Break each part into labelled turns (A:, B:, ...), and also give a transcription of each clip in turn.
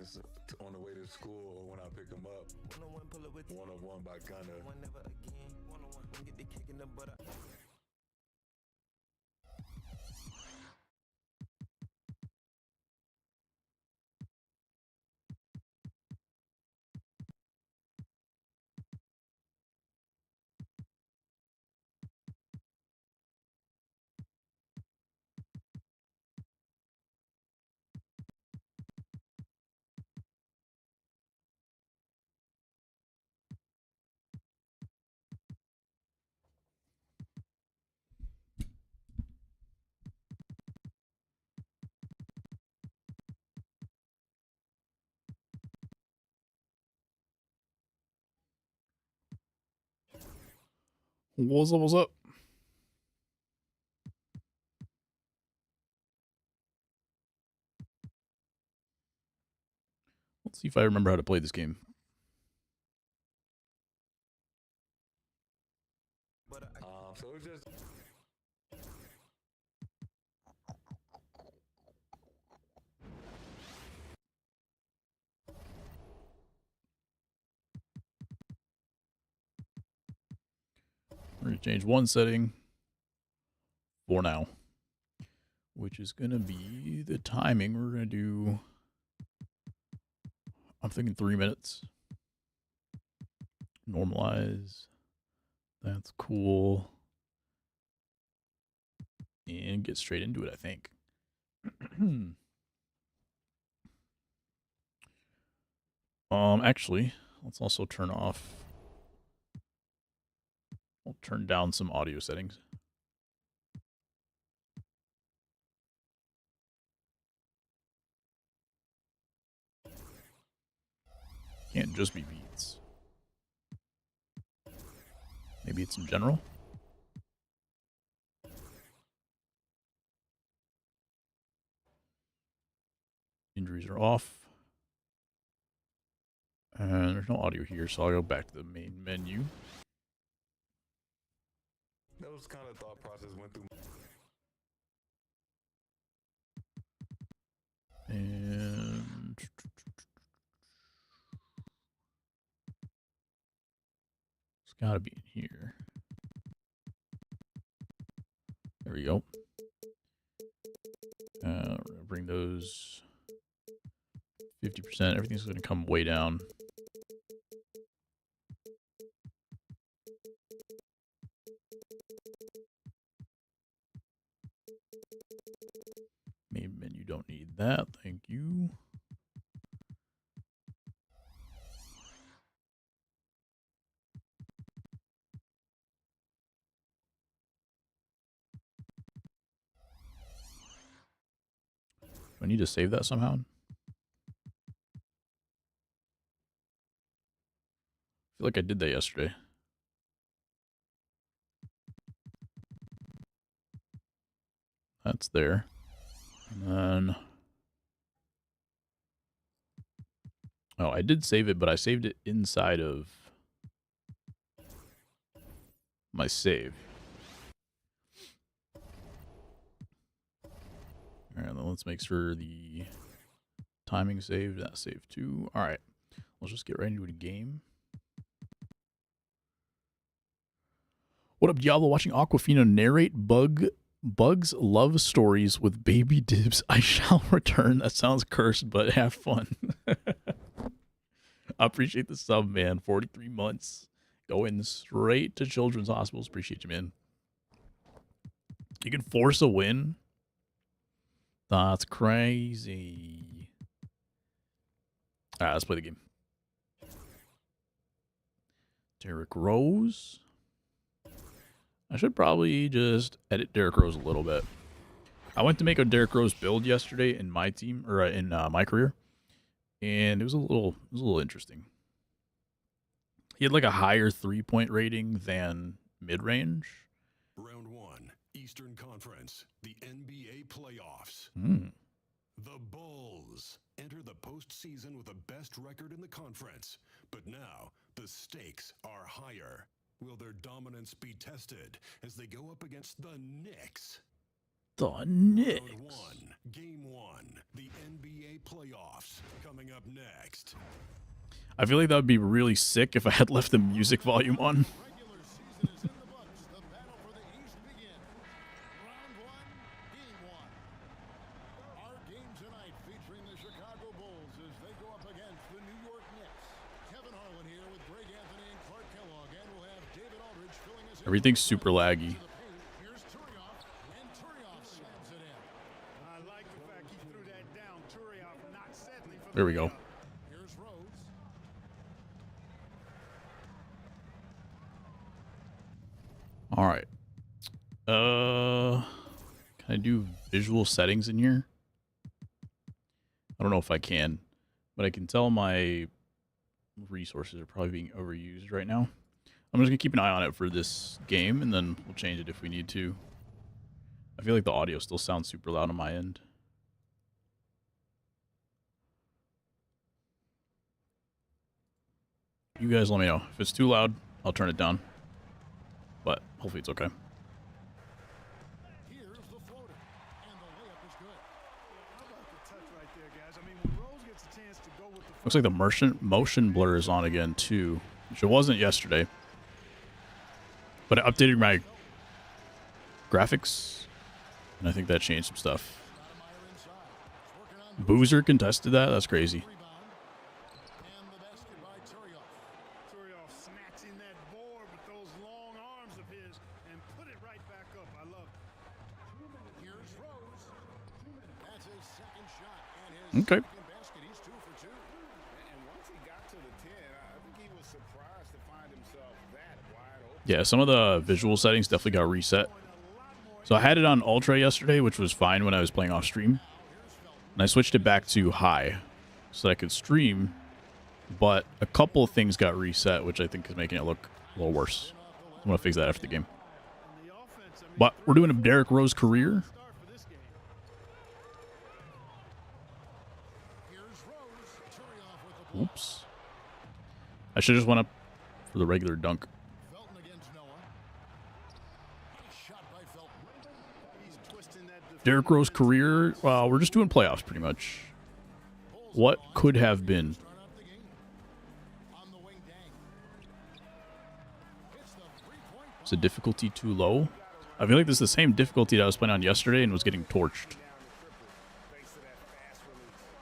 A: friends on the way to school or when I pick them up. One-on-one, pull up with one-on-one by Gunna. One never again. One-on-one, get the kick in the butt.
B: What's up? What's up? Let's see if I remember how to play this game.
A: So it's just.
B: We're going to change one setting for now, which is going to be the timing. We're going to do, I'm thinking 3 minutes. Normalize. That's cool. And get straight into it, I think. Actually, let's also turn off. I'll turn down some audio settings. Can't just be beats. Maybe it's in general. Injuries are off. And there's no audio here, so I'll go back to the main menu.
A: Those kind of thought process went through.
B: And it's got to be in here. There we go. We're going to bring those 50%. Everything's going to come way down. Main menu, don't need that. Thank you. Do I need to save that somehow? I feel like I did that yesterday. That's there. And then... oh, I did save it, but I saved it inside of my save. All right, then let's make sure the timing saved. That saved too. All right, let's just get right into the game. What up, Diablo? Watching Aquafina narrate Bugs love stories with baby dibs. I shall return. That sounds cursed, but have fun. I appreciate the sub, man. 43 months. Going straight to children's hospitals. Appreciate you, man. You can force a win. That's crazy. All right, let's play the game. Derrick Rose. I should probably just edit Derrick Rose a little bit. I went to make a Derrick Rose build yesterday in my team, or in my career, and it was a little interesting. He had like a higher 3-point rating than mid-range.
C: Round 1, Eastern Conference, the NBA Playoffs. The Bulls enter the postseason with the best record in the conference, but now the stakes are higher. Will their dominance be tested as they go up against the Knicks?
B: The Knicks.
C: Round 1, Game 1, the NBA Playoffs. Playoffs coming up next.
B: I feel like that would be really sick if I had left the music volume on.
D: Regular season is in the books. The battle for the East begins. Round one, game one. Our game tonight featuring the Chicago Bulls as they go up against the New York Knicks. Kevin Harlan here with Greg Anthony and Clark Kellogg, and we'll have David Aldridge filling us in.
B: Everything's super laggy.
D: Here's Turioff, and Turioff slams it in.
E: I like the fact he threw that down. Turioff not settling for
B: There we go.
D: Here's Rose.
B: All right. Can I do visual settings in here? I don't know if I can, but I can tell my resources are probably being overused right now. I'm just gonna keep an eye on it for this game, and then we'll change it if we need to. I feel like the audio still sounds super loud on my end. You guys let me know. If it's too loud, I'll turn it down. But hopefully it's okay.
D: Here's the floater, and the layup is good.
E: How about the touch right there, guys? I mean, when Rose gets a chance to go with the
B: Looks like the motion blur is on again too, which it wasn't yesterday. But I updated my graphics, and I think that changed some stuff.
D: Stoudemire inside. It's working on
B: Boozer contested that. That's crazy.
D: rebound. And the basket by Turioff.
E: Turioff snatching that board with those long arms of his and put it right back up. I love it.
D: Here's Rose. That's his second shot, and his
B: Okay.
D: second basket. He's 2 for 2.
F: And once he got to the 10, I think he was surprised to find himself that wide open.
B: Yeah, some of the visual settings definitely got reset. So I had it on ultra yesterday, which was fine when I was playing off stream. And I switched it back to high so that I could stream. But a couple of things got reset, which I think is making it look a little worse. I'm going to fix that after the game.
E: And the offense, I mean,
B: But we're doing a Derrick Rose career.
E: start for this game.
D: Here's Rose. Turioff with the block.
B: Oops. I should just went up for the regular dunk.
D: Felton against Noah. Nice shot by Felton.
E: He's twisting that defense.
B: Derrick Rose career. Well, we're just doing playoffs pretty much. What could have been?
D: Start out the game. On the wing, Dang. Hits the three-point
B: Is the difficulty too low? I feel like this is the same difficulty that I was playing on yesterday and was getting torched.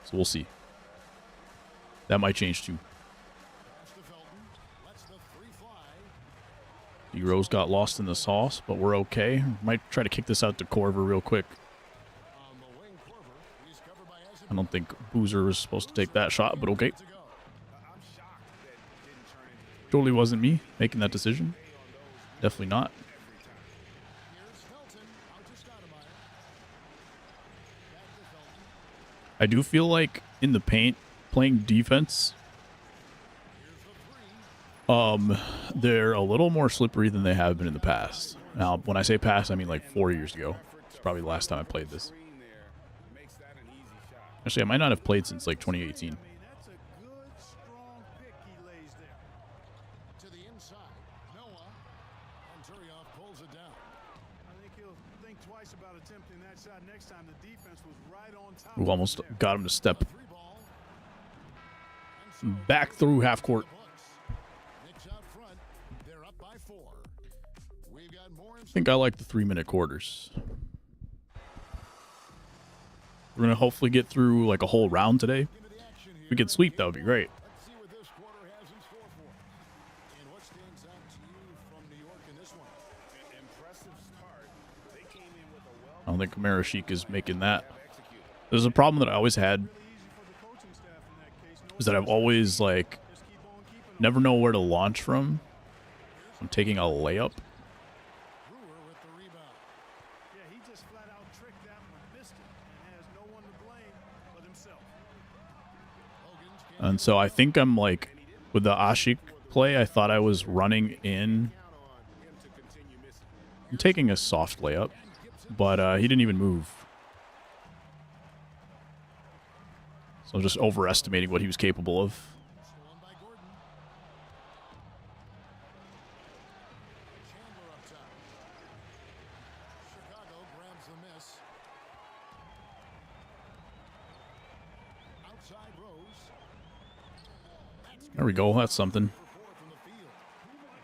B: So we'll see. That might change too.
D: pass to Felton. Lets the three fly.
B: DRose got lost in the sauce, but we're okay. Might try to kick this out to Corver real quick.
D: On the wing, Corver. He's covered by Ezra.
B: I don't think Boozer was supposed to take that shot, but okay.
D: To go.
F: I'm shocked that it didn't turn into
B: Totally wasn't me making that decision. Definitely not.
D: Here's Felton. Out to Stoudemire. Back to Felton.
B: I do feel like in the paint, playing defense,
D: Here's the three.
B: they're a little more slippery than they have been in the past. Now, when I say past, I mean like 4 years ago. It's probably the last time I played this.
F: green there. Makes that an easy shot.
B: Actually, I might not have played since like 2018.
E: I mean, that's a good, strong pick he lays there.
D: To the inside. Noah. And Turioff pulls it down.
E: I think he'll think twice about attempting that shot next time. The defense was right on top.
B: Who
E: of
B: almost
E: him there.
B: got him to step
D: Three ball. And so
B: back through half court.
D: Bucks. Knicks out front. They're up by 4. We've got more
B: I think I like the 3-minute quarters. We're going to hopefully get through like a whole round today.
D: into the action here.
B: If we could sweep, that would be great.
D: Let's see what this quarter has in store for us. And what stands out to you from New York in this one?
F: An impressive start. They came in with a well
B: I don't think Kamara Sheik is making that.
F: executed.
B: There's a problem that I always had
E: Really easy for the coaching staff in that case. No
B: is that I've always like
E: just keep on keeping them.
B: never know where to launch from. I'm taking a layup.
D: Brewer with the rebound.
E: Yeah, he just flat out tricked that one, missed it, and has no one to blame but himself.
D: Hogan's
B: And so I think I'm like, with the Ashik play, I thought I was running in
F: Count on him to continue missing.
B: and taking a soft layup, but he didn't even move. So I'm just overestimating what he was capable of.
D: stolen by Gordon. Chandler up top. Chicago grabs the miss. Out outside Rose.
B: There we go. That's something.
D: For 4 from the field.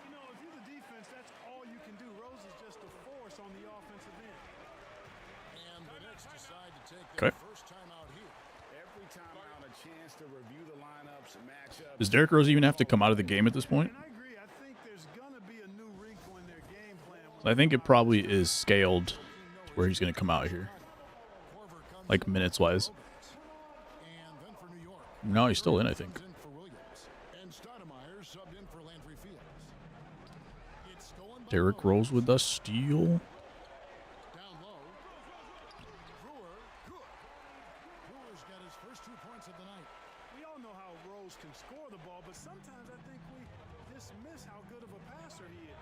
E: You know, if you're the defense, that's all you can do. Rose is just a force on the offensive end.
D: And the Knicks decide to take their first time out here.
F: Every time out, a chance to review the lineups, matchups.
B: Does Derrick Rose even have to come out of the game at this point?
E: And I agree. I think there's going to be a new wrinkle in their game plan.
B: I think it probably is scaled to where he's going to come out here,
D: Corver comes
B: like minutes-wise.
D: and then for New York.
B: No, he's still in, I think.
D: Comes in for Williams. And Stoudemire subbed in for Landry Fields. It's stolen by
B: Derrick Rose with the steal.
D: Down low. Brewer, good. Brewer's got his first 2 points of the night.
E: We all know how Rose can score the ball, but sometimes I think we dismiss how good of a passer he is.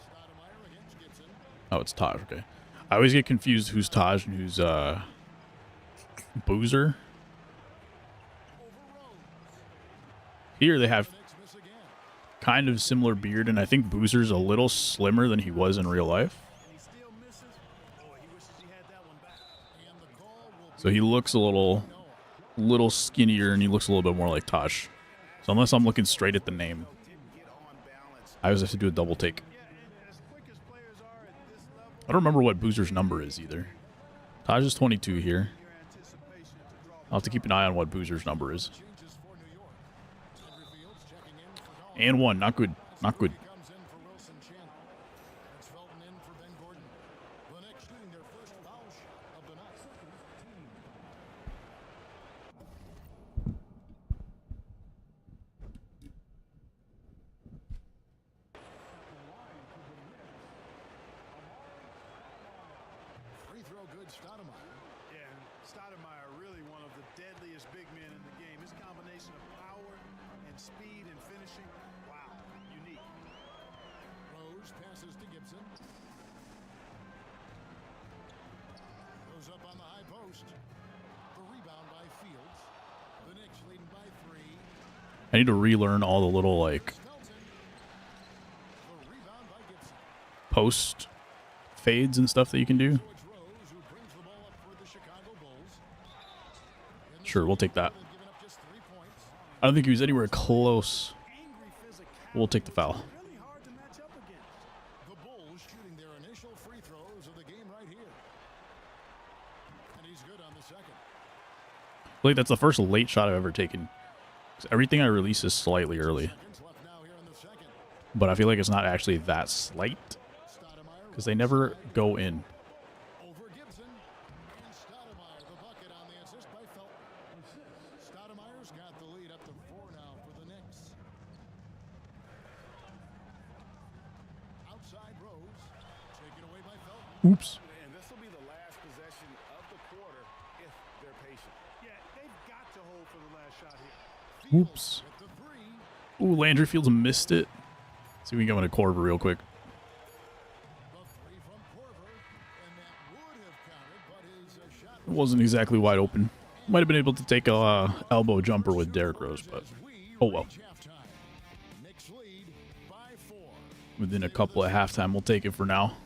D: Stoudemire against Gibson.
B: Oh, it's Taj. Okay. I always get confused who's Taj and who's Boozer.
D: Over Rose.
B: Here they have
D: Knicks miss again.
B: kind of similar beard, and I think Boozer's a little slimmer than he was in real life.
E: And he still misses. Boy, he wishes he had that one back.
D: And the call will
B: So he looks a little skinnier, and he looks a little bit more like Taj. So unless I'm looking straight at the name, I always have to do a double take.
E: Yeah, and as quick as players are at this level,
B: I don't remember what Boozer's number is either. Taj is 22 here.
E: your anticipation to draw
B: I'll have to keep an eye on what Boozer's number is.
D: changes for New York. Landry Fields checking in for Dahl.
B: And one. Not good. Not good.
D: Comes in for Wilson Chandler. That's Felton in for Ben Gordon. The Knicks shooting their first foul shot of the night. Free throw good, Stoudemire.
E: Yeah, and Stoudemire really one of the deadliest big men in the game. His combination of power and speed and finishing, wow, unique.
D: Rose passes to Gibson. Goes up on the high post. The rebound by Fields. The Knicks leading by 3.
B: I need to relearn all the little, like,
D: Felton. The rebound by Gibson.
B: post fades and stuff that you can do.
D: So it's Rose who brings the ball up for the Chicago Bulls. In the
B: Sure, we'll take that.
D: they've given up just 3 points.
B: I don't think he was anywhere close.
E: Angry physicality.
B: We'll take the foul.
E: Really hard to match up against.
D: The Bulls shooting their initial free throws of the game right here. And he's good on the second.
B: I think that's the first late shot I've ever taken. 'Cause everything I release is slightly early.
D: Seconds left now here in the second.
B: But I feel like it's not actually that slight
D: Stoudemire
B: because they never go in.
D: over Gibson. And Stoudemire the bucket on the assist by Felton. Stoudemire's got the lead up to 4 now for the Knicks. Outside Rose. Taken away by Felton.
B: Oops.
F: And this will be the last possession of the quarter if they're patient.
E: Yeah, they've got to hold for the last shot here.
B: Oops.
D: With the 3.
B: Ooh, Landry Fields missed it. See if we can go into Corver real quick.
D: The 3 from Corver. And that would have counted, but his shot
B: It wasn't exactly wide open. Might have been able to take a elbow jumper with Derrick Rose, but oh well.
D: reach halftime. Knicks lead by 4.
B: Within a couple of halftime, we'll take it for now.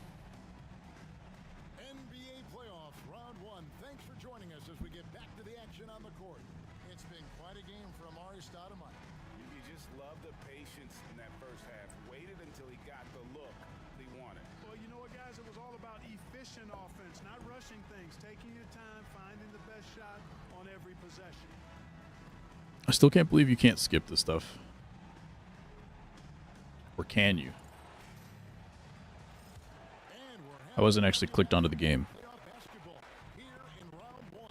D: NBA playoffs, round 1. Thanks for joining us as we get back to the action on the court. It's been quite a game for Amari Stoudemire.
F: You just love the patience in that first half. Waited until he got the look he wanted.
E: Well, you know what, guys? It was all about efficient offense, not rushing things, taking your time, finding the best shot on every possession.
B: I still can't believe you can't skip this stuff. Or can you?
D: And we're
B: I wasn't actually clicked onto the game.
D: playoff basketball here in round 1.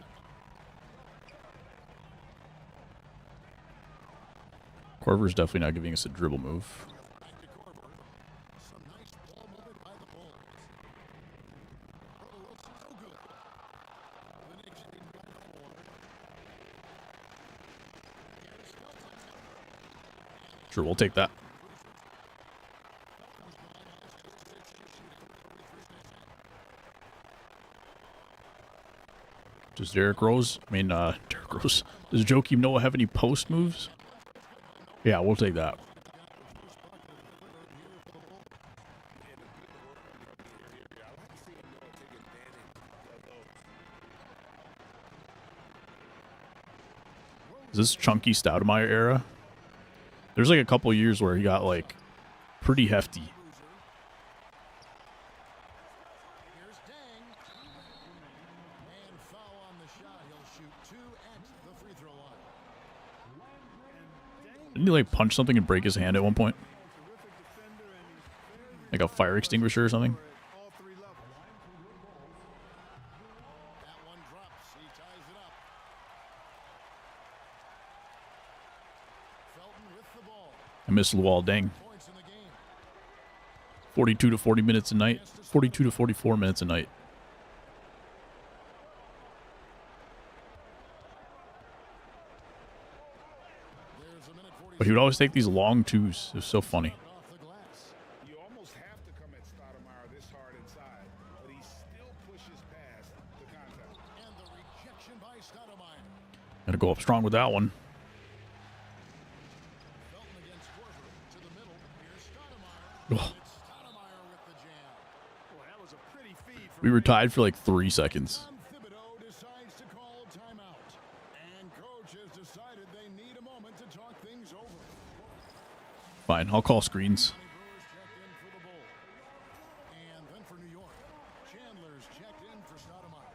B: Corver's definitely not giving us a dribble move.
D: Back to Corver. Some nice ball movement by the Bulls. Brother Wilson, no good. The Knicks leading by 4. Here's Felton.
B: Sure, we'll take that. Does Derrick Rose, Derrick Rose, does Joakim Noah have any post moves? Yeah, we'll take that. Is this chunky Stoudemire era? There's like a couple years where he got like pretty hefty.
D: Here's Dang. And foul on the shot. He'll shoot 2 at the free throw line.
B: Didn't he like punch something and break his hand at one point? Like a fire extinguisher or something?
D: That one drops. He ties it up. Felton with the ball.
B: I miss Luol Deng.
D: Points in the game.
B: 42 to 40 minutes a night. 42 to 44 minutes a night.
D: There's a minute 40
B: But he would always take these long twos. It was so funny.
D: off the glass.
F: You almost have to come at Stoudemire this hard inside, but he still pushes past the contact.
D: And the rejection by Stoudemire.
B: Gotta go up strong with that one.
D: Felton against Korver to the middle. Here's Stoudemire.
B: Ugh.
D: It's Stoudemire with the jam.
E: Boy, that was a pretty feed from
B: We were tied for like 3 seconds.
D: Tom Thibodeau decides to call a timeout. And coach has decided they need a moment to talk things over.
B: Fine, I'll call screens.
D: Brewers checked in for the Bull. And then for New York, Chandler's checked in for Stoudemire.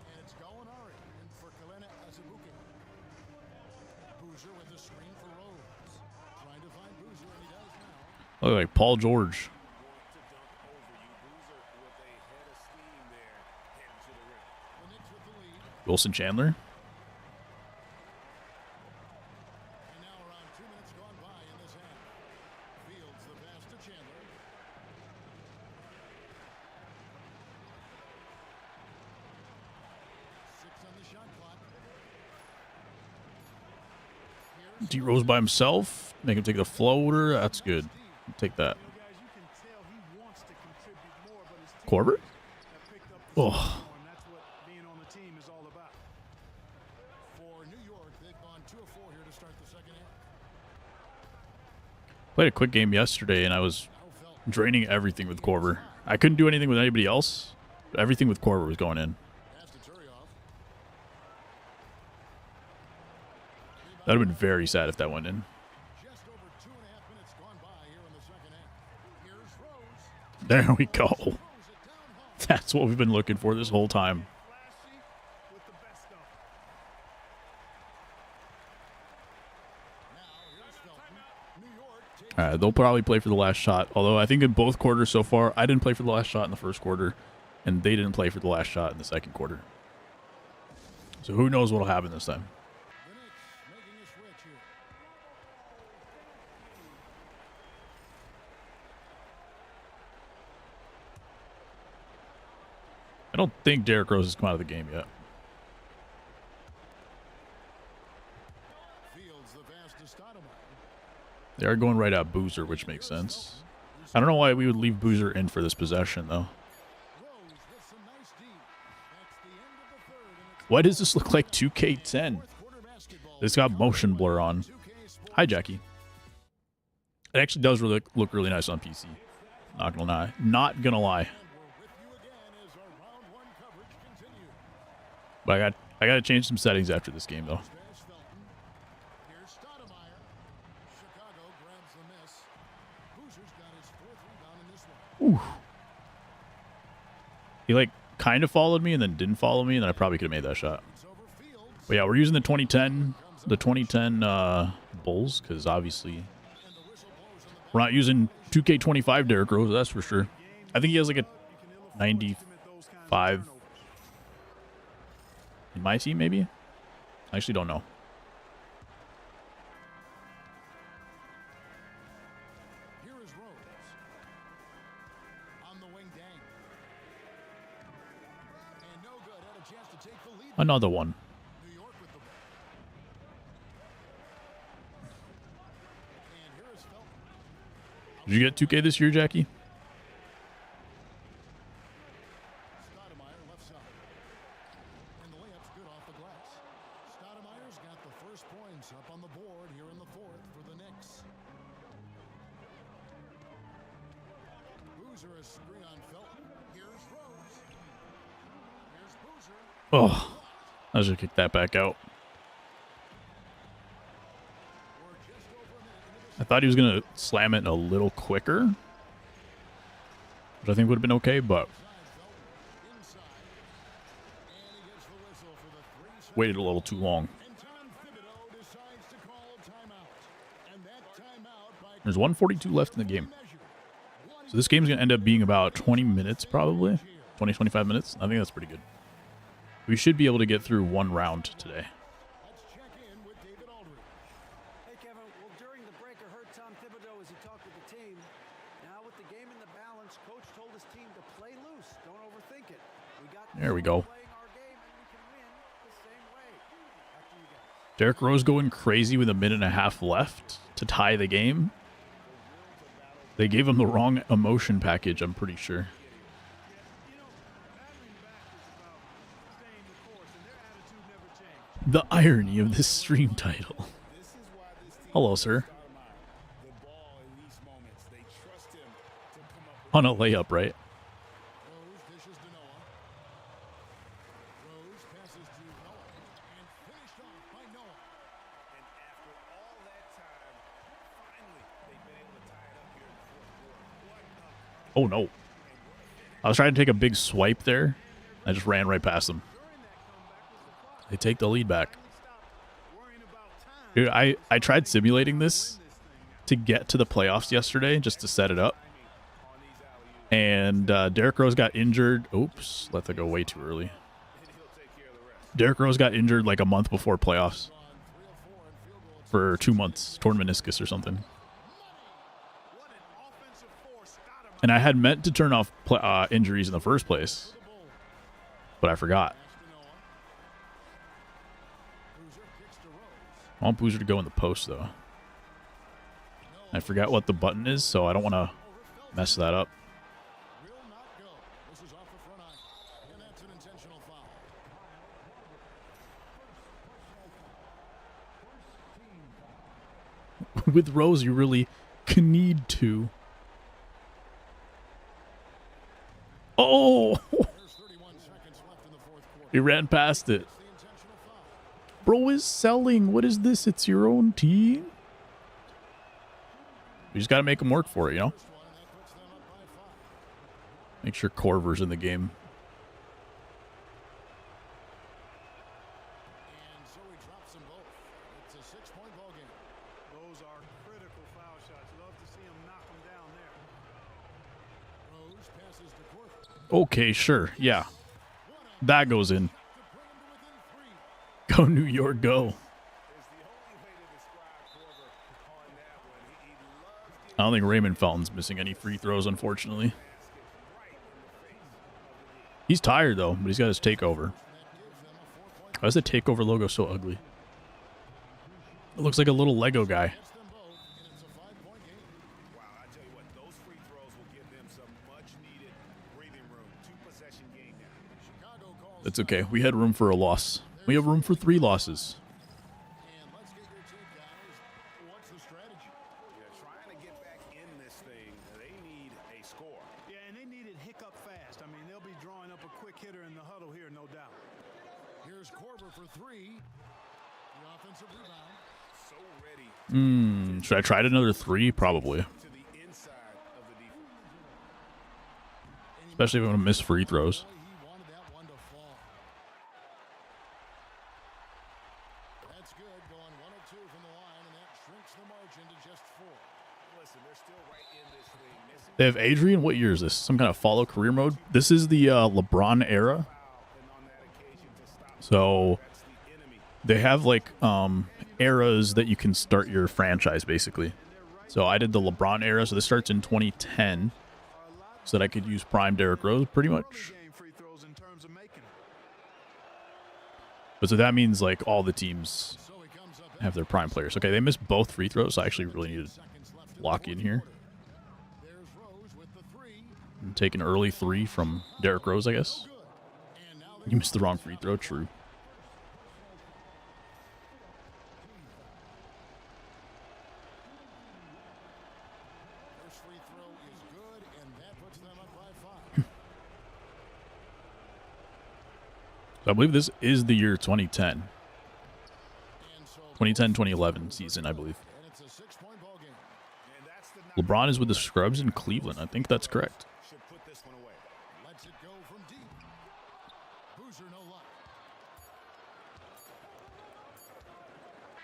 D: And it's Gallinari in for Kalena Azubuike. Boozer with the screen for Rose. Trying to find Boozer, and he does now.
B: Look like Paul George.
F: To dunk over you, Boozer with a head of steam there, heading to the rim.
D: The Knicks with the lead.
B: Wilson Chandler.
D: And now around 2 minutes gone by in this half. Fields the pass to Chandler. Six on the shot clock. Here's
B: DRose by himself. Make him take the floater. That's good. I'll take that.
E: guys. You can tell he wants to contribute more, but his team
B: Corbett?
E: have picked up the
B: Oh.
E: slack for him. That's what being on the team is all about.
D: for New York. They've gone 2 of 4 here to start the second half.
B: Played a quick game yesterday, and I was
D: Now Felton.
B: draining everything with Korver. I couldn't do anything with anybody else. But everything with Korver was going in.
D: Pass to Turioff.
B: That would have been very sad if that went in.
D: Just over 2.5 minutes gone by here in the second half. Here's Rose.
B: There we go.
D: Throws it down home.
B: That's what we've been looking for this whole time.
E: Flashy with the best of them.
D: Now here's Felton. New York takes
B: All right, they'll probably play for the last shot. Although I think in both quarters so far, I didn't play for the last shot in the first quarter, and they didn't play for the last shot in the second quarter. So who knows what'll happen this time.
D: the Knicks making a switch here.
B: I don't think Derrick Rose has come out of the game yet.
D: Fields the pass to Stoudemire.
B: They are going right at Boozer, which makes sense. I don't know why we would leave Boozer in for this possession, though.
D: Rose with some nice D. That's the end of the third, and it's
B: Why does this look like 2K10?
D: fourth quarter basketball.
B: It's got motion blur on.
D: 2K Sports.
B: Hi, Jackie. It actually does really look really nice on PC. Not gonna lie. Not gonna lie.
D: And we're with you again as our round 1 coverage continues.
B: But I got to change some settings after this game, though.
D: Pass Felton. Here's Stoudemire. Chicago grabs the miss. Boozer's got his 4th rebound in this one.
B: He like kind of followed me and then didn't follow me, and then I probably could have made that shot.
D: It's over Fields.
B: But yeah, we're using the 2010 Bulls because obviously
D: And the whistle blows on the
B: we're not using 2K25 Derrick Rose. That's for sure. I think he has like a 95 in my team, maybe. I actually don't know.
D: Here is Rose. On the wing, Dang. And no good. Had a chance to take the lead.
B: Another one.
D: New York with the ball. And here is Felton.
B: Did you get 2K this year, Jackie?
D: Stoudemire left side. And the layup's good off the glass. Stoudemire's got the first points up on the board here in the 4th for the Knicks. Boozer a screen on Felton. Here's Rose. Here's Boozer.
B: Oh, I should kick that back out. thought he was going to slam it a little quicker, which I think would have been okay, but waited a little too long. There's 1:42 left in the game. So this game's going to end up being about 20 minutes probably. 20, 25 minutes. I think that's pretty good. We should be able to get through one round today.
G: Hey, Kevin. Well, during the break, I heard Tom Thibodeau as he talked with the team. Now, with the game in the balance, coach told his team to play loose. Don't overthink it.
B: There we go.
G: Playing our game, and we can win the same way. Back to you guys.
B: Derrick Rose going crazy with a minute and a half left to tie the game. They gave him the wrong emotion package, I'm pretty sure. The irony of this stream title. Hello, sir. On a layup, right?
D: Rose dishes to Noah. Rose passes to Noah and finished off by Noah.
F: And after all that time, finally, they've been able to tie it up here in the fourth quarter.
B: Oh, no. I was trying to take a big swipe there. I just ran right past them. They take the lead back. Dude, I tried simulating this to get to the playoffs yesterday just to set it up. And Derrick Rose got injured. Oops, let that go way too early. Derrick Rose got injured like a month before playoffs. For 2 months, torn meniscus or something. And I had meant to turn off injuries in the first place. But I forgot. I want Boozer to go in the post, though. I forgot what the button is, so I don't want to mess that up.
D: Will not go. This is off the front iron, and that's an intentional foul.
B: With Rose, you really need to. Oh!
D: There's 31 seconds left in the fourth quarter.
B: He ran past it.
D: The intentional foul.
B: Bro is selling. What is this? It's your own team? We just got to make him work for it, you know?
D: And that puts them up by 5.
B: Make sure Corver's in the game.
D: And so he drops them both. It's a 6-point ball game.
E: Those are critical foul shots. Love to see him knock them down there.
D: Rose passes to Korver.
B: Okay, sure. Yeah. That goes in.
D: To bring him to within 3.
B: Go, New York, go. I don't think Raymond Felton's missing any free throws, unfortunately. He's tired, though, but he's got his takeover. Why is the takeover logo so ugly? It looks like a little Lego guy.
D: Gets them both, and it's a 5-point game.
F: Wow, I tell you what, those free throws will give them some much-needed breathing room. 2-possession game now.
D: Chicago calls
B: That's okay. We had room for a loss. We have room for 3 losses.
D: And let's get your take, guys. What's the strategy?
F: Yeah, trying to get back in this thing, they need a score.
E: Yeah, and they need it hiccup fast. I mean, they'll be drawing up a quick hitter in the huddle here, no doubt.
D: Here's Korver for 3. The offensive rebound.
F: So ready
B: Should I try another 3? Probably.
F: to the inside of the defense.
B: Especially if I'm going to miss free throws.
D: Boy, he wanted that one to fall. That's good. Going 1 of 2 from the line, and that shrinks the margin to just 4.
F: Listen, they're still right in this thing. Missing
B: They have Adrian. What year is this? Some kind of follow career mode? This is the LeBron era.
F: foul, and on that occasion to stop.
B: So
F: That's the enemy.
B: they have like eras that you can start your franchise, basically. So I did the LeBron era. So this starts in 2010. So that I could use prime Derrick Rose pretty much.
E: Game free throws in terms of making it.
B: But so that means like all the teams
D: So he comes up
B: have their prime players. Okay, they missed both free throws. So I actually really need to
D: seconds left in
B: lock
D: the
B: in
D: fourth
B: here.
D: quarter. There's Rose with the 3.
B: And take an early 3 from Derrick Rose, I guess.
D: Good. And now they
B: You missed the wrong free throw. True.
D: first free throw is good, and that puts them up by 5.
B: So I believe this is the year 2010.
D: And so
B: 2010-2011 season, I believe.
D: and it's a 6-point ball game.
B: LeBron is with the Scrubs in Cleveland. I think that's correct.
F: Should put this one away.
D: Lets it go from deep. Boozer no luck.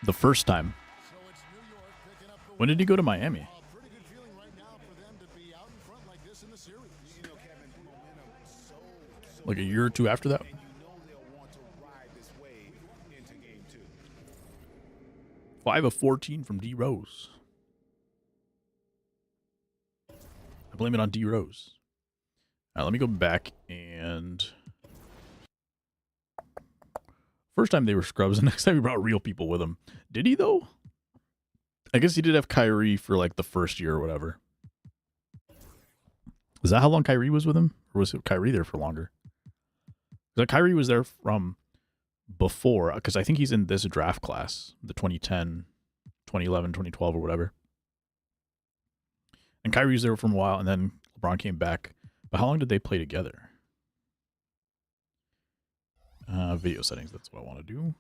B: The first time.
D: So it's New York picking up the
B: When did he go to Miami?
D: A pretty good feeling right now for them to be out in front like this in the series.
F: You know, Kevin, momentum so
B: Like a year or two after that?
F: and you know they'll want to ride this wave into game 2.
B: 5 of 14 from DRose. I blame it on DRose. All right, let me go back and... First time they were scrubs, the next time he brought real people with him. Did he, though? I guess he did have Kyrie for, like, the first year or whatever. Is that how long Kyrie was with him? Or was Kyrie there for longer? Because Kyrie was there from before, because I think he's in this draft class, the 2010, 2011, 2012, or whatever. And Kyrie was there for a while, and then LeBron came back. But how long did they play together? Video settings, that's what I want to do.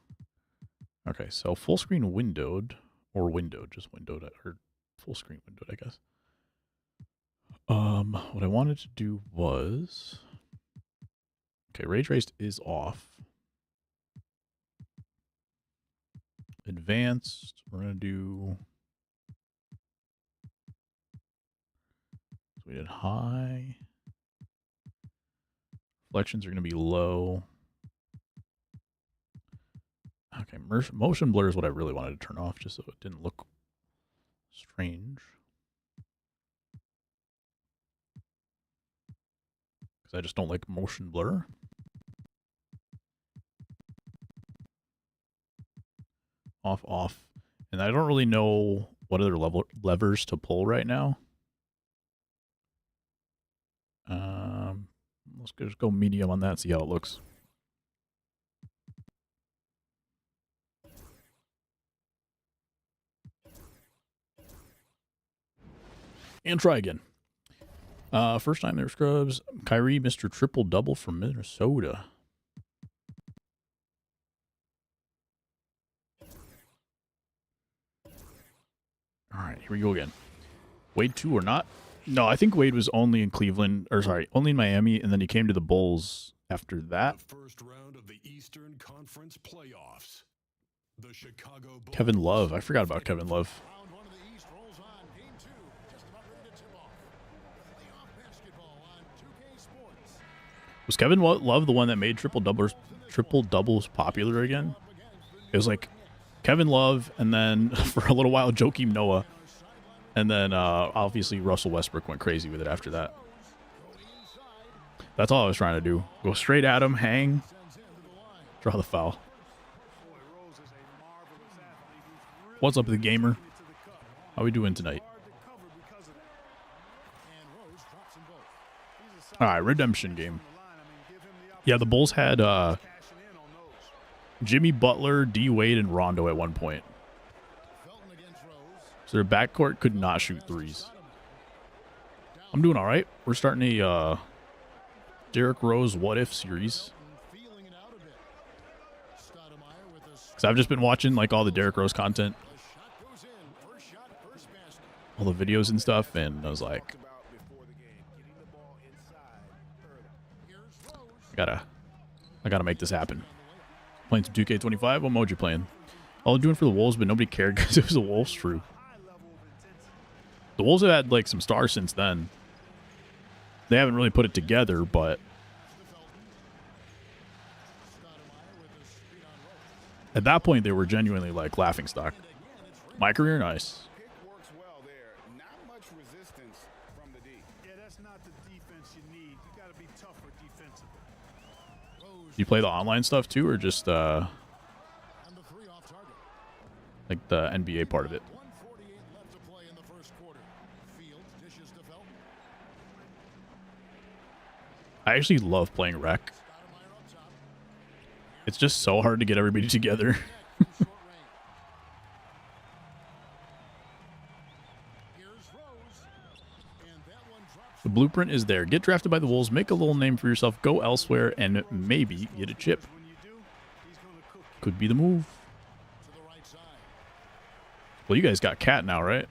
B: Okay, so full screen windowed, or windowed, just windowed, or full screen windowed, I guess. What I wanted to do was... Okay, ray traced is off. Advanced, we're going to do... So we did high. Reflections are going to be low. Okay, motion blur is what I really wanted to turn off, just so it didn't look strange. Because I just don't like motion blur. Off, off. And I don't really know what other levers to pull right now. Let's just go medium on that, see how it looks. And try again. First time there, scrubs. Kyrie, Mr. Triple-Double from Minnesota. All right, here we go again. Wade 2 or not? No, I think Wade was only in Cleveland, or sorry, only in Miami, and then he came to the Bulls after that.
C: The first round of the Eastern Conference Playoffs. The Chicago Bulls.
B: Kevin Love. I forgot about Kevin Love.
D: Round 1 of the East rolls on. Game 2, just about ready to tip off. Playoff basketball on 2K Sports.
B: Was Kevin Love the one that made triple doubles popular again? It was like Kevin Love, and then for a little while Joakim Noah, and then obviously Russell Westbrook went crazy with it after that. That's all I was trying to do. Go straight at him, hang, draw the foul. What's up, the gamer? How we doing tonight? All right, redemption game. Yeah, the Bulls had Jimmy Butler, D Wade, and Rondo at one point. So their backcourt could not shoot threes. I'm doing all right. We're starting a Derrick Rose What If series. Because I've just been watching like all the Derrick Rose content, all the videos and stuff, and I was like, I gotta make this happen. Playing some 2K25. What mode you playing? All I'm doing for the Wolves, but nobody cared because it was the Wolves true. The Wolves have had like some stars since then. They haven't really put it together, but at that point they were genuinely like laughingstock. My career, nice.
F: Works well there. Not much resistance from the D.
E: Yeah, that's not the defense you need. You got to be tougher defensively.
B: Do you play the online stuff too, or just like the NBA part of it?
D: 148 left to play in the first quarter. Fields dishes to Felton.
B: I actually love playing rec. It's just so hard to get everybody together. The blueprint is there. Get drafted by the Wolves, make a little name for yourself, go elsewhere, and maybe get a chip. Could be the move. Well, you guys got Cat now, right?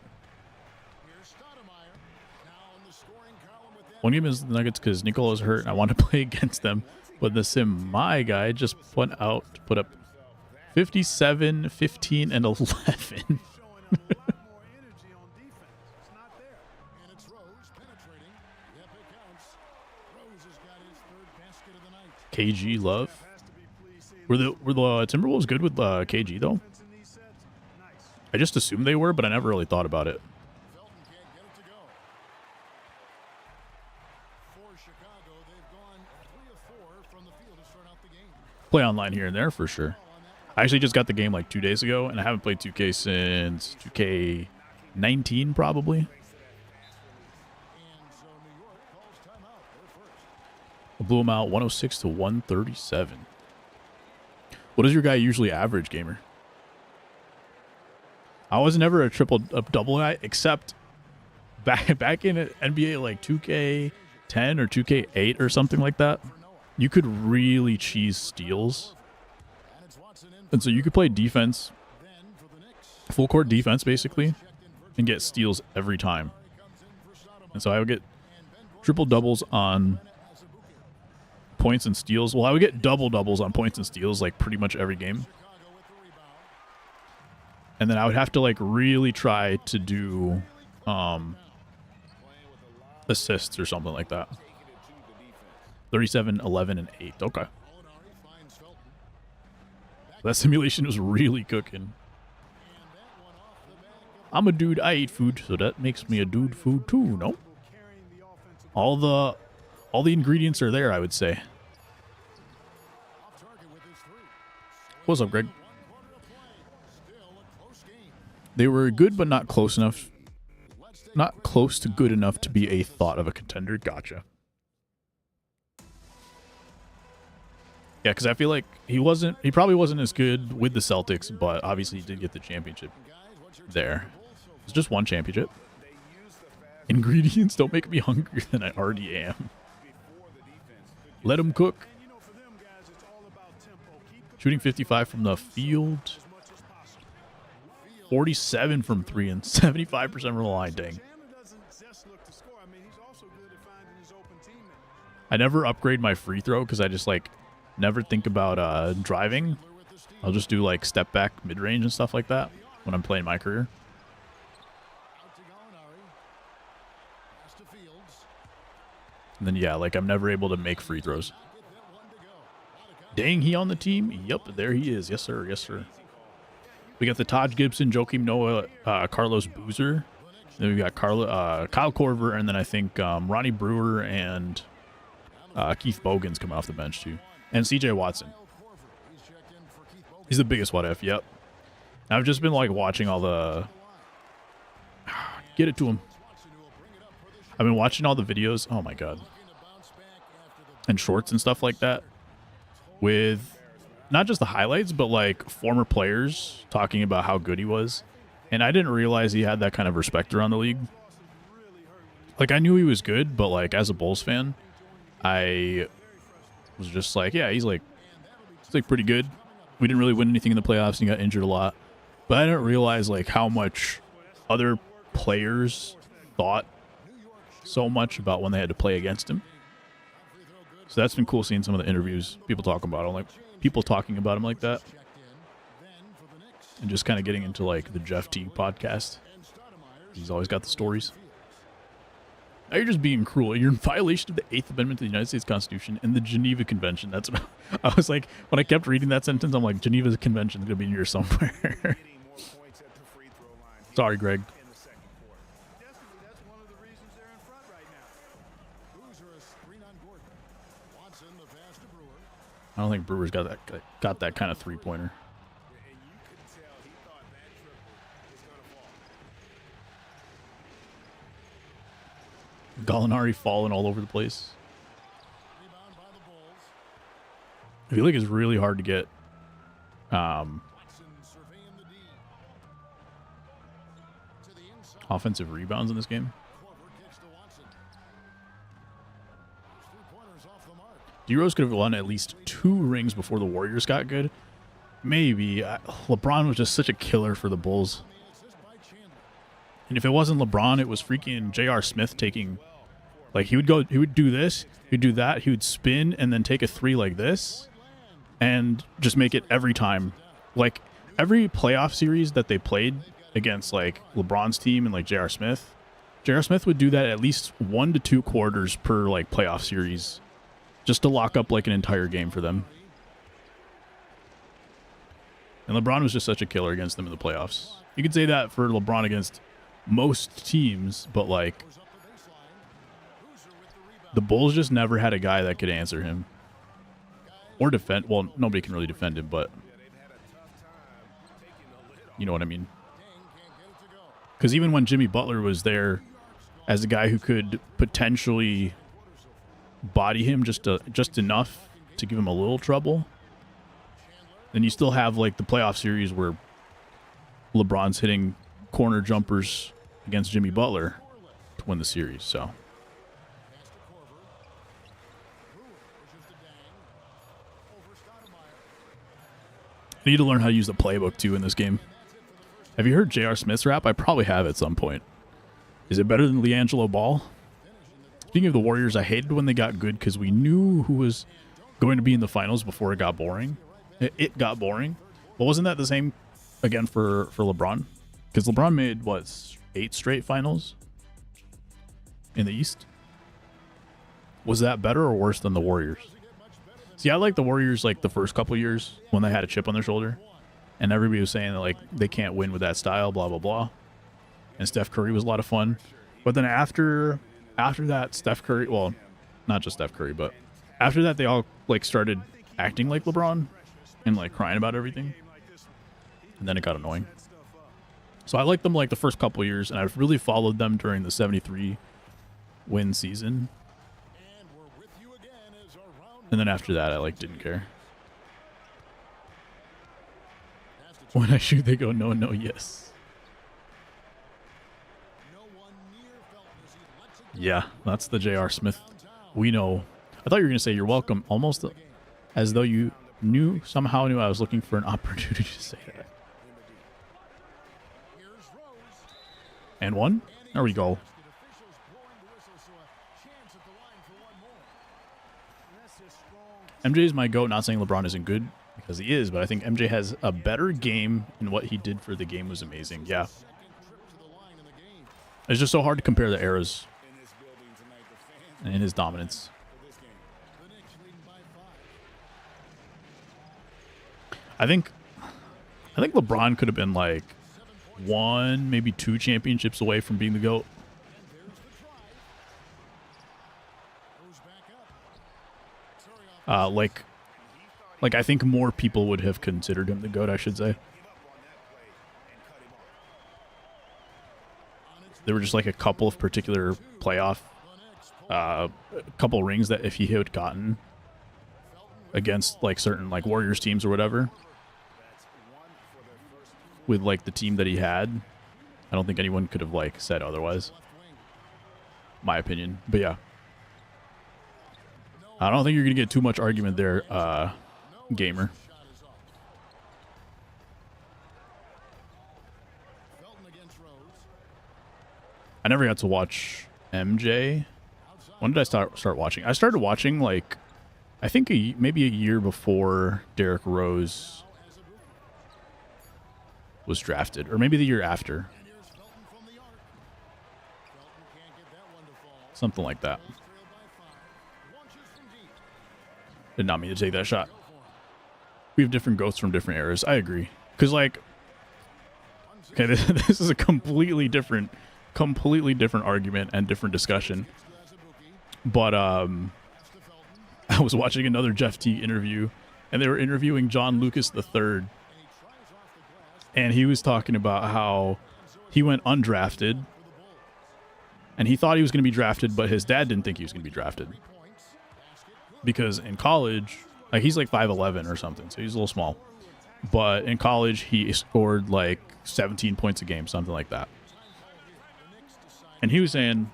B: One game is the Nuggets because Nicolo's hurt and I want to play against them. But the sim, my guy, just put up 57, 15, and 11.
E: Showing a lot more energy on defense. It's not there.
D: And it's Rose penetrating. Yep, it counts. Rose has got his third basket of the night.
B: KG love.
E: Has to be pleased seeing
B: Were the Timberwolves good with KG though?
E: defense in these sets. Nice.
B: I just assumed they were, but I never really thought about it.
D: Felton can't get it to go. For Chicago, they've gone 3 of 4 from the field to start out the game.
B: Play online here and there for sure. I actually just got the game like 2 days ago, and I haven't played 2K since 2K19 probably.
D: And so New York calls timeout. They're first.
B: I blew them out 106 to 137. What does your guy usually average, gamer? I was never a double guy, except back in NBA like 2K10 or 2K8 or something like that. You could really cheese steals.
D: And it's Watson in
B: And so you could play defense,
D: then for the Knicks.
B: full court defense basically, and get steals every time. And so I would get triple doubles on points and steals. Well, I would get double doubles on points and steals like pretty much every game. And then I would have to like really try to do assists or something like that. 37, 11, and 8. Okay. That simulation was really cooking. I'm a dude. I eat food, so that makes me a dude food too, no? All the ingredients are there, I would say. What's up, Greg? They were good, but not close enough. Not close to good enough to be a thought of a contender. Gotcha. Yeah, because I feel like he probably wasn't as good with the Celtics, but obviously he did get the championship there. It's just one championship. Ingredients don't make me hungrier than I already am. Let him cook. Shooting 55 from the field. 47 from 3 and 75% from the line. Dang. I never upgrade my free throw because I just like never think about driving. I'll just do like step back mid range and stuff like that when I'm playing my career. And then yeah, like I'm never able to make free throws. Dang, he on the team? Yep, there he is. Yes, sir. Yes, sir. We got the Taj Gibson, Joakim Noah, Carlos Boozer. Then we got Kyle Korver, and then I think Ronnie Brewer and Keith Bogan's coming off the bench too. And CJ Watson. He's the biggest what if, yep. And I've just been like watching all the... Get it to him. I've been watching all the videos. Oh my god. And shorts and stuff like that. With not just the highlights, but like former players talking about how good he was. And I didn't realize he had that kind of respect around the league. Like I knew he was good, but like as a Bulls fan, I was just like, yeah, he's like pretty good. We didn't really win anything in the playoffs and he got injured a lot. But I didn't realize like how much other players thought so much about when they had to play against him. So that's been cool seeing some of the interviews, people talking about him like that. And just kind of getting into like the Jeff Teague podcast. He's always got the stories. Now you're just being cruel. You're in violation of the 8th Amendment to the United States Constitution and the Geneva Convention. That's what I was like, when I kept reading that sentence, I'm like, Geneva Convention is going to be in here somewhere. Sorry, Greg. I don't think Brewer's got that kind of three-pointer. Gallinari falling all over the place. I feel like it's really hard to get offensive rebounds in this game. DRose could have won at least 2 rings before the Warriors got good. Maybe. LeBron was just such a killer for the Bulls. And if it wasn't LeBron, it was freaking J.R. Smith taking Like he would do this, he'd do that, he would spin and then take a three like this and just make it every time. Like every playoff series that they played against like LeBron's team and like J.R. Smith would do that at least 1 to 2 quarters per like playoff series just to lock up like an entire game for them. And LeBron was just such a killer against them in the playoffs. You could say that for LeBron against most teams, but like the Bulls just never had a guy that could answer him or defend. Well, nobody can really defend him, but you know what I mean. Because even when Jimmy Butler was there as a guy who could potentially body him just enough to give him a little trouble, then you still have like the playoff series where LeBron's hitting corner jumpers against Jimmy Butler to win the series. So I need to learn how to use the playbook too in this game. Have you heard J.R. Smith's rap? I probably have at some point. Is it better than LiAngelo Ball? Speaking of the Warriors, I hated when they got good because we knew who was going to be in the finals before it got boring. It got boring. But wasn't that the same again for LeBron? Because LeBron made, what, 8 straight finals in the East? Was that better or worse than the Warriors? See, I like the Warriors like the first couple years when they had a chip on their shoulder. And everybody was saying that like they can't win with that style, blah, blah, blah. And Steph Curry was a lot of fun. But then after that, Steph Curry, well, not just Steph Curry, but after that, they all like started acting like LeBron and like crying about everything. And then it got annoying. So I liked them like the first couple of years, and I've really followed them during the 73 win season. And then after that, I like didn't care. When I shoot, they go no, no, yes. Yeah, that's the J.R. Smith. We know. I thought you were going to say you're welcome, almost as though you somehow knew I was looking for an opportunity to say that. And one. There we go. MJ is my GOAT, not saying LeBron isn't good, because he is, but I think MJ has a better game, and what he did for the game was amazing. Yeah. It's just so hard to compare the eras and his dominance. I think LeBron could have been like 1, maybe 2 championships away from being the GOAT. Like I think more people would have considered him the GOAT, I should say. There were just like a couple of particular playoff, a couple rings that if he had gotten against like certain like Warriors teams or whatever, with like the team that he had, I don't think anyone could have like said otherwise. My opinion, but yeah. I don't think you're going to get too much argument there, gamer. I never got to watch MJ. When did I start watching? I started watching, like, I think maybe a year before Derrick Rose was drafted. Or maybe the year after. Something like that. Did not mean to take that shot. We have different GOATs from different eras. I agree. Because, like, okay, this is a completely different argument and different discussion. But I was watching another Jeff Teague interview, and they were interviewing John Lucas III. And he was talking about how he went undrafted, and he thought he was going to be drafted, but his dad didn't think he was going to be drafted. Because in college, like he's like 5'11" or something, so he's a little small. But in college, he scored like 17 points a game, something like that. And he was saying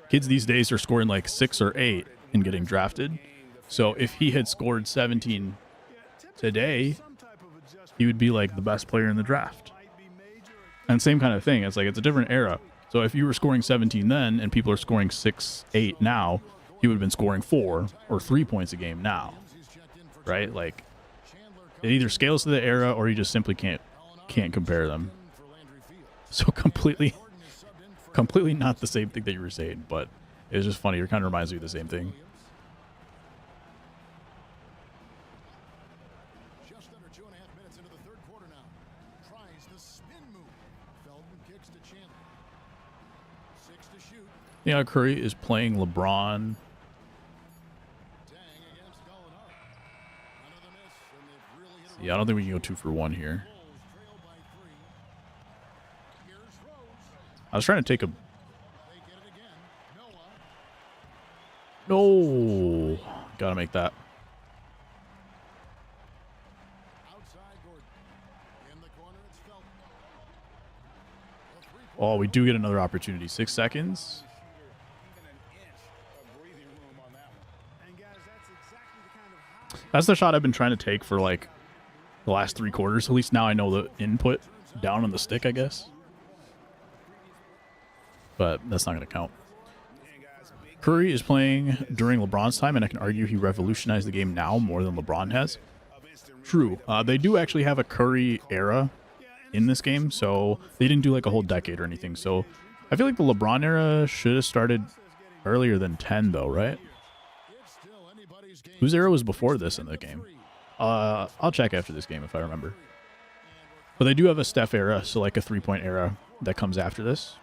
B: kids these days are scoring like 6 or 8 and getting drafted. So if he had scored 17 today, he would be like the best player in the draft. And same kind of thing. It's like it's a different era. So if you were scoring 17 then and people are scoring 6, 8 now, he would have been scoring 4 or 3 points a game now, right? Like, it either scales to the era or you just simply can't compare them. So completely not the same thing that you were saying, but it was just funny. It kind of reminds me of the same thing.
D: Just under 2.5 minutes into the third quarter now. Tries the spin move. Felton kicks to Chandler. 6 to shoot.
B: Yeah, Curry is playing LeBron. Yeah, I don't think we can go 2 for 1 here. I was trying to take a... No! Gotta make that. Oh, we do get another opportunity. 6 seconds. That's the shot I've been trying to take for, like, the last 3 quarters. At least now I know the input down on the stick, I guess. But that's not going to count. Curry is playing during LeBron's time, and I can argue he revolutionized the game now more than LeBron has. True. They do actually have a Curry era in this game, so they didn't do like a whole decade or anything. So I feel like the LeBron era should have started earlier than 10, though, right? Whose era was before this in the game? I'll check after this game if I remember. But they do have a Steph era, so like a 3-point era that comes after this.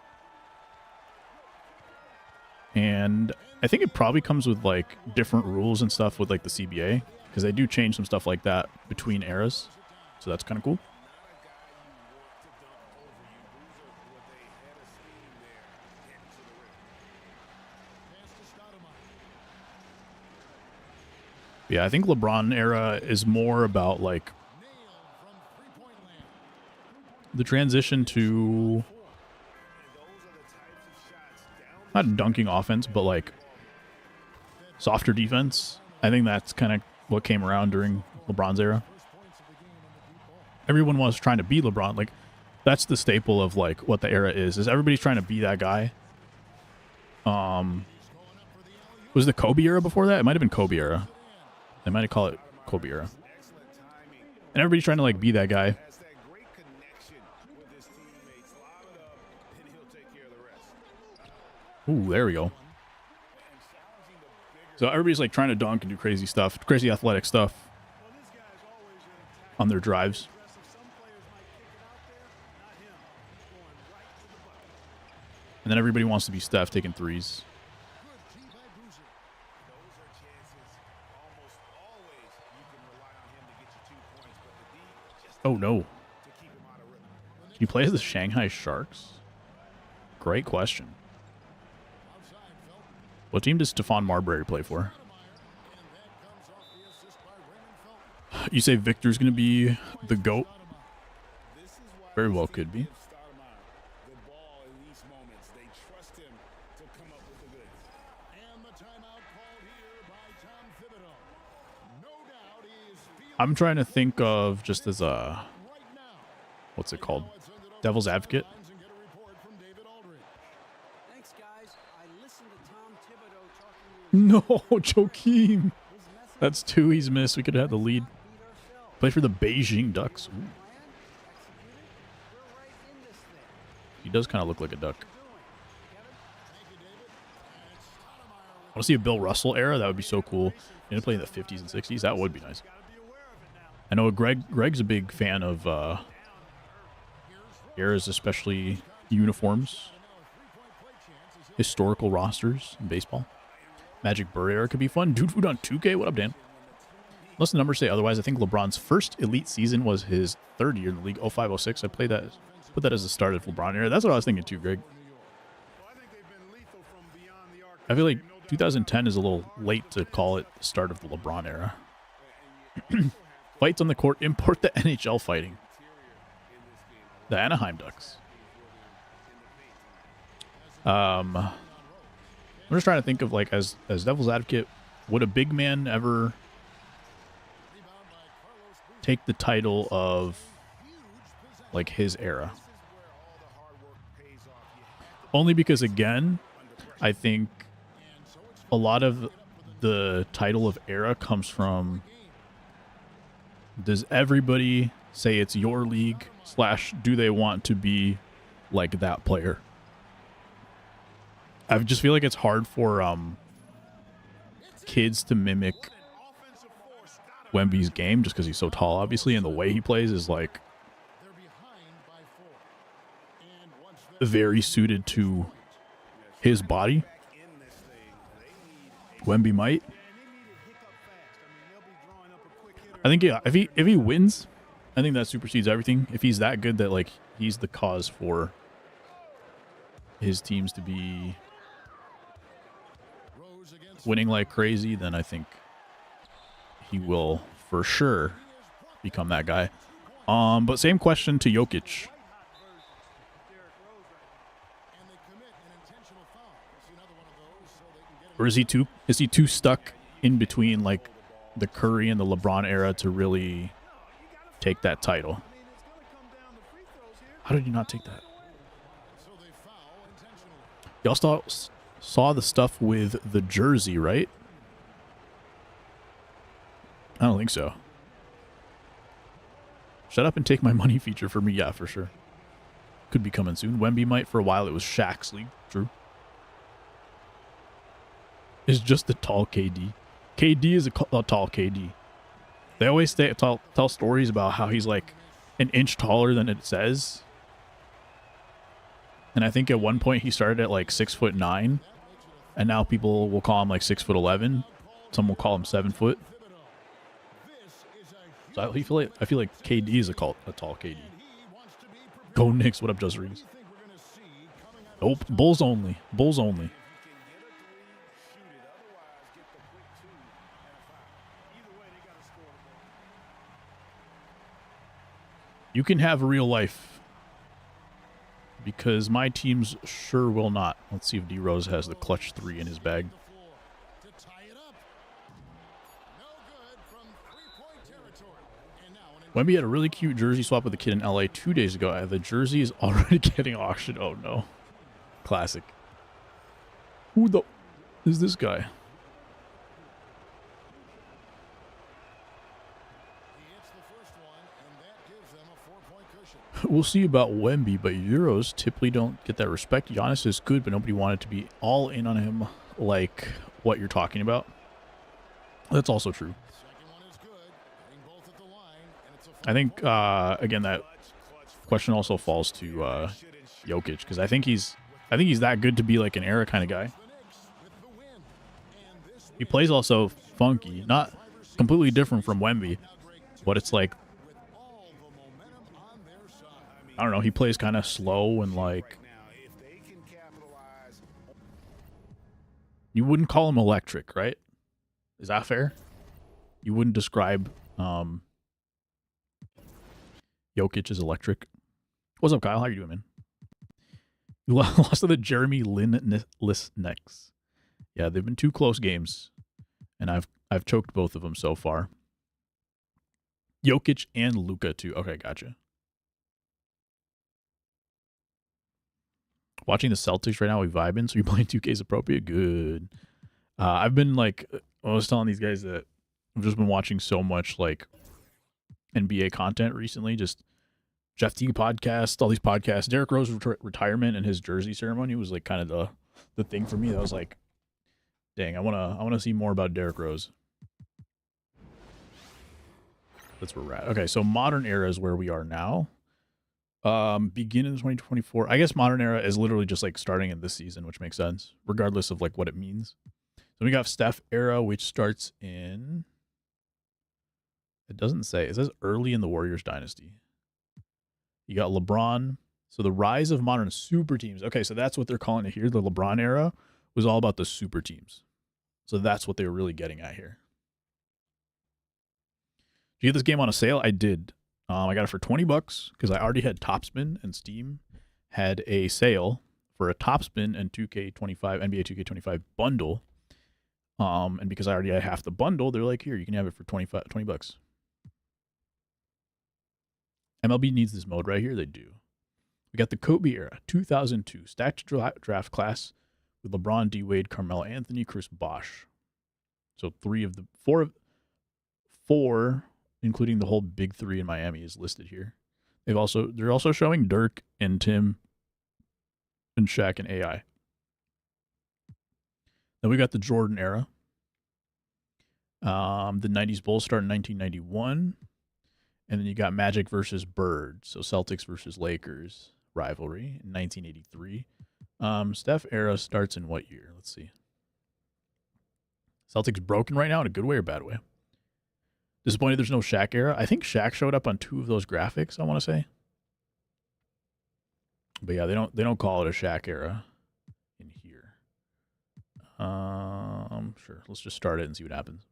B: And I think it probably comes with like different rules and stuff with like the CBA, because they do change some stuff like that between eras. So that's kind of cool. Yeah, I think LeBron era is more about like the transition to not dunking offense, but like softer defense. I think that's kind of what came around during LeBron's era. Everyone was trying to be LeBron. Like, that's the staple of like what the era is everybody's trying to be that guy. Was the Kobe era before that? It might have been Kobe era. They might call it Kobe era. And everybody's trying to like be that guy. Ooh, there we go. So everybody's like trying to dunk and do crazy stuff, crazy athletic stuff on their drives. And then everybody wants to be Steph taking threes. Oh, no. Can you play as the Shanghai Sharks? Great question. What team does Stephon Marbury play for? You say Victor's going to be the GOAT? Very well could be. I'm trying to think of just as a, what's it called? Devil's advocate. No, Joakim. That's 2 he's missed. We could have had the lead. Play for the Beijing Ducks. Ooh. He does kind of look like a duck. I want to see a Bill Russell era. That would be so cool. You know, play in the 50s and 60s. That would be nice. I know Greg's a big fan of eras, especially uniforms, historical rosters in baseball. Magic Bird era could be fun. Dude Food on 2K. What up, Dan? Unless the numbers say otherwise, I think LeBron's first elite season was his 3rd year in the league, 05-06. I put that as the start of LeBron era. That's what I was thinking too, Greg. I feel like 2010 is a little late to call it the start of the LeBron era. Fights on the court, import the NHL fighting. The Anaheim Ducks. I'm just trying to think of, like, as devil's advocate, would a big man ever take the title of, like, his era? Only because, again, I think a lot of the title of era comes from, does everybody say it's your league / do they want to be like that player? I just feel like it's hard for kids to mimic Wemby's game just because he's so tall, obviously, and the way he plays is like very suited to his body. Wemby might. I think, yeah, if he wins, I think that supersedes everything. If he's that good that like he's the cause for his teams to be winning like crazy, then I think he will for sure become that guy. But same question to Jokic. Or is he too stuck in between like the Curry and the LeBron era to really take that title? How did he not take that? Y'all saw the stuff with the jersey, right? I don't think so. Shut up and take my money feature for me. Yeah, for sure. Could be coming soon. Wemby might. For a while, it was Shaq's league. True. It's just the tall KD. KD is a tall KD. They always tell stories about how he's like an inch taller than it says. And I think at one point he started at like 6'9", and now people will call him like 6'11". Some will call him 7 foot. So I feel like KD is a tall KD. Go Knicks! What up, Just Rings? Nope, Bulls only. Bulls only. You can have real life, because my teams sure will not. Let's see if DRose has the clutch 3 in his bag. Wemby had a really cute jersey swap with a kid in LA 2 days ago. The jersey is already getting auctioned. Oh no. Classic. Who the is this guy? We'll see about Wemby, but Euros typically don't get that respect. Giannis is good, but nobody wanted to be all in on him like what you're talking about. That's also true. I think, again, that question also falls to Jokic, because I think he's that good to be like an era kind of guy. He plays also funky, not completely different from Wemby, but it's like, I don't know, he plays kind of slow and like, you wouldn't call him electric, right? Is that fair? You wouldn't describe Jokic as electric. What's up, Kyle? How you doing, man? You lost to the Jeremy Lin Knicks. Yeah, they've been 2 close games, and I've choked both of them so far. Jokic and Luka too. Okay, gotcha. Watching the Celtics right now, we vibing. So you're playing 2K is appropriate. Good. I've been like, I was telling these guys that I've just been watching so much like NBA content recently. Just Jeff T podcast, all these podcasts. Derrick Rose retirement and his jersey ceremony was like kind of the thing for me. That was like, dang, I wanna see more about Derrick Rose. That's where we're at. Okay, so modern era is where we are now. Begin in 2024. I guess modern era is literally just like starting in this season, which makes sense, regardless of like what it means. So we got Steph era, which starts in, it doesn't say, it says early in the Warriors dynasty. You got LeBron. So the rise of modern super teams. Okay, so that's what they're calling it here. The LeBron era was all about the super teams. So that's what they were really getting at here. Did you get this game on a sale? I did. I got it for $20 because I already had Topspin, and Steam had a sale for a Topspin and 2K25 NBA 2K25 bundle. And because I already had half the bundle, they're like, here, you can have it for $20. MLB needs this mode right here. They do. We got the Kobe era, 2002 stacked draft class with LeBron, D. Wade, Carmelo Anthony, Chris Bosh. So four, including the whole big three in Miami, is listed here. They're also showing Dirk and Tim and Shaq and AI. Then we got the Jordan era. The 90s Bulls start in 1991. And then you got Magic versus Bird. So Celtics versus Lakers rivalry in 1983. Steph era starts in what year? Let's see. Celtics broken right now in a good way or bad way? Disappointed there's no Shaq era. I think Shaq showed up on 2 of those graphics, I want to say. But yeah, they don't call it a Shaq era in here. Sure. Let's just start it and see what happens.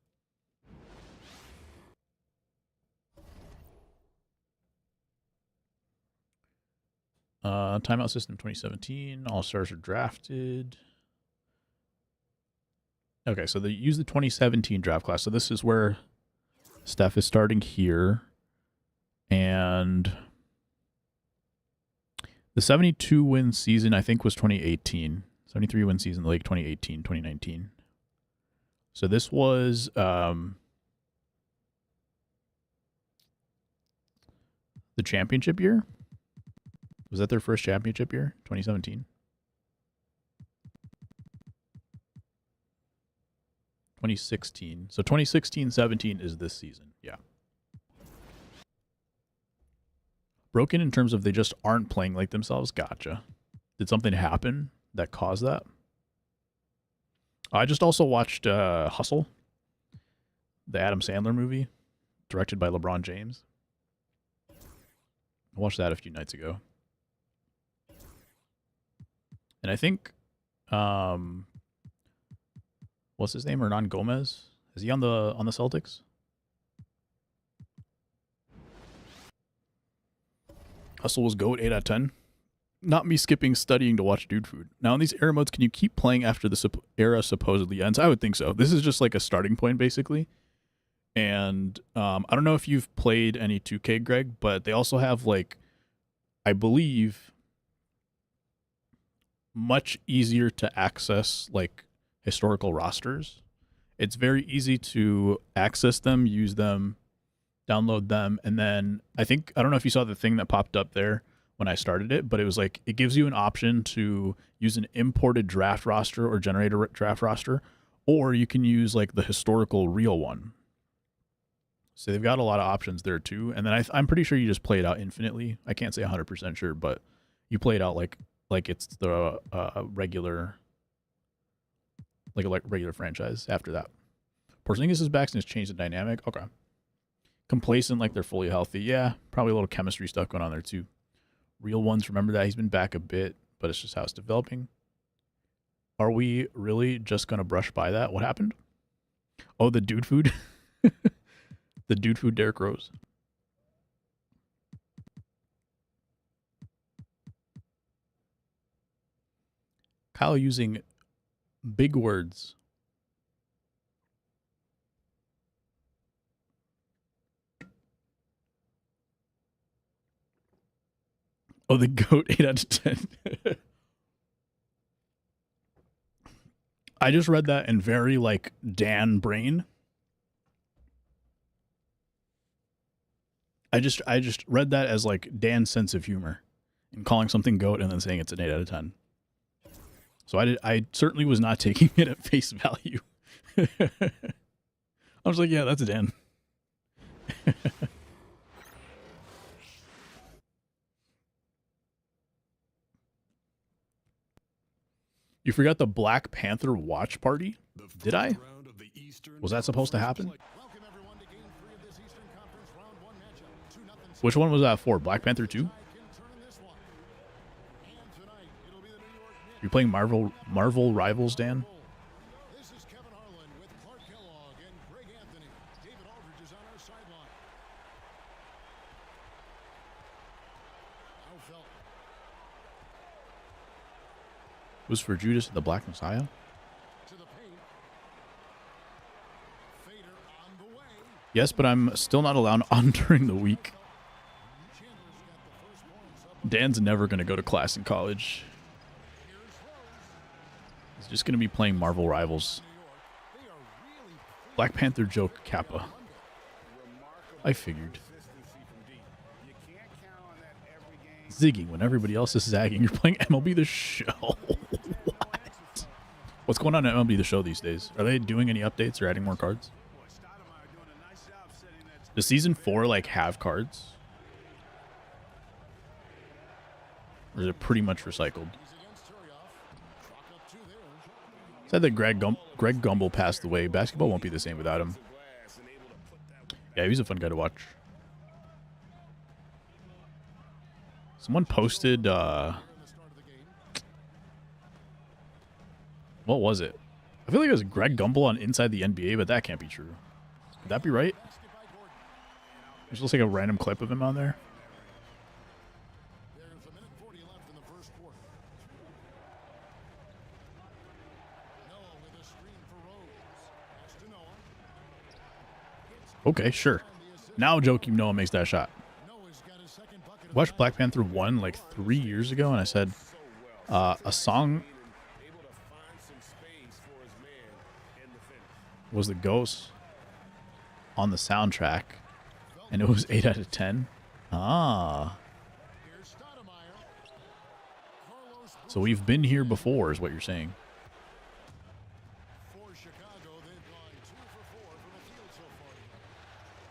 B: Timeout system 2017. All-Stars are drafted. Okay, so they use the 2017 draft class. So this is where Steph is starting here. And the 72-win season, I think, was 2018. 73-win season, like 2018, 2019. So this was the championship year. Was that their first championship year? 2017? 2016. So 2016-17 is this season. Yeah. Broken in terms of they just aren't playing like themselves. Gotcha. Did something happen that caused that? I just also watched Hustle, the Adam Sandler movie, directed by LeBron James. I watched that a few nights ago. And I think, what's his name? Hernan Gomez. Is he on the Celtics? Hustle was GOAT, 8 out of 10. Not me skipping studying to watch Dude Food. Now, in these era modes, can you keep playing after the era supposedly ends? I would think so. This is just like a starting point, basically. And I don't know if you've played any 2K, Greg, but they also have, like, I believe, much easier to access, like, historical rosters. It's very easy to access them, use them, download them, and then I don't know if you saw the thing that popped up there when I started it, but it was like, it gives you an option to use an imported draft roster or generate a draft roster, or you can use like the historical real one. So they've got a lot of options there too. And then I'm pretty sure you just play it out infinitely. I can't say 100% sure, but you play it out like it's the regular, like a regular franchise after that. Porzingis is back and has changed the dynamic. Okay. Complacent, like they're fully healthy. Yeah, probably a little chemistry stuff going on there too. Real ones, remember that. He's been back a bit, but it's just how it's developing. Are we really just going to brush by that? What happened? Oh, the Dude Food. The Dude Food Derrick Rose. Kyle using big words. Oh, the GOAT, 8 out of 10. I just read that in very, like, Dan brain. I just read that as, like, Dan's sense of humor and calling something GOAT and then saying it's an 8 out of 10. So I certainly was not taking it at face value. I was like, yeah, that's Dan. You forgot the Black Panther watch party? Did I? Was that supposed to happen? Which one was that for? Black Panther 2? You're playing Marvel Rivals, Dan?
D: This is Kevin Harlan with Clark Kellogg and Greg Anthony. David Aldridge is on our sideline. How felt?
B: Was for Judas the Black Messiah?
D: To the paint. Fader on the way.
B: Yes, but I'm still not allowed on during the week.
D: Chandler's got the first points up
B: Dan's never going to go to class in college. He's just going to be playing Marvel Rivals. Black Panther joke Kappa. I figured. Zigging when everybody else is zagging. You're playing MLB The Show. What? What's going on at MLB The Show these days? Are they doing any updates or adding more cards? Does season 4 like have cards? Or is it pretty much recycled? Said that Greg Gumbel passed away. Basketball won't be the same without him. Yeah, he's a fun guy to watch. Someone posted, what was it? I feel like it was Greg Gumbel on Inside the NBA, but that can't be true. Would that be right? There's just like a random clip of him on there. Okay, sure. Now Joakim Noah makes that shot. Watched Black Panther 1 like 3 years ago, and I said a song was the Ghost on the soundtrack, and it was 8 out of 10. Ah. So we've been here before is what you're saying.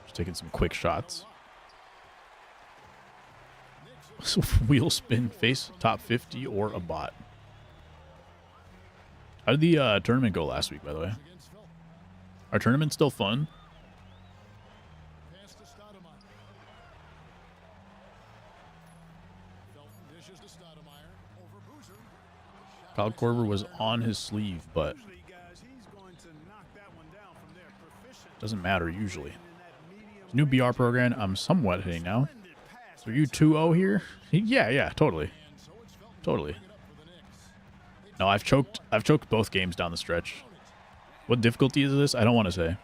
B: Just taking some quick shots. So wheel spin, face top 50 or a bot. How did the tournament go last week, by the way? Our tournament's still fun. Kyle Korver was on his sleeve, but doesn't matter usually. New BR program, I'm somewhat hitting now. So are you 2-0 here? Yeah, totally. Totally. No, I've choked both games down the stretch. What difficulty is this? I don't want to say.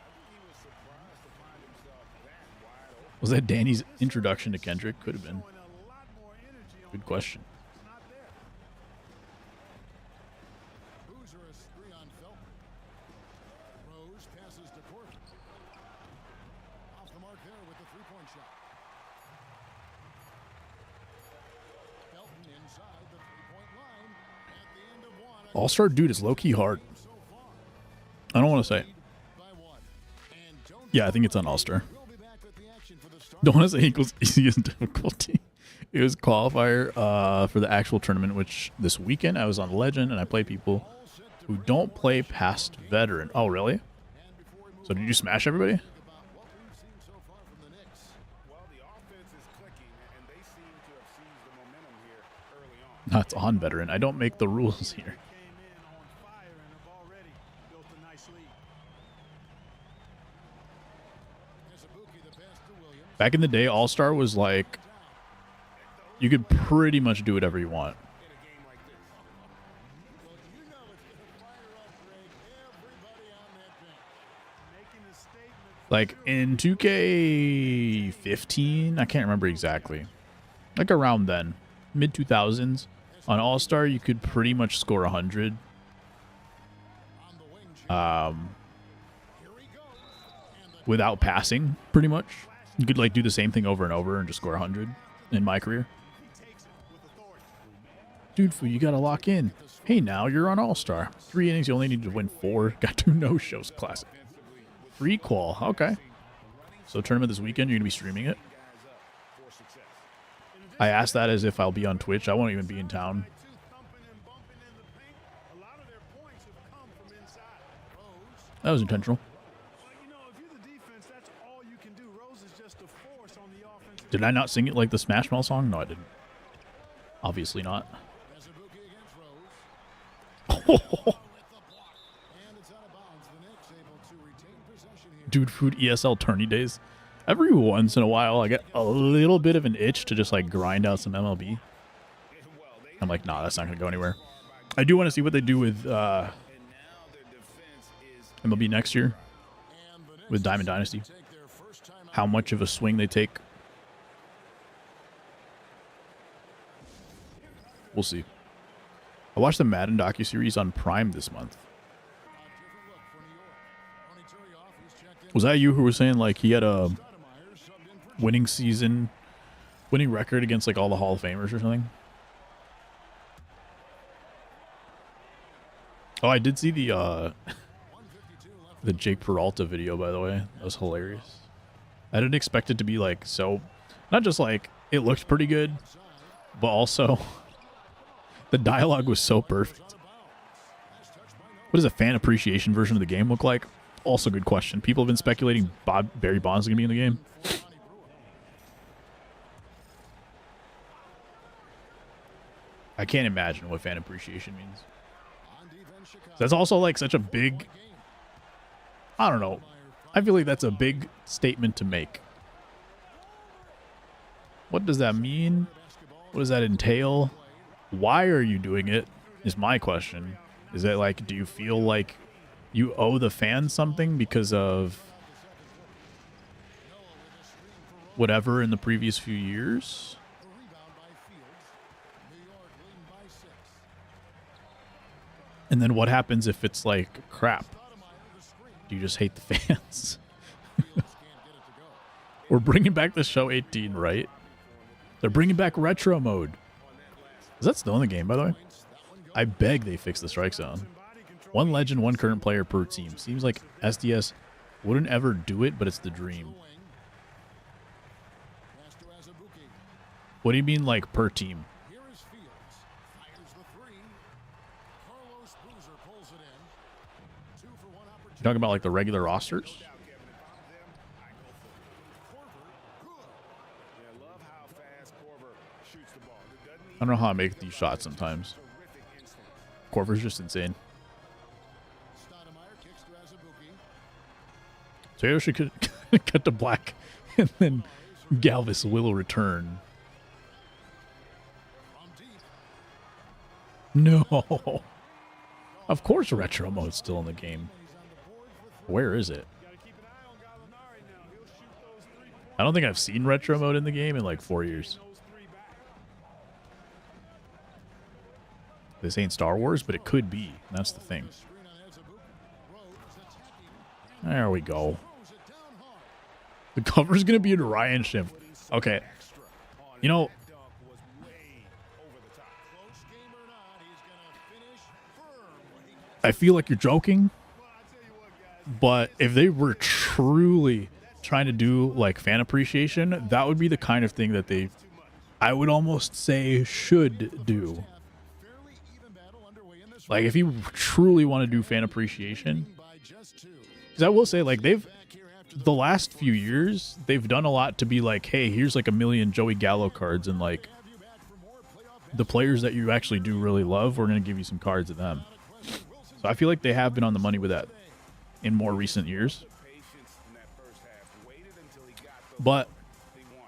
B: Was that Danny's introduction to Kendrick? Could have been. Good question. All-Star dude is low-key hard. I don't want to say. Yeah, I think it's on All-Star. Don't want to say equals easiest difficulty. It was qualifier for the actual tournament, which this weekend I was on Legend and I played people who don't play past Veteran. Oh, really? So did you smash everybody? No, it's on Veteran. I don't make the rules here. Back in the day, All-Star was like, you could pretty much do whatever you want. Like in 2K15, I can't remember exactly. Like around then, mid-2000s, on All-Star, you could pretty much score 100. Without passing, pretty much. You could like do the same thing over and over and just score 100 in my career. Dude, you gotta lock in. Hey, now you're on All-Star. 3 innings, you only need to win 4. Got 2 no-shows. Classic. Free qual. Okay. So tournament this weekend, you're gonna be streaming it? I asked that as if I'll be on Twitch. I won't even be in town. That was intentional. Did I not sing it like the Smash Mouth song? No, I didn't. Obviously not. Dude, food ESL tourney days. Every once in a while, I get a little bit of an itch to just like grind out some MLB. I'm like, nah, that's not going to go anywhere. I do want to see what they do with MLB next year with Diamond Dynasty. How much of a swing they take. We'll see. I watched the Madden docuseries on Prime this month. Was that you who was saying like he had a winning season, winning record against like all the Hall of Famers or something? Oh, I did see the Jake Peralta video, by the way. That was hilarious. I didn't expect it to be like so, not just like it looked pretty good, but also the dialogue was so perfect. What does a fan appreciation version of the game look like? Also good question. People have been speculating Barry Bonds is going to be in the game. I can't imagine what fan appreciation means. That's also like such a big, I don't know. I feel like that's a big statement to make. What does that mean? What does that entail? Why are you doing it? Is my question. Is it like, do you feel like you owe the fans something because of whatever in the previous few years? And then what happens if it's like crap? Do you just hate the fans? We're bringing back the show 18, right? They're bringing back retro mode. Is that still in the game, by the way? I beg they fix the strike zone. One legend, one current player per team. Seems like SDS wouldn't ever do it, but it's the dream. What do you mean, like, per team? You talking about, like, the regular rosters? I don't know how I make these shots sometimes. Corver's just insane. So I should cut to black, and then Galvis will return. No. Of course retro mode's still in the game. Where is it? I don't think I've seen retro mode in the game in like 4 years. This ain't Star Wars, but it could be. That's the thing. There we go. The cover's going to be in Ryan Schimpf. Okay. You know, I feel like you're joking, but if they were truly trying to do like fan appreciation, that would be the kind of thing that they, I would almost say, should do. Like, if you truly want to do fan appreciation, because I will say, like, the last few years, they've done a lot to be like, hey, here's like 1 million Joey Gallo cards, and like the players that you actually do really love, we're going to give you some cards of them. So I feel like they have been on the money with that in more recent years. But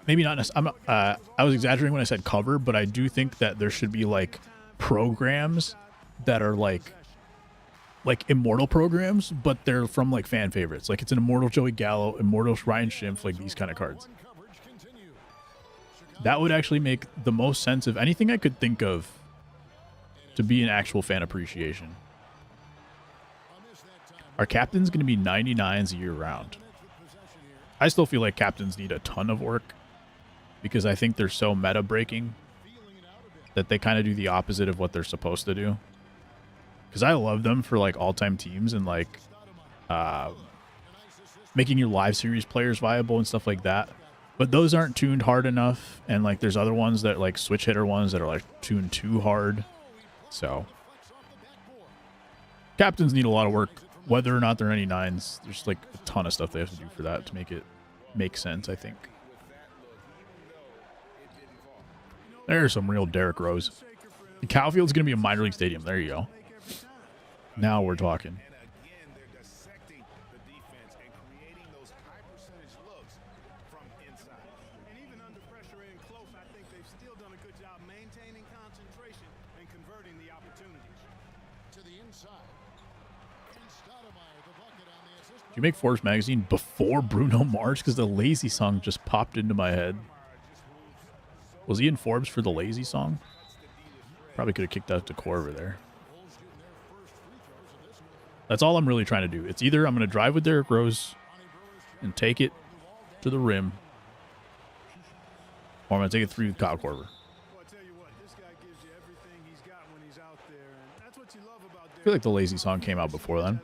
B: maybe not necessarily. I was exaggerating when I said cover, but I do think that there should be like programs that are like immortal programs, but they're from like fan favorites. Like it's an immortal Joey Gallo, immortal Ryan Schimpf, like these kind of cards. That would actually make the most sense of anything I could think of to be an actual fan appreciation. Our captain's going to be 99s year round. I still feel like captains need a ton of work because I think they're so meta breaking that they kind of do the opposite of what they're supposed to do. Because I love them for like all-time teams and like making your live series players viable and stuff like that. But those aren't tuned hard enough, and like there's other ones that like switch hitter ones that are like tuned too hard. So captains need a lot of work, whether or not they're any nines. There's like a ton of stuff they have to do for that to make it make sense, I think. There's some real Derrick Rose. The Cowfield's going to be a minor league stadium. There you go. Now we're talking. Did you make Forbes magazine before Bruno Mars? Because the Lazy song just popped into my head. Was he in Forbes for the Lazy song? Probably could have kicked out to Corver there. That's all I'm really trying to do. It's either I'm going to drive with Derrick Rose and take it to the rim, or I'm going to take it through Kyle Korver.
E: Well, I tell you what, this guy gives you everything he's got when he's out there, and that's what you love about
B: I feel like the Lazy song came out before then.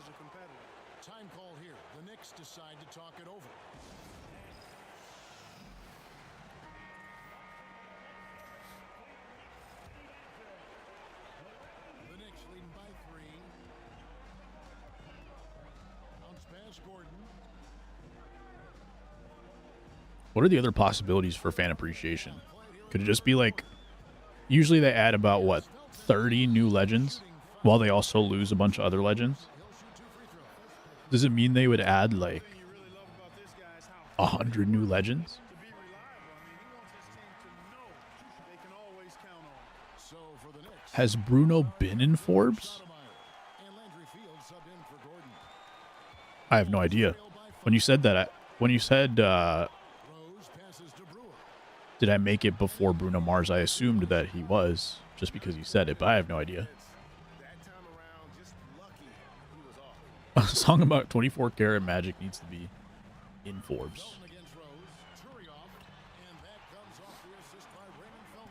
D: Time call here. The Knicks decide to talk it over. The Knicks leading by 3. Bounce pass, Gordon.
B: What are the other possibilities for fan appreciation? Could it just be like, usually they add about, what, 30 new legends while they also lose a bunch of other legends? Does it mean they would add like 100 new legends? Has Bruno been in Forbes? I have no idea. When you said that, did I make it before Bruno Mars? I assumed that he was, just because you said it, but I have no idea. A song about 24 karat magic needs to be in Forbes.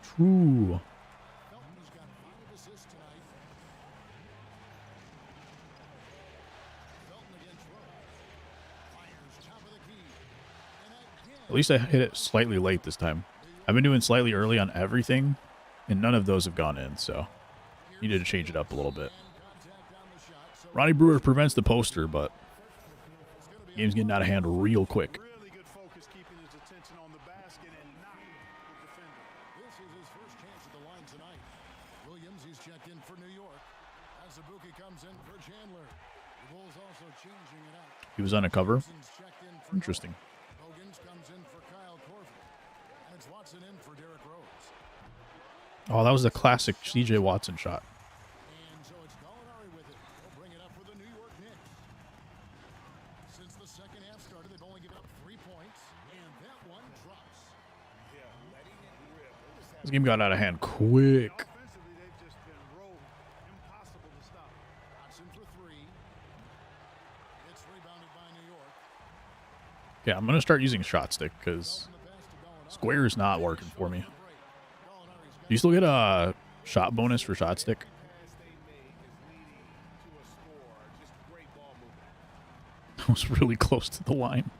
B: True. At least I hit it slightly late this time. I've been doing slightly early on everything, and none of those have gone in, so needed to change it up a little bit. Ronnie Brewer prevents the poster, but the game's getting out of hand real quick.
E: Really good focus keeping his attention on the basket and not the defender.
D: This is his first chance at the line tonight. Williams, he's checked in for New York. Azubuike comes in for Chandler. The Bulls also changing it up.
B: He was on a cover.
D: Wilson's checked in for
B: Interesting.
D: Hogan's comes in for Kyle Korver. And it's Watson in for Derrick Rose.
B: Oh, that was the classic C.J. Watson shot.
D: And so it's Gallinari with it. He'll bring it up for the New York Knicks. Since the second half started, they've only given up 3 points. And that one drops.
B: This game got out of hand quick.
E: Offensively, they've just been rolling. Impossible to stop.
D: Watson for 3. It's rebounded by New York.
B: Yeah, I'm going to start using shot stick because square is not working for me. Do you still get a shot bonus for shot stick? I was really close to the line.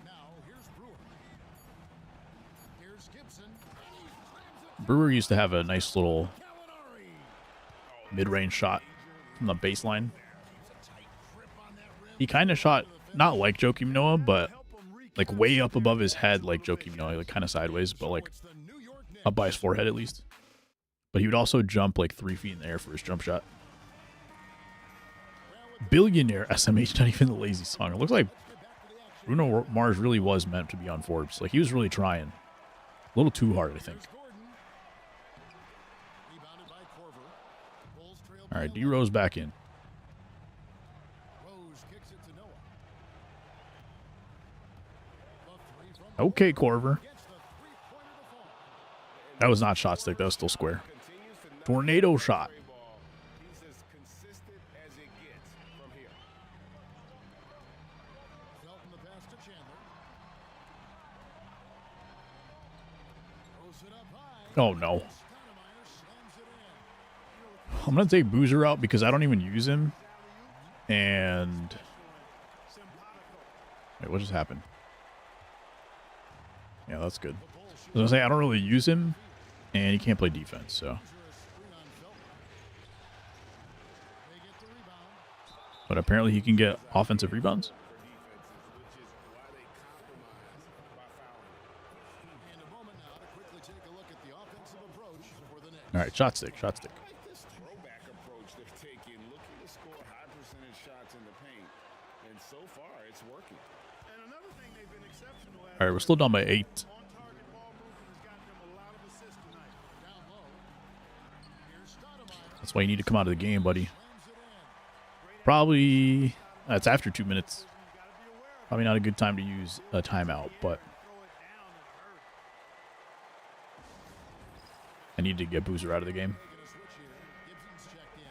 D: Now here's Brewer. Here's Gibson.
B: Brewer used to have a nice little
D: Gallinari.
B: mid-range shot from the baseline. He kind of shot not like Joakim Noah, but like way up above his head like Joakim Noah, like kind of sideways, but like
D: It's the New York Knicks.
B: up by his forehead at least. But he would also jump like 3 feet in the air for his jump shot. Billionaire SMH, not even the Lazy song. It looks like Bruno Mars really was meant to be on Forbes. Like he was really trying. A little too hard, I think.
D: Gordon. Rebounded by Korver. Bulls trail
B: All right,
D: by
B: DRose back in.
D: Rose kicks it to Noah. The three from
B: Okay, Korver.
D: gets the three-pointer to fall.
B: That was not shot stick. That was still square. Tornado shot.
F: He's as consistent as it gets from here.
D: Felton the pass to Chandler. Throws it up high.
B: Oh, no.
D: Stoudemire slams it in.
B: I'm going to take Boozer out because I don't even use him. And... Wait, what just happened? Yeah, that's good. I was going to say, I don't really use him. And he can't play defense, so...
D: Screen on Felton. They get the rebound.
B: But apparently he can get offensive rebounds.
D: And a moment now to quickly take a look at the offensive approach for the Knicks.
B: All right, shot stick, shot stick.
F: This throwback approach they're taking, looking to score high percentage shots in the paint. And so far, it's working.
E: And another thing they've been exceptional at.
B: All right, we're still down by 8.
E: On-target ball movement has gotten them a lot of assists tonight.
D: Down low. Here's Stoudemire.
B: That's why you need to come out of the game, buddy.
D: Slams it in.
B: Probably... That's after 2 minutes. Probably not a good time to use a timeout, but...
E: Throw it down and hurt.
B: I need to get Boozer out of the game.
D: Making a switch here. Gibson's checked in.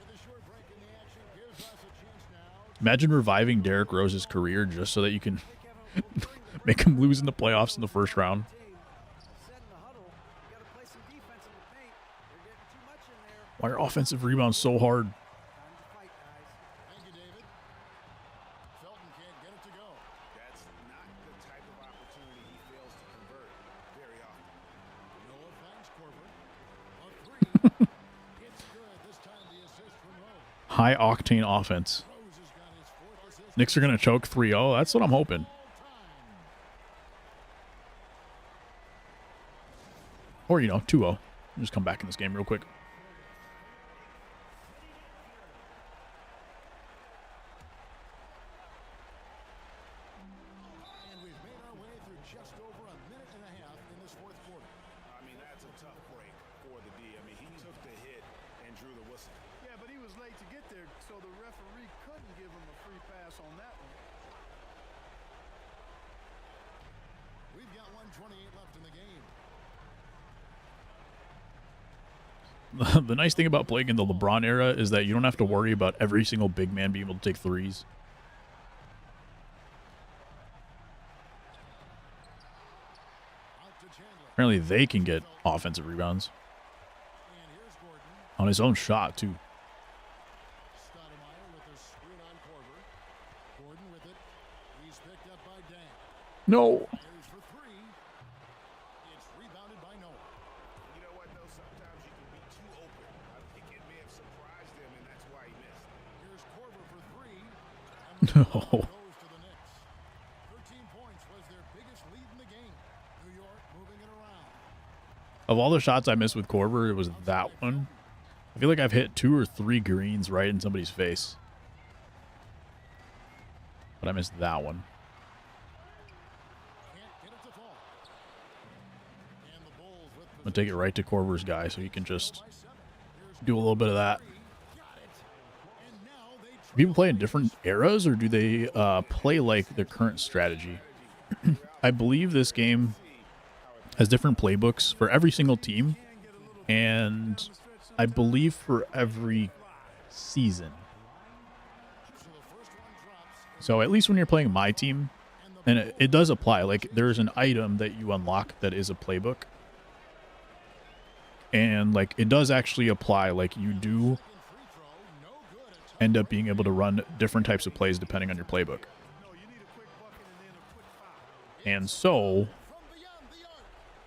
D: With a short break in the action, gives us a chance now.
B: Imagine reviving Derrick Rose's career just so that you can make him lose in the playoffs in the first round.
G: Set in the huddle. You got to play some defense in the paint. They're getting too much in there.
B: Why are offensive rebounds so hard?
G: Time to fight, guys.
D: Thank you, David. Felton can't get it to go.
F: That's not the type of opportunity he fails to convert very often.
D: Noah finds Corver. A three. It's good. This time the assist from Rose.
B: High octane offense.
D: Rose has got his fourth assist.
B: Knicks are going to choke 3-0. That's what I'm hoping. Or, 2-0. Just come back in this game real quick.
D: And we've made our way through just over a minute and a half in this fourth quarter.
F: I mean, that's a tough break for the D. I mean, he took the hit and drew the whistle.
E: Yeah, but he was late to get there, so the referee couldn't give him a free pass on that one.
D: We've got 1:28 left in the game.
B: The nice thing about playing in the LeBron era is that you don't have to worry about every single big man being able to take threes.
D: Out to Chandler.
B: Apparently they can get offensive rebounds
D: And here's Gordon.
B: on his own shot, too.
D: Stoudemire with a screen on Corver. Gordon with it. He's picked up by Dang.
B: No.
D: Here's for three. It's rebounded by Noah.
F: You know what, though? Sometimes you can be too open. I think it may have surprised him, and that's why he missed.
D: Here's Corver for three.
B: No.
D: Goes to the Knicks. 13 points was their biggest lead in the game. New York moving it around.
B: Of all the shots I missed with Corver, it was that one. I feel like I've hit 2 or 3 greens right in somebody's face. But I missed that one.
D: Can't get it to fall. And the Bulls with
B: I'm going to take it right to Corver's guy so he can just
D: by 7. Here's
B: do a little bit of that.
D: got it. And now they
B: Do people play in different eras, or do they play like the current strategy? I believe this game has different playbooks for every single team, and I believe for every season. So at least when you're playing my team, and it does apply, like there's an item that you unlock that is a playbook, and like it does actually apply, like you do end up being able to run different types of plays depending on your playbook. And so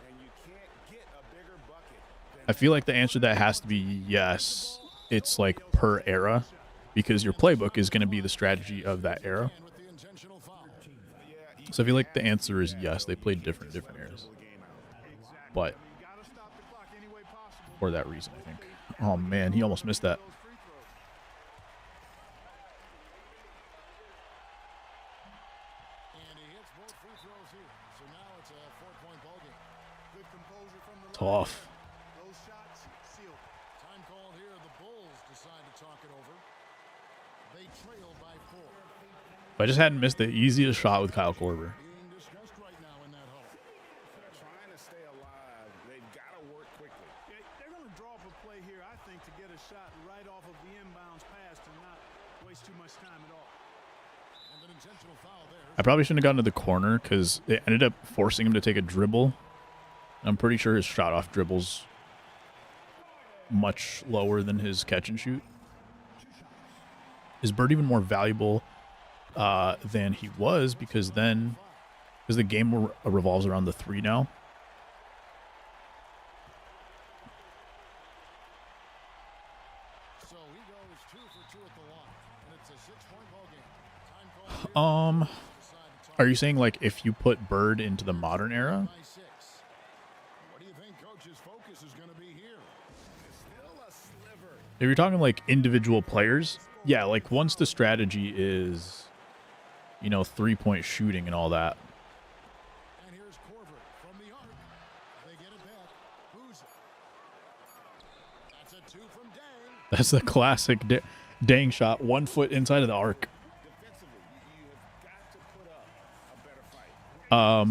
F: And you can't get a bigger bucket than
B: I feel like the answer to that has to be yes. It's like per era, because your playbook is going to be the strategy of that era.
D: with the intentional foul.
B: So I feel like the answer is yes. They played different eras, but
E: Gotta stop the clock any way possible.
B: for that reason, I think. Oh man, he almost missed that.
E: Those free throws.
D: And he hits both free throws here. So now it's a 4-point ball game.
E: Good composure from the
B: Tough.
E: Those shots sealed.
D: Time call here. The Bulls decide to talk it over. They trail by 4.
B: If I just hadn't missed the easiest shot with Kyle Korver.
D: Being discussed right now in that huddle.
F: trying to stay alive. They've got to work quickly.
E: Yeah, they're going to draw up a play here, I think, to get a shot right off of the inbounds pass and not waste too much time at all.
D: And an intentional foul there.
B: I probably shouldn't have gotten to the corner because it ended up forcing him to take a dribble. I'm pretty sure his shot off dribble's much lower than his catch and shoot. Is Bird even more valuable than he was because the game revolves around the 3 now.
D: So he goes 2 for 2 at the line. And it's a 6-point ball game. Time call here. Decide to talk
B: Are you saying like if you put Bird into the modern era?
D: by 6. What do you think coach's focus is going to be here?
F: Still a sliver.
B: If you're talking like individual players, yeah, like once the strategy is, 3-point shooting and all that.
D: And here's Corver from the arc. They get it back. Boozer. That's a 2 from Dang.
B: That's the classic dang shot, 1 foot inside of the arc.
F: Defensively, you have got to put up a better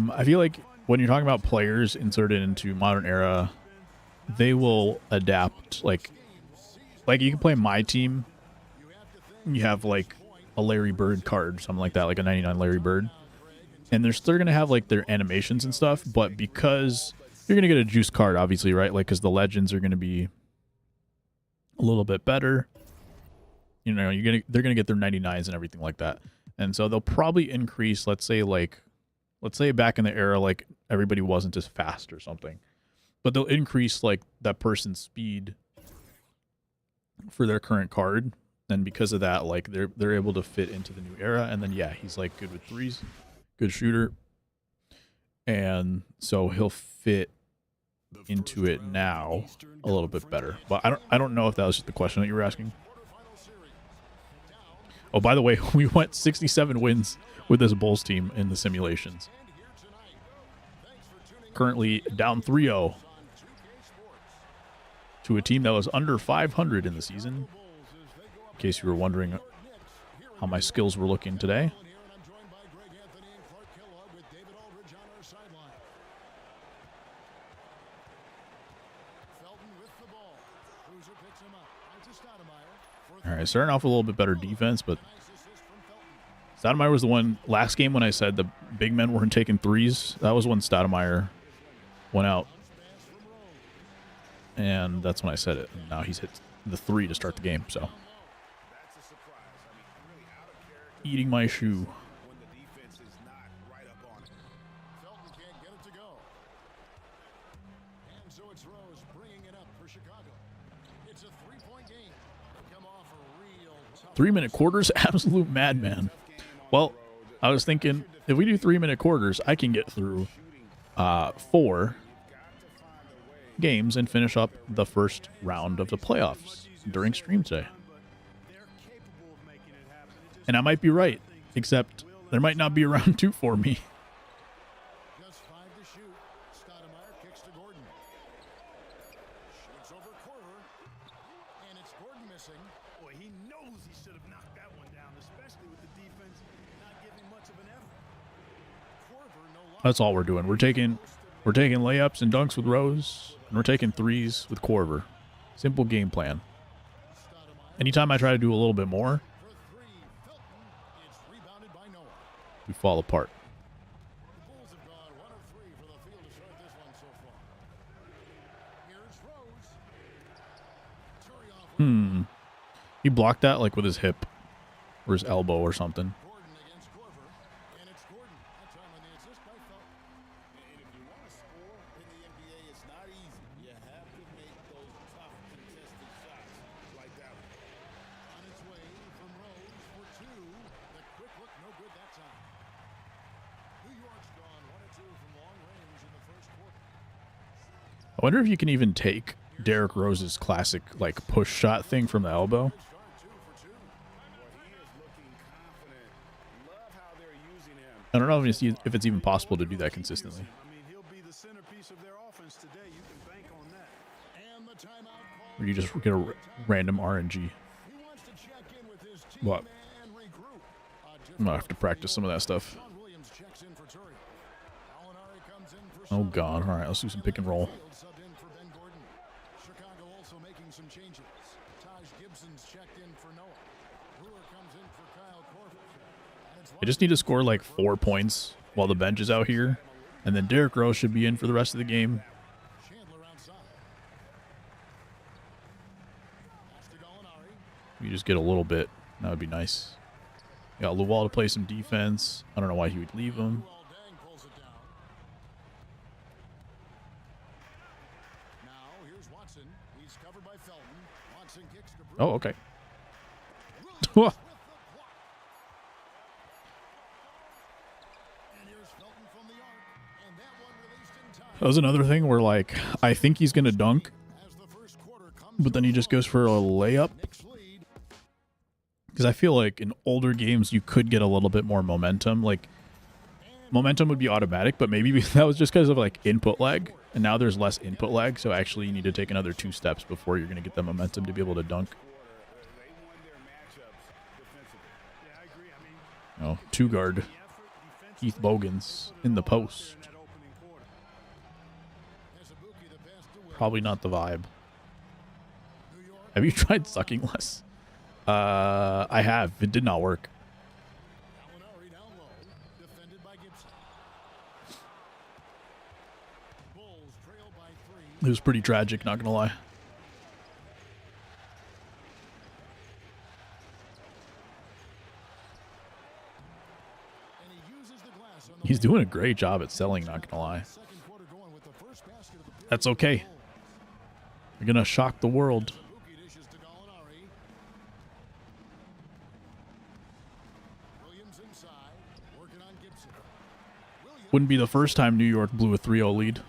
F: fight.
B: I feel like when you're talking about players inserted into modern era, they will adapt. Like you can play my team. You have like a Larry Bird card, something like that, like a 99 Larry Bird. And they're still going to have like their animations and stuff, but because you're going to get a juice card, obviously, right? Like, because the legends are going to be a little bit better. You know, they're going to get their 99s and everything like that. And so they'll probably increase, let's say back in the era, like everybody wasn't as fast or something, but they'll increase like that person's speed for their current card. And because of that, like they're able to fit into the new era. And then, yeah, he's like good with threes, good shooter. And so he'll fit into it now a little bit better. But I don't know if that was just the question that you were asking. Oh, by the way, we went 67 wins with this Bulls team in the simulations. Currently down 3-0 to a team that was under 500 in the season. In case you were wondering how my skills were looking today. All right, starting off with a little bit better defense, but Stoudemire was the one last game when I said the big men weren't taking threes. That was when Stoudemire went out. And that's when I said it. And now he's hit the three to start the game, so. Eating my shoe.
D: It's a 3-point game. Come off a real
B: 3-minute quarters, absolute madman. Well, I was thinking if we do 3-minute quarters, I can get through 4 games and finish up the first round of the playoffs during stream today. And I might be right, except there might not be a round 2 for me.
D: Just 5 to shoot. Stoudemire kicks to Gordon. Shoots over Corver. And it's Gordon missing.
E: Boy, he knows he should have knocked that one down, especially with the defense not giving much of an effort.
D: Corver no longer.
B: That's all we're doing. We're taking layups and dunks with Rose, and we're taking threes with Corver. Simple game plan. Anytime I try to do a little bit more,
D: For 3, Felton. It's rebounded by Noah.
B: we fall apart.
D: The Bulls have gone 1 of 3 for the field to start this one so far. Here's Rose. Turioff with
B: He blocked that like with his hip or his elbow or something.
D: Gordon against Corver. And it's Gordon. That time on the assist by Felton.
F: And if you want to score in the NBA, it's not easy. You have to make those tough, contested shots like that one.
D: On its way from Rose for 2. The quick look, no good that time. New York's gone 1 of 2 from long range in the first quarter.
B: I wonder if you can even take Derrick Rose's classic like push shot thing from the elbow.
D: Start 2 for 2.
F: Boy, he is looking confident. Love how they're using him.
B: I don't know if it's even possible to do that consistently.
E: I mean, he'll be the centerpiece of their offense today. You can bank on that.
D: And the timeout call.
B: Or you just get a random RNG.
D: He wants to check in with his team
B: What?
D: and regroup.
B: I'm gonna have to practice some of that stuff.
D: Sean Williams checks in for Turry. Molinari comes in for
B: Oh
D: Sean.
B: god, alright, let's do some pick and roll.
D: Field subbed in for Ben Gordon. Chicago also making some changes. Taj Gibson's checked in for Noah. Brewer comes in for Kyle Korver. And it's
B: I just need to score like 4 points while the bench is out here. And then Derrick Rose should be in for the rest of the game.
D: Chandler outside. Pass to Gallinari.
B: You just get a little bit. That would be nice. Got Luwal to play some defense. I don't know why he would leave him.
D: Luol Deng pulls it down. Now here's Watson. He's covered by Felton. Watson kicks to Brewer.
B: Oh, okay.
D: Rose with the block. And here's Felton from the arc. And that one released in time.
B: That was another thing where like I think he's gonna dunk,
D: As the first quarter comes
B: but then he just goes for a layup.
D: Knicks lead.
B: Because I feel like in older games you could get a little bit more momentum. Like momentum would be automatic, but maybe that was just because of like input lag. And now there's less input lag, so actually you need to take another 2 steps before you're going to get the momentum to be able to dunk.
F: They won their matchups defensively.
E: Yeah, I agree. I mean,
B: Oh, 2-guard
E: the effort
B: Keith
E: defensively,
B: Bogans
E: put it
B: in the
E: all out there
B: post.
E: in that opening quarter.
D: There's a Buki, the pass to Williams.
B: probably not the vibe. Have you tried sucking less? I have. It did not work.
D: Gallinari down low, defended by Gibson. Bulls trail by 3.
B: It was pretty tragic, not gonna lie.
D: And he uses the glass on the
B: He's doing a great job at selling, not gonna lie.
D: second quarter going with the first basket of the period.
B: That's okay. You're gonna shock the world.
D: Buki dishes to Gallinari. Williams inside, working on Gibson. Williams
B: Wouldn't be the first time New York blew a 3-0 lead.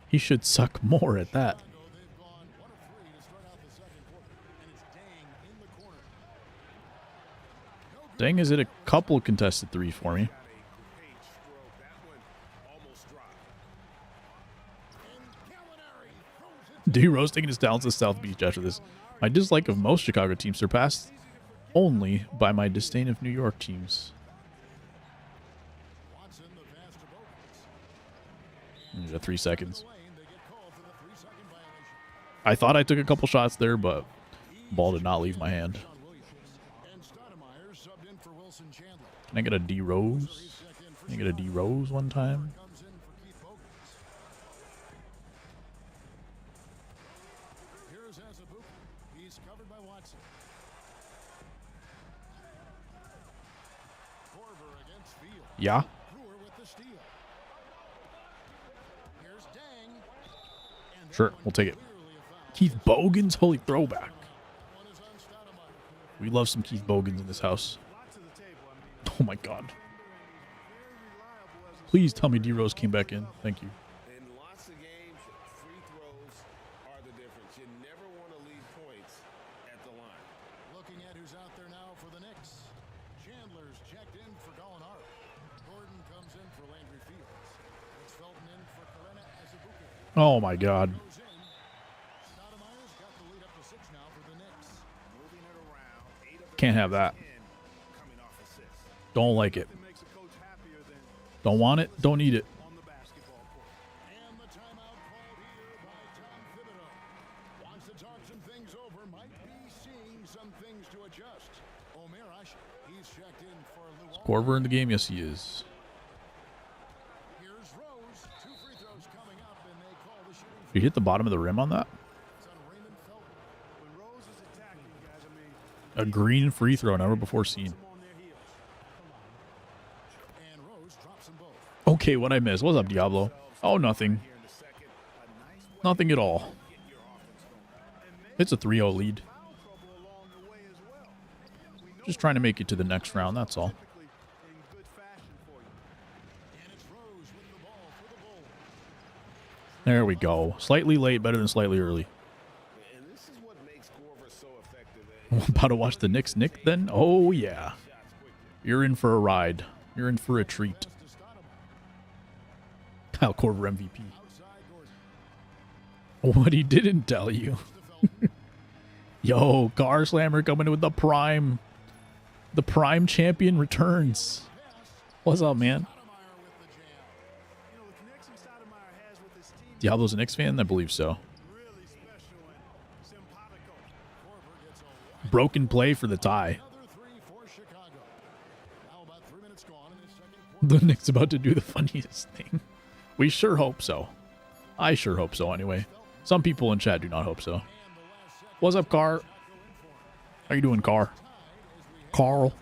B: He should suck more at that.
D: they've gone 1 of 3 to start out the second quarter, and it's Dang in the corner.
B: Dang, is it a couple contested threes for me? DRose taking his talents to South Beach after this. My dislike of most Chicago teams surpassed only by my disdain of New York teams.
D: Watson, the pass to Bogans.
B: You got 3 seconds.
D: Lane, they get called for the 3-second violation.
B: I thought I took a couple shots there, but ball did not leave my hand.
D: Sean Williams. And Stoudemire subbed in for Wilson Chandler.
B: Can I get a DRose? Can I get a DRose one time?
D: Comes in for Keith Bogans. Here's Azubuike. He's covered by Watson. Korver against Field.
B: Yeah.
D: Brewer with the steal. Here's Dang. And that
B: Sure,
D: one
B: we'll take it.
D: clearly a foul.
B: Keith Bogans, holy throwback.
D: That one is on Stoudemire.
B: We love some Keith Bogans in this house.
E: Lots of the table. I mean,
B: Oh my god. Please tell me DRose came back in. Thank you.
F: In lots of games, free throws are the difference. You never want to leave points at the line.
D: Looking at who's out there now for the Knicks. Chandler's checked in for Gallinari. Gordon comes in for Landry Fields. It's Felton in for Karena Azubuike.
B: Oh my god.
D: Goes in. Stoudemire's got the lead up to 6 now for the Knicks.
F: Moving it around. 8 of the
B: Can't have that.
F: 10 coming off assists.
B: Don't like it.
E: it makes a coach happier than
B: Don't want it. Don't need it.
E: on the basketball court.
D: And the timeout called here by Tom Thibodeau. Wants to talk some things over. Might be seeing some things to adjust. Omer Asher. He's checked in for Lou Albright.
B: Corver in the game? Yes, he is.
D: Here's Rose. 2 free throws coming up, and they call the shooting.
B: Did you hit the bottom of the rim on that?
D: It's on Raymond Felton.
E: When Rose is attacking, guys, I mean,
B: A green free throw, never before seen.
E: them on their heels.
D: And Rose drops them both.
B: Okay, what I missed? What's up, Diablo? Oh, nothing.
F: Here in the second, a nice way
B: Nothing at all.
F: to get your offense going.
B: It's a 3-0 lead.
E: Foul trouble along the way as well. We know
B: Just trying to make it to the next round, that's all.
E: typically in good fashion for you.
D: And it's Rose with the ball for the Bulls.
B: There we go. Slightly late, better than slightly early.
F: And this is what makes Korver so effective.
B: About to watch the Knicks nick then? Oh, yeah.
F: Shots quickly.
B: You're in for a ride. You're in for a treat.
D: To Stoudemire.
B: Kyle Korver MVP.
D: Outside Gordon.
B: What he didn't tell you.
D: To Felton.
B: Yo, Car Slammer coming in with the prime. The prime champion returns. What's up, man?
D: Stoudemire with the jam.
E: You know, the connection Stoudemire has with his team
B: Diablo's a Knicks fan? I believe so.
E: really special and simpatico.
D: Korver gets a wide
B: Broken play for the tie.
D: another 3 for Chicago. Now about 3 minutes gone in the second quarter.
B: The Knicks about to do the funniest thing. We sure hope so. I sure hope so anyway. Some people in chat do not hope so.
D: And the last second
B: What's up, Car?
D: go in for him.
B: How you doing, Car?
D: Tied as we head
B: Carl.
D: to halftime.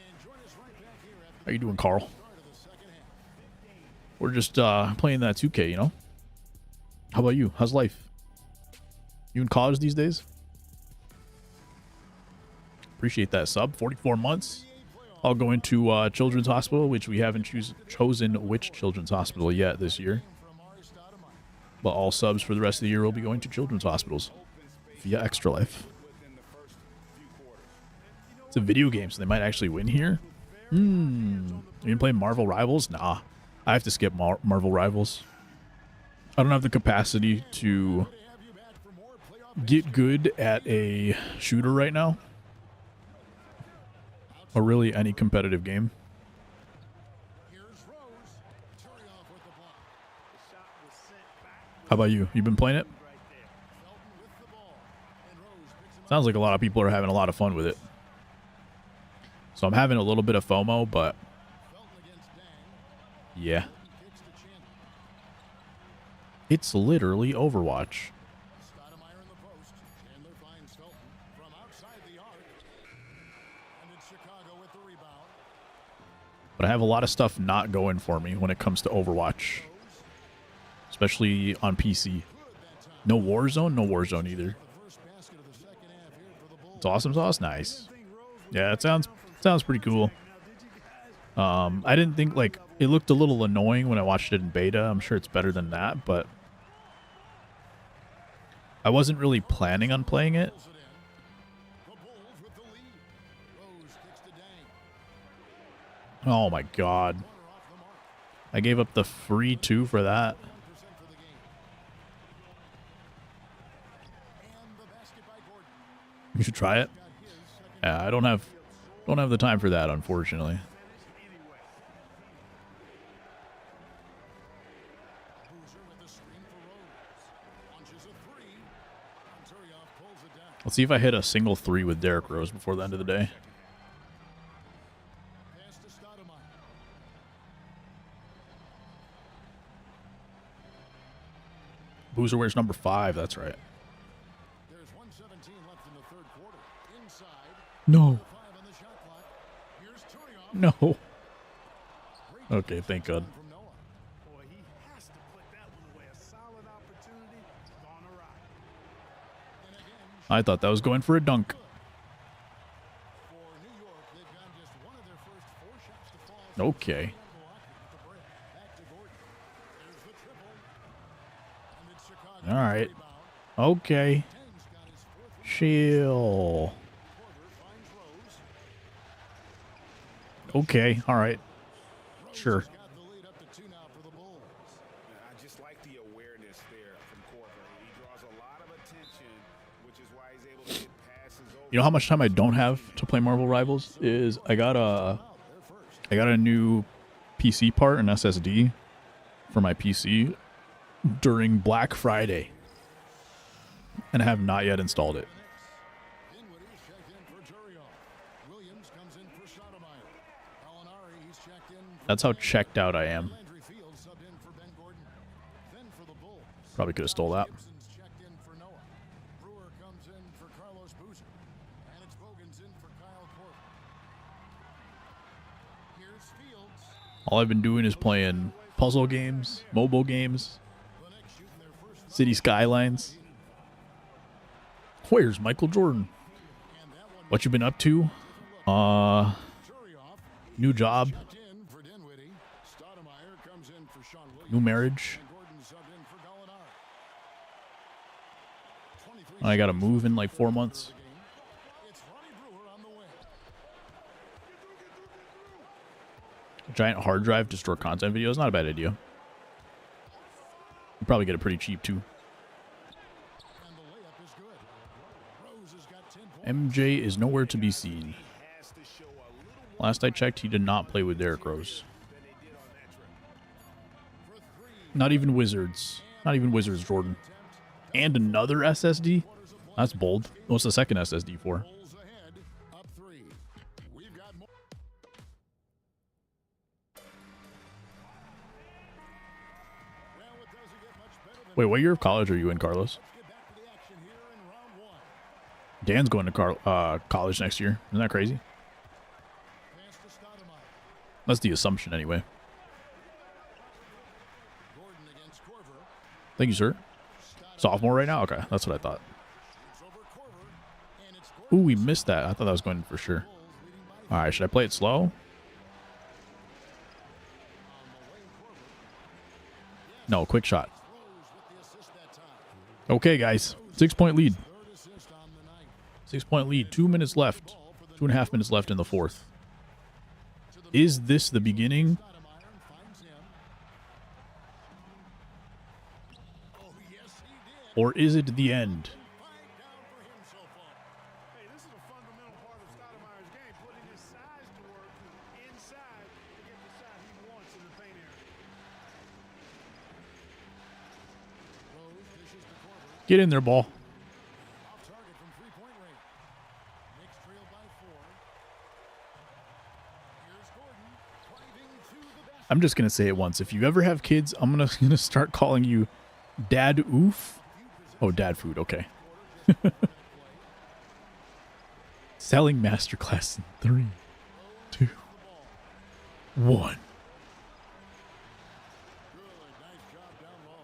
D: And join us right back here at
B: How you doing, Carl?
D: the start of the second half.
B: We're just playing that 2K, you know? How about you? How's life? You in college these days? Appreciate that sub. 44 months. I'll go into Children's Hospital, which we haven't chosen which Children's Hospital yet this year.
D: From our Stoudemire.
B: But all subs for the rest of the year will be going to Children's Hospitals via Extra Life.
F: Within the first few quarters.
B: It's a video game, so they might actually win here. You been playing Marvel Rivals? Nah. I have to skip Marvel Rivals. I don't have the capacity to
D: Have you back for more playoff
B: get good at a shooter right now. Or really any competitive game.
D: Here's Rose. Turioff with the block.
E: The shot was sent
B: How about you? You been playing it? Sounds like a lot of people are having a lot of fun with it. So I'm having a little bit of FOMO, but yeah. It's literally Overwatch. But I have a lot of stuff not going for me when it comes to Overwatch. Especially on PC. No Warzone? No Warzone either. It's Awesome Sauce? Nice. Yeah, it sounds pretty cool. I didn't think, like, it looked a little annoying when I watched it in beta. I'm sure it's better than that, but I wasn't really planning on playing it. Oh my god. I gave up the free 2 for that. You should try it. Yeah, I don't have the time for that, unfortunately. Let's see if I hit a single 3 with Derrick Rose before the end of the day. Boozer wears number 5, that's right. No. No. Okay, thank God. I thought that was going for a dunk. Okay. All right. Okay. Chill. Okay. All right. Sure.
F: I just like the awareness there from Corver. He draws a lot of attention, which is why he's able to get passes over.
B: You know how much time I don't have to play Marvel Rivals is I got a new PC part, an SSD for my PC during Black Friday, and I have not yet installed it. That's how checked out I am. Probably could have stole that. All I've been doing is playing puzzle games, mobile games, City Skylines. Where's Michael Jordan? What you been up to? New job. New marriage. I gotta move in like 4 months. Giant hard drive to store content videos. Not a bad idea. You probably get it pretty cheap too. MJ is nowhere to be seen. Last I checked, he did not play with Derrick Rose. Not even Wizards. Not even Wizards, Jordan. And another SSD? That's bold. What's the second SSD for? Wait, what year of college are you in, Carlos? Dan's going to college next year. Isn't that crazy? That's the assumption anyway. Thank you, sir. Sophomore right now? Okay, that's what I thought. Ooh, we missed that. I thought that was going for sure. All right, should I play it slow? No, quick shot. Okay, guys. 6-point lead. 6-point lead. 2 minutes left. 2.5 minutes left in the fourth. Is this the beginning? Or is it the end?
E: Hey, this is a fundamental part of Stoudemire's game, putting his size to work inside to get the shot he wants in the paint area.
B: Get in there, ball.
D: Off target from three-point range. Knicks trail by 4. Here's Gordon driving to the basket.
B: I'm just gonna say it once. If you ever have kids, I'm gonna start calling you Dad Oof. Oh, Dad Food. Okay. Selling masterclass in 3, 2, 1.
D: Good, nice job down low.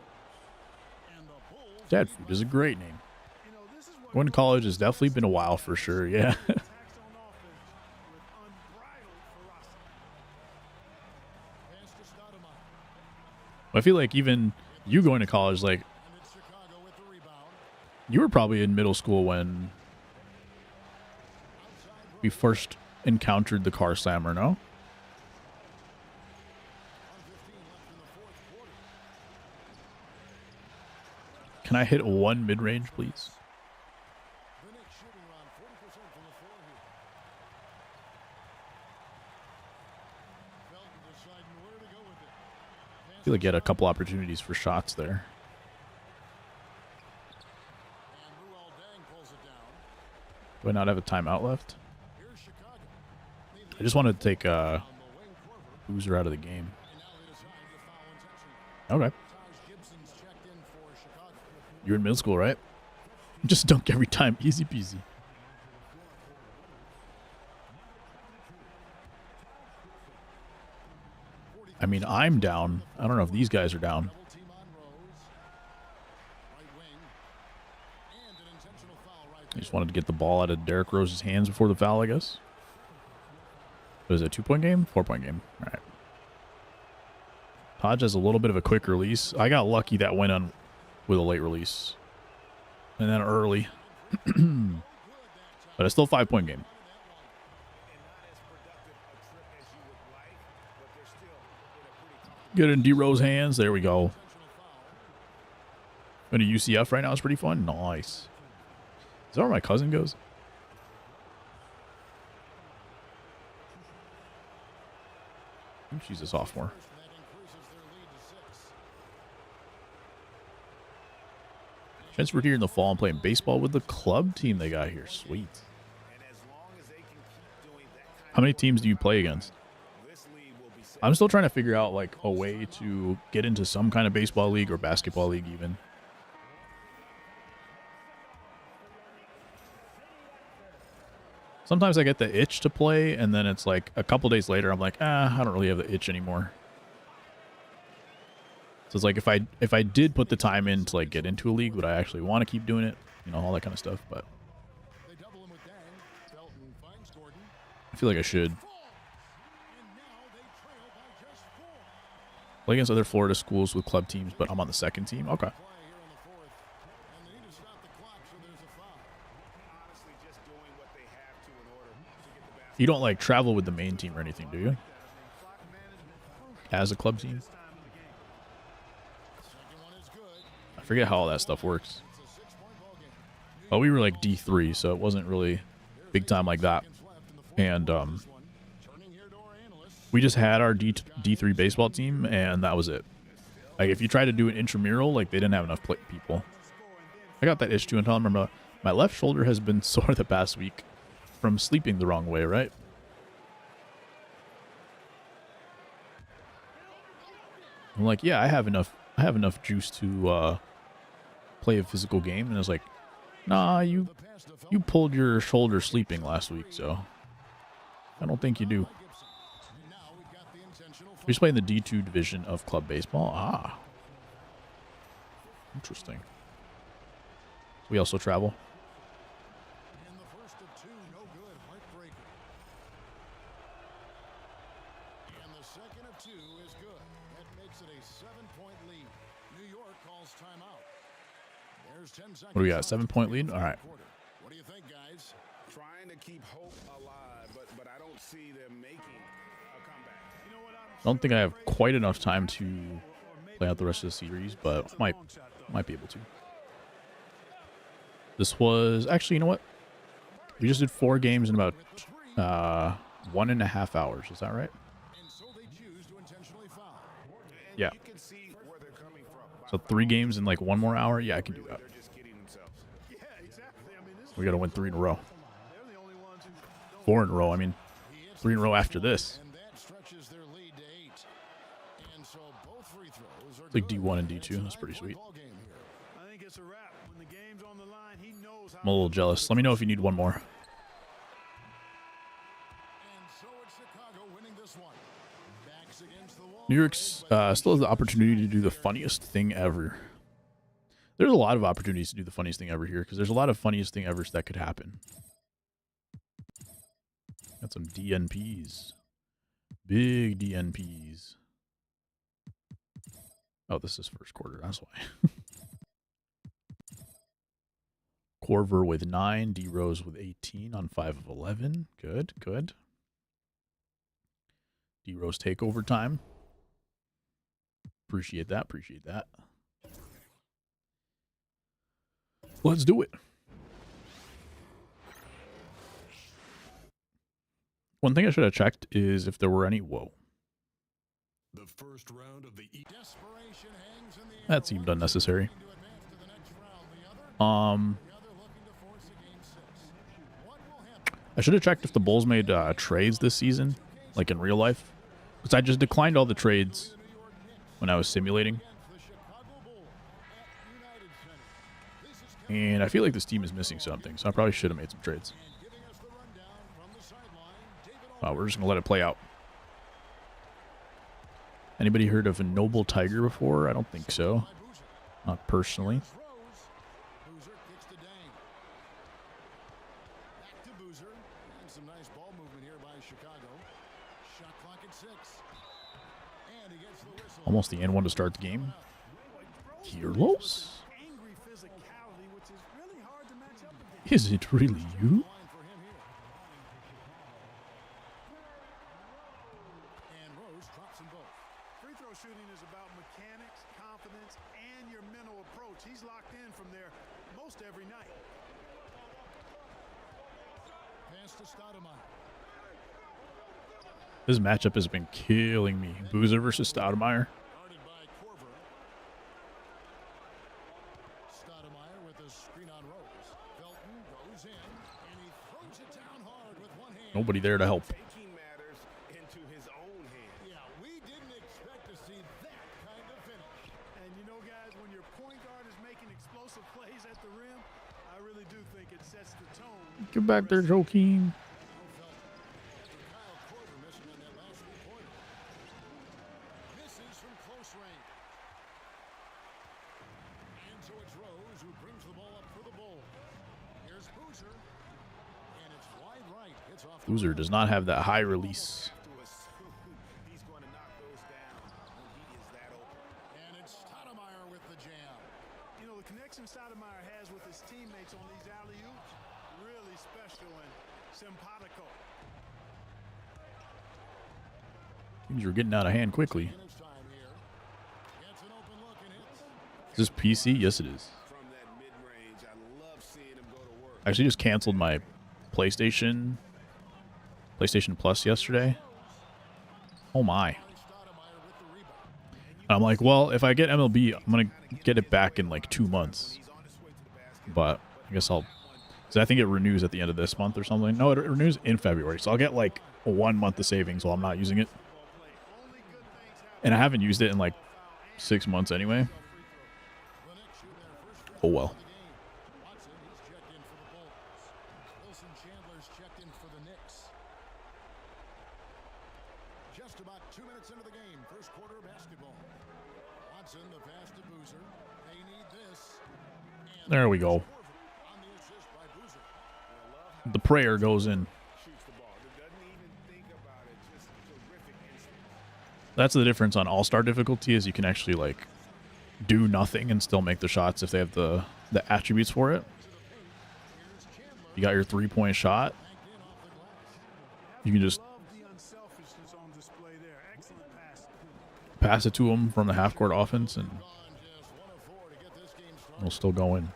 D: And the Bulls
B: Dad Food is a great name.
E: You know, this is what
B: Going to college has definitely been a while for sure. Yeah.
E: attacks on offense with unbridled ferocity.
D: pass to Stoudemire.
B: I feel like even you going to college, like
D: And it's Chicago with the rebound.
B: you were probably in middle school when we first encountered the car slammer, no?
D: 1:15 left in the fourth quarter.
B: Can I hit one mid-range, please?
D: The Knicks shooting around 40% from the floor here. Felton deciding where to go with it.
B: I feel like you had a couple opportunities for shots there.
D: And Luol Deng pulls it down.
B: Do I not have a timeout left?
D: Here's Chicago.
B: I just wanted to take
D: On the wing, Korver.
B: Boozer out of the game.
D: And now they decide to foul intentionally.
B: Okay.
D: Taj Gibson's checked in for Chicago.
B: You're in middle school, right? Just dunk every time. Easy peasy. I mean, I'm down. I don't know if these guys are down.
D: Double team on Rose. Right wing. And an intentional foul right
B: I
D: there.
B: just wanted to get the ball out of Derrick Rose's hands before the foul, I guess. What is it, a 2-point game? 4-point game. All right. Taj has a little bit of a quick release. I got lucky that went on with a late release. And then early. But it's still a 5-point game.
F: And not as productive a trip as you would like, but they're still in a pretty comfortable.
B: Good in D-Rose hands. There we go.
D: Intentional foul.
B: Going to UCF right now is pretty fun. Nice. Is that where my cousin goes? I think she's a sophomore.
D: And that increases their lead to 6.
B: Transferred here in the fall and playing baseball with the club team they got here. Sweet.
F: And as long as they can keep doing that kind
B: How many teams do you play against?
F: of this lead will be set.
B: I'm still trying to figure out like a way to get into some kind of baseball league or basketball league even. Sometimes I get the itch to play and then it's like a couple days later I'm like, I don't really have the itch anymore. So it's like if I did put the time in to like get into a league, would I actually want to keep doing it? You know, all that kind of stuff. But
D: They double him with Dang. Felton finds Gordon.
B: I feel like I should.
D: Falls. And now they trail by just 4.
B: Play against other Florida schools with club teams, but I'm on the second team. Okay.
D: Play here in the fourth. And they need to stop the clock, so there's a foul.
F: Honestly, just doing what they have to in order to get the basket.
B: You don't like travel with the main team or anything, do you?
E: Clock management
B: As a club team?
E: this time of the game.
D: Second one is good.
B: I forget how all that stuff works.
D: It's a 6-point ball game.
B: Well, we were like D3, so it wasn't really big time like that.
D: Seconds left in the fourth
B: And
D: quarter of this one. Turning here to our analysts.
B: we just had our D3 baseball team, and that was it. Like, if you try to do an intramural, like, they didn't have enough people. I got that issue until I remember my left shoulder has been sore the past week from sleeping the wrong way, right? I'm like, yeah, I have enough juice to play a physical game, and it's like, nah, you
D: The pass to Felton.
B: pulled your shoulder sleeping last week, so I don't think you do.
D: By Gibson. And now we've got the intentional
B: We're just playing the D2 division of club baseball. Ah, interesting. We also travel.
D: And the first of 2, no good. Heartbreaker. And the second of 2 is good. That makes it a 7-point lead. New York calls timeout. There's 10 seconds.
B: What do we got?
D: left
B: 7-point lead?
D: in the
B: All right.
D: quarter. What do you think, guys?
F: Trying to keep hope alive, but I don't see them making a comeback.
E: You know what?
B: I don't think I have quite enough time to play out the rest of the series, but I might be able to. This was actually, you know what? We just did 4 games in about 1.5 hours. Is that right?
D: And so they choose to intentionally foul.
F: And
B: Yeah.
F: you can see where they're coming from.
B: So 3 games in like 1 more hour. Yeah, I can do that.
F: They're just getting
B: We got to win 3 in a row. 4 in a row. I mean, 3 in a row after this. It's like D1 and D2. That's pretty sweet. I'm a little jealous. Let me know if you need one more. New York's still has the opportunity to do the funniest thing ever. There's a lot of opportunities to do the funniest thing ever here because there's a lot of funniest thing evers that could happen. Got some DNPs. Big DNPs. Oh, this is first quarter. That's why. Corver with 9. DRose with 18 on 5 of 11. Good, good. DRose takeover time. Appreciate that. Appreciate that. Let's do it. One thing I should have checked is if there were any. Whoa.
C: The first round of the
B: That seemed unnecessary. I should have checked if the Bulls made trades this season, like in real life, because I just declined all the trades when I was simulating. And I feel like this team is missing something, so I probably should have made some trades. We're just going to let it play out. Anybody heard of a noble tiger before? I don't think so. Not personally. Almost the N1 to start the game. DRose? Is it really you?
E: Free throw shooting is about mechanics, confidence, and your mental approach. He's locked in from there most every night.
D: Pass to Stoudemire.
B: This matchup has been killing me. Boozer versus Stoudemire.
D: Guarded by Corver. Stoudemire with a screen on Rose. Felton goes in, and he throws it down hard with one hand.
B: Nobody there to help.
F: Taking matters into his own hands.
D: Yeah, we didn't expect to see that kind of finish.
E: And you know, guys, when your point guard is making explosive plays at the rim, I really do think it sets the tone.
B: Get back there, Joakim. Boozer does not have that high release.
F: He's going to knock those down. He is that open.
D: And it's Stoudemire with the jam.
E: You know, the connection Stoudemire has with his teammates on these alley-oops, really special and simpatico.
B: Things are getting out of hand quickly. Is this PC? Yes, it is.
F: From that mid-range, I love seeing him go to work.
B: I actually just canceled my PlayStation Plus yesterday. Oh my. And I'm like, well, if I get MLB, I'm going to get it back in like 2 months. But I guess I'll... Because I think it renews at the end of this month or something. No, it renews in February. So I'll get like 1 month of savings while I'm not using it. And I haven't used it in like 6 months anyway. Oh well.
D: Just about 2 minutes into the game, first quarter basketball. Watson, the pass to Boozer. They need this.
B: There we go. The prayer goes in. That's the difference on All-Star difficulty is you can actually like do nothing and still make the shots if they have the attributes for it. You got your 3-point shot. You can just pass it to him from the half-court offense and it'll still go in.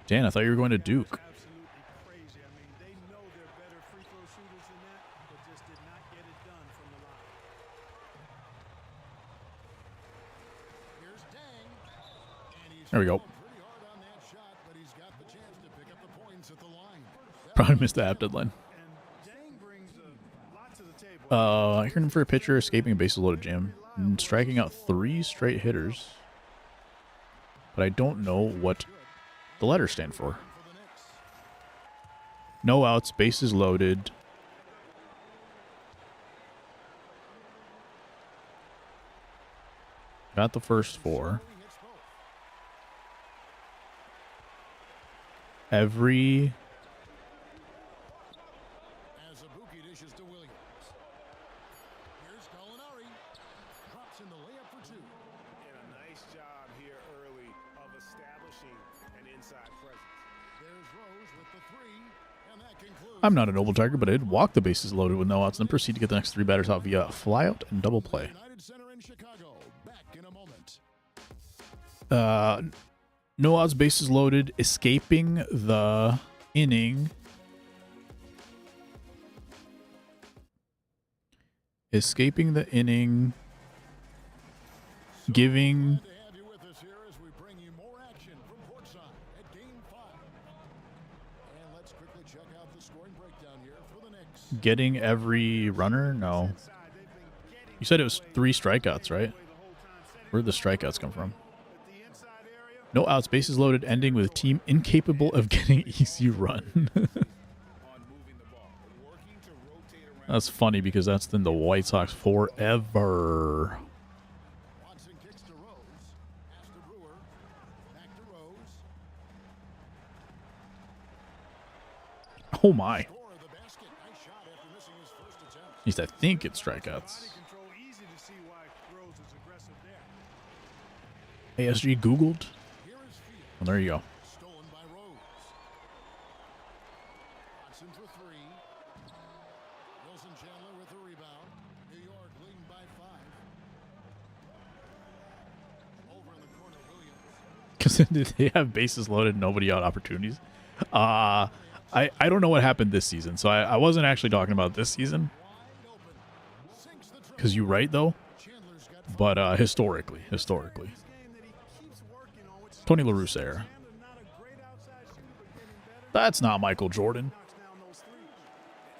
B: Dan, I thought you were going to Duke. There we go.
D: Pretty hard on that shot, but he's got the chance to pick up the points at the line.
B: Probably missed the half deadline.
E: And Dang brings a lot to the table.
B: I heard him for a pitcher escaping a bases loaded jam and striking out 3 straight hitters. But I don't know what the letters stand for. No outs, bases loaded. Got the first 4. Every
D: As Ibuki dishes to Williams. Here's Gallinari. Drops in the layup for 2.
F: And a nice job here early of establishing an inside presence.
D: There's Rose with the 3, and that concludes.
B: I'm not a noble tiger, but I did walk the bases loaded with no outs and then proceed to get the next 3 batters out via flyout and double play.
D: United Center in Chicago. Back in a moment.
B: No outs, bases loaded, escaping the inning. Escaping the inning. Giving
D: Glad to have you with us here as we bring you more action from courtside at Game 5. And let's quickly check out the scoring breakdown here for the Knicks.
B: getting every runner? No. You said it was 3 strikeouts, right? Where did the strikeouts come from? No outs, bases loaded, ending with team incapable of getting easy run. That's funny because that's been the White Sox forever.
D: Watson kicks to Rose. Pass to Brewer. Back to Rose.
B: Oh my.
D: Score of the basket. Nice shot after missing his first attempt.
B: At least I think it's strikeouts.
E: Body control, easy to see why Rose is aggressive there.
B: ASG Googled.
D: Here is Field.
B: Well, there you go.
D: Stolen by Rose. Watson for 3. Wilson Chandler with the rebound. New York leading by 5. Over in the corner, Williams.
B: Because they have bases loaded, nobody out opportunities. I don't know what happened this season, so I wasn't actually talking about this season.
D: Wide open. Sinks the trap.
B: Because you're right, though.
D: Chandler's got
B: But historically.
E: This game that he keeps working on, which is
B: Tony La Russa era.
E: Chandler, not a great outside shooter, but getting better.
B: That's not Michael Jordan.
E: Knocks down those threes.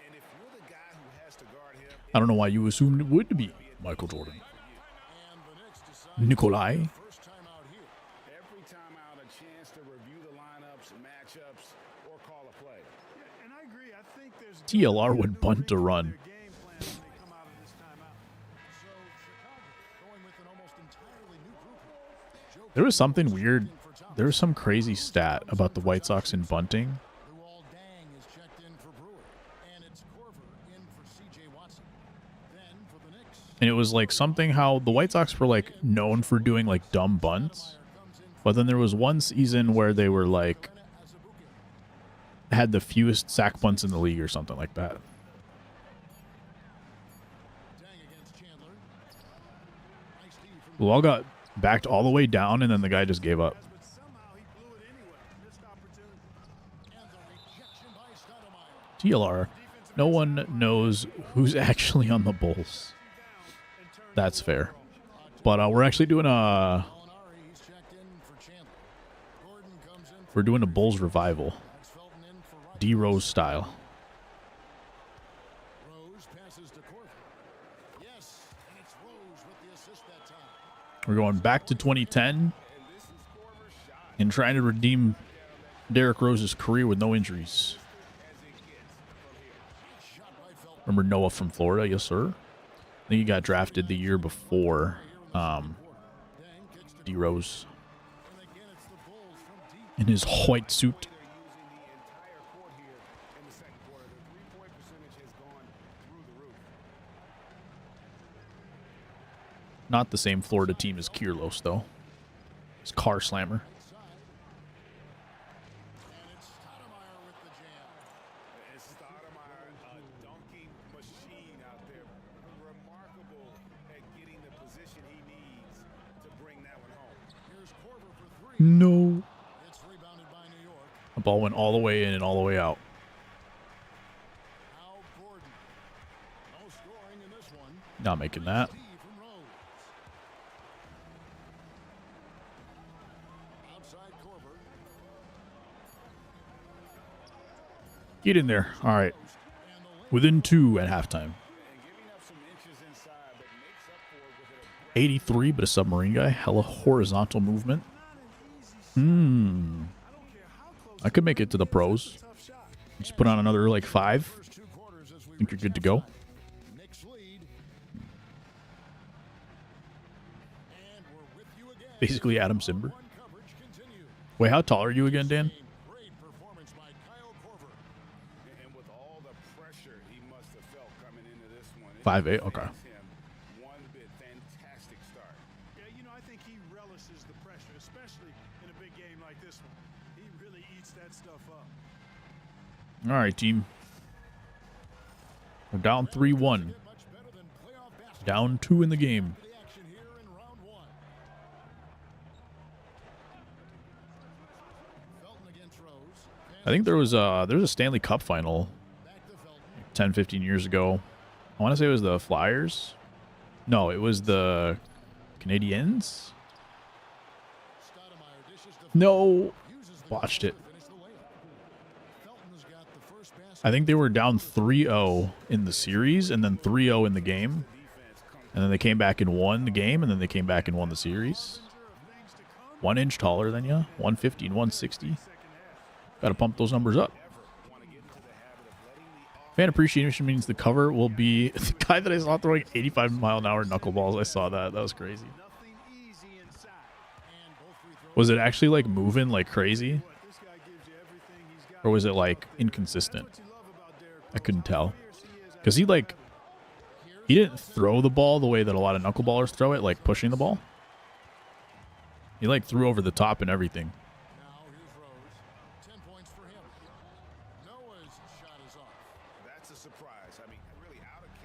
F: And if you're the guy who has to guard him,
B: I don't know why you assumed it would be Michael Jordan.
D: and the Knicks decide
B: Nikolai.
D: first time out here.
F: every time out, a chance to review the lineups, matchups, or call a play.
E: Yeah, and I agree. I think there's
B: TLR would bunt to run.
E: their game plan when they come out of this timeout.
D: So Chicago going with an almost entirely new group here. Joe
B: There was something weird.
D: for Thomas.
B: There was some crazy stat about the White Sox in bunting.
D: Luol Deng is checked in for Brewer, and it's Corver in for C.J. Watson. Then for the Knicks,
B: And it was like something how the White Sox were like known for doing like dumb bunts. But then there was one season where they were like had the fewest sack bunts in the league or something like that.
D: Deng against Chandler. Nice D from
B: Luol got backed all the way down and then the guy just gave up.
E: But somehow he blew it anyway. Missed opportunity.
D: and the rejection by Stoudemire.
B: TLR. No one knows who's actually on the Bulls. That's fair. But we're actually doing a
D: Gallinari, he's checked in for Chandler. Gordon comes in for
B: we're doing a Bulls revival,
D: Max Felton in for Rodgers.
B: DRose style.
D: Rose passes to Corver. Yes, and it's Rose with the assist that time.
B: We're going back to 2010 and trying to redeem Derrick Rose's career with no injuries.
D: Shot by Felton.
B: Remember Noah from Florida? Yes, sir. I think he got drafted the year before
D: Deng kicks to
B: DRose
D: and again it's the Bulls from deep.
B: in his white suit.
F: They're using the entire court here in the second quarter. The three-point percentage has gone through the roof.
B: Not the same Florida team as Kierlos, though. It's Car Slammer.
D: Side. And it's Stoudemire with the jam.
F: And Stoudemire, a dunking machine out there. Remarkable at getting the position he needs to bring that one home.
D: Here's Corver for 3.
B: No.
D: It's rebounded by New York.
B: The ball went all the way in and all the way out.
D: Now Gordon. No scoring in this one.
B: Not making that.
D: D from Rose. outside Corver.
B: Get in there. All right. Within 2 at halftime. 83, but a submarine guy. Hella horizontal movement. I could make it to the pros. Just put on another like 5. Think you're good to go. Basically Adam Simber. Wait, how tall are you again, Dan? 5'8", okay.
E: One bit fantastic start. Yeah, you know, I think he relishes the pressure, especially in a big game like this one. He really eats that stuff up.
B: All right, team. We're down 3-1. Down 2 in the game. I think there's a Stanley Cup final 10, 15 years ago. I want to say it was the Flyers. No, it was the Canadiens. No. Watched it. I think they were down 3-0 in the series and then 3-0 in the game. And then they came back and won the game, and then they came back and won the series. 1 inch taller than you. 150 and 160. Got to pump those numbers up. Fan appreciation means the cover will be the guy that I saw throwing 85-mile-an-hour knuckleballs. I saw that. That was crazy. Was it actually like moving like crazy? Or was it like inconsistent? I couldn't tell. Because he didn't throw the ball the way that a lot of knuckleballers throw it, like pushing the ball. He like threw over the top and everything.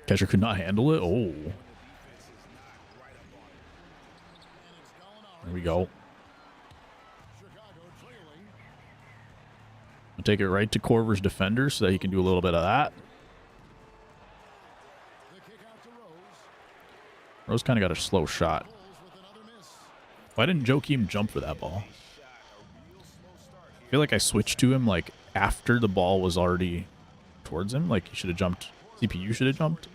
B: Catcher could not handle it. Oh. There we go. I'll take it right to Corver's defender so that he can do a little bit of that. Rose kind of got a slow shot. Why didn't Joakim jump for that ball? I feel like I switched to him like after the ball was already towards him. Like he should have jumped. CPU should have jumped.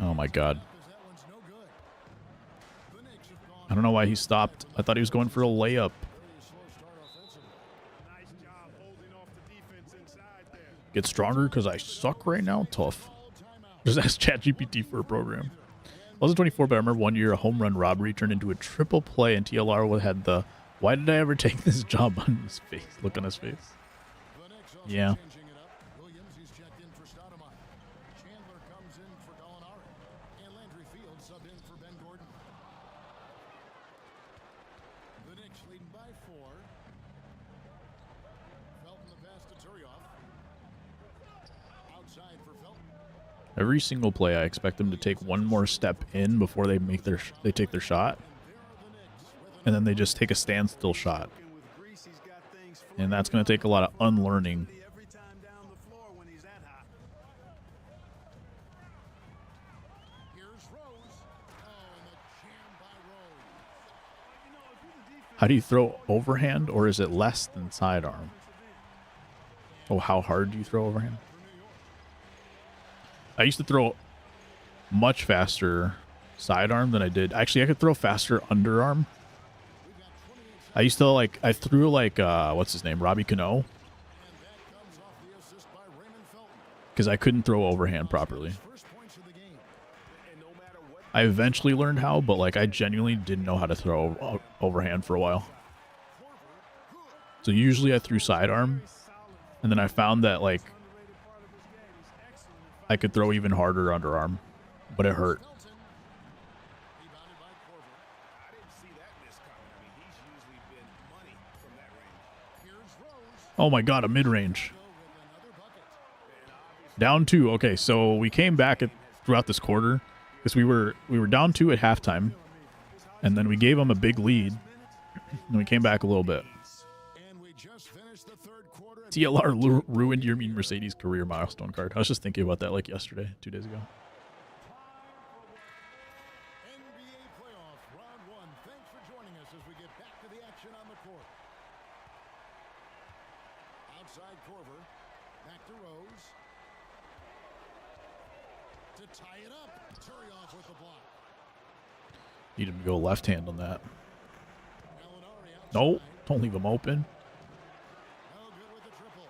B: Oh my God. I don't know why he stopped. I thought he was going for a layup. Get stronger because I suck right now? Tough. Just ask ChatGPT for a program. I wasn't 24, but I remember one year a home run robbery turned into a triple play, and TLR had the "why did I ever take this job" on his face. Look on his face. Yeah. Every single play, I expect them to take one more step in before they take their shot, and then they just take a standstill shot, and that's going to take a lot of unlearning. How do you throw overhand, or is it less than sidearm? Oh, how hard do you throw overhand? I used to throw much faster sidearm than I did. Actually, I could throw faster underarm. I used to I threw what's his name? Robbie Cano. Because I couldn't throw overhand properly. I eventually learned how, but I genuinely didn't know how to throw overhand for a while. So usually I threw sidearm, and then I found that I could throw even harder underarm, but it hurt. Oh my God, a mid-range. Down 2. Okay, so we came back throughout this quarter because we were down 2 at halftime, and then we gave them a big lead. And we came back a little bit.
D: And we just finished the third quarter.
B: TLR ruined your mean Mercedes career milestone card. I was just thinking about that like yesterday, 2 days ago.
D: NBA playoff round one. Thanks for joining us as we get back to the action on the court. Outside Corver. Back to Rose. To tie it up. Turioff with the block.
B: Need him to go left hand on that.
D: Gallinari outside.
B: No, don't leave him open.
D: No good with the triple.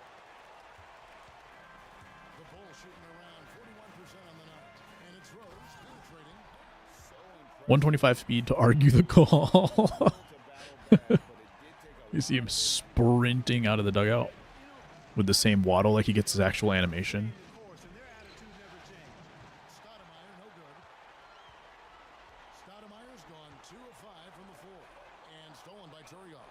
D: The Bulls shooting around 41% on the night. And it's Rose penetrating.
B: 125 speed to argue the call. You see him sprinting out of the dugout with the same waddle like he gets his actual animation.
D: Stoudemire, no good. Stoudemire's gone 2 of 5 from the floor. And stolen by Turioff.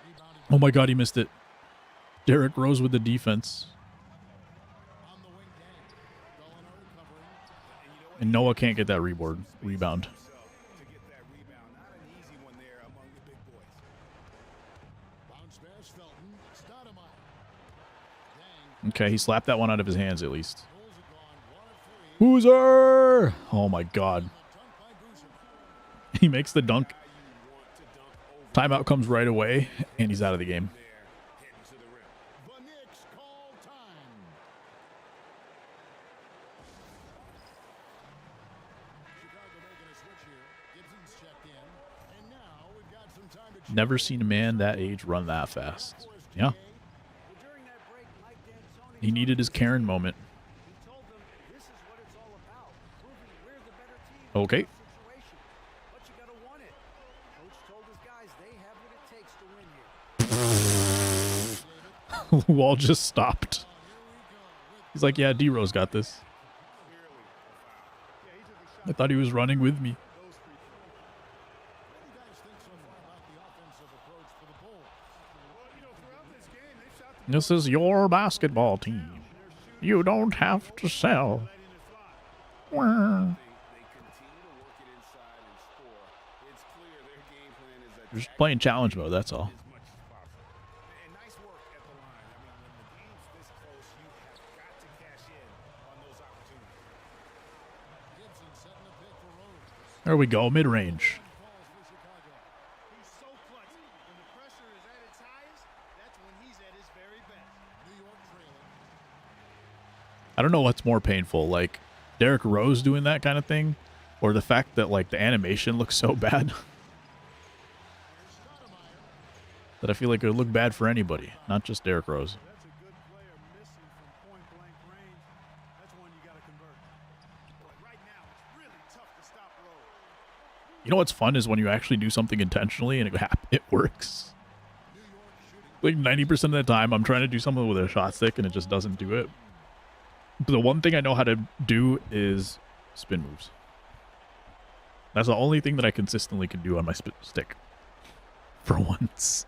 D: Rebounding
B: Oh my god, he missed it. Derrick Rose with the defense.
D: on the wing gang. Gallinari covering.
B: And Noah can't get that rebound.
F: To get that rebound, not an easy one there among the big boys.
D: Bounce pass, Felton. Stoudemire. Gang.
B: Okay, he slapped that one out of his hands at least.
D: Bulls have gone 1 of 3.
B: Boozer! Oh my god.
D: Dunk by Boozer.
B: He makes the dunk. Timeout comes right away, and he's out of the game.
F: There, heading to the rim.
D: The Knicks call time. Chicago making a switch here. Gibson's checked in. And now we've got some time to check.
B: Never seen a man that age run that fast. Yeah,
G: Well, during that break, Mike D'Antoni
B: he needed his Karen moment.
G: he told them this is what it's all about, proving we're the better team
B: Okay.
G: in this situation. But you got to want it. Coach told his guys they have what it takes to win here.
B: Wall just stopped. He's like, yeah, DRose got this. I thought he was running with me.
D: What do you guys think so far about the offensive approach for the Bulls?
E: Well, throughout this game, they've shot
B: This is your basketball team. You don't have to sell. Wah.
F: They continue to work it inside and score. It's clear their game plan is
B: They're just playing challenge mode, that's all.
F: as much as possible. And nice work at the line. I mean, when the game's this close, you have got to cash in on those opportunities.
D: Gibson setting a pick for Rose.
B: There we go, mid-range.
D: Falls for Chicago.
E: He's so clutch. When the pressure is at its highest, that's when he's at his very best.
D: New York trailing.
B: I don't know what's more painful, like Derrick Rose doing that kind of thing, or the fact that like the animation looks so bad that I feel like it would look bad for anybody, not just Derrick Rose.
E: That's a good player missing from point-blank range. That's one you got to convert. But right now, it's really tough to stop Rose.
B: You know what's fun is when you actually do something intentionally and it works. Like 90% of the time, I'm trying to do something with a shot stick and it just doesn't do it. But the one thing I know how to do is spin moves. That's the only thing that I consistently can do on my stick. For once.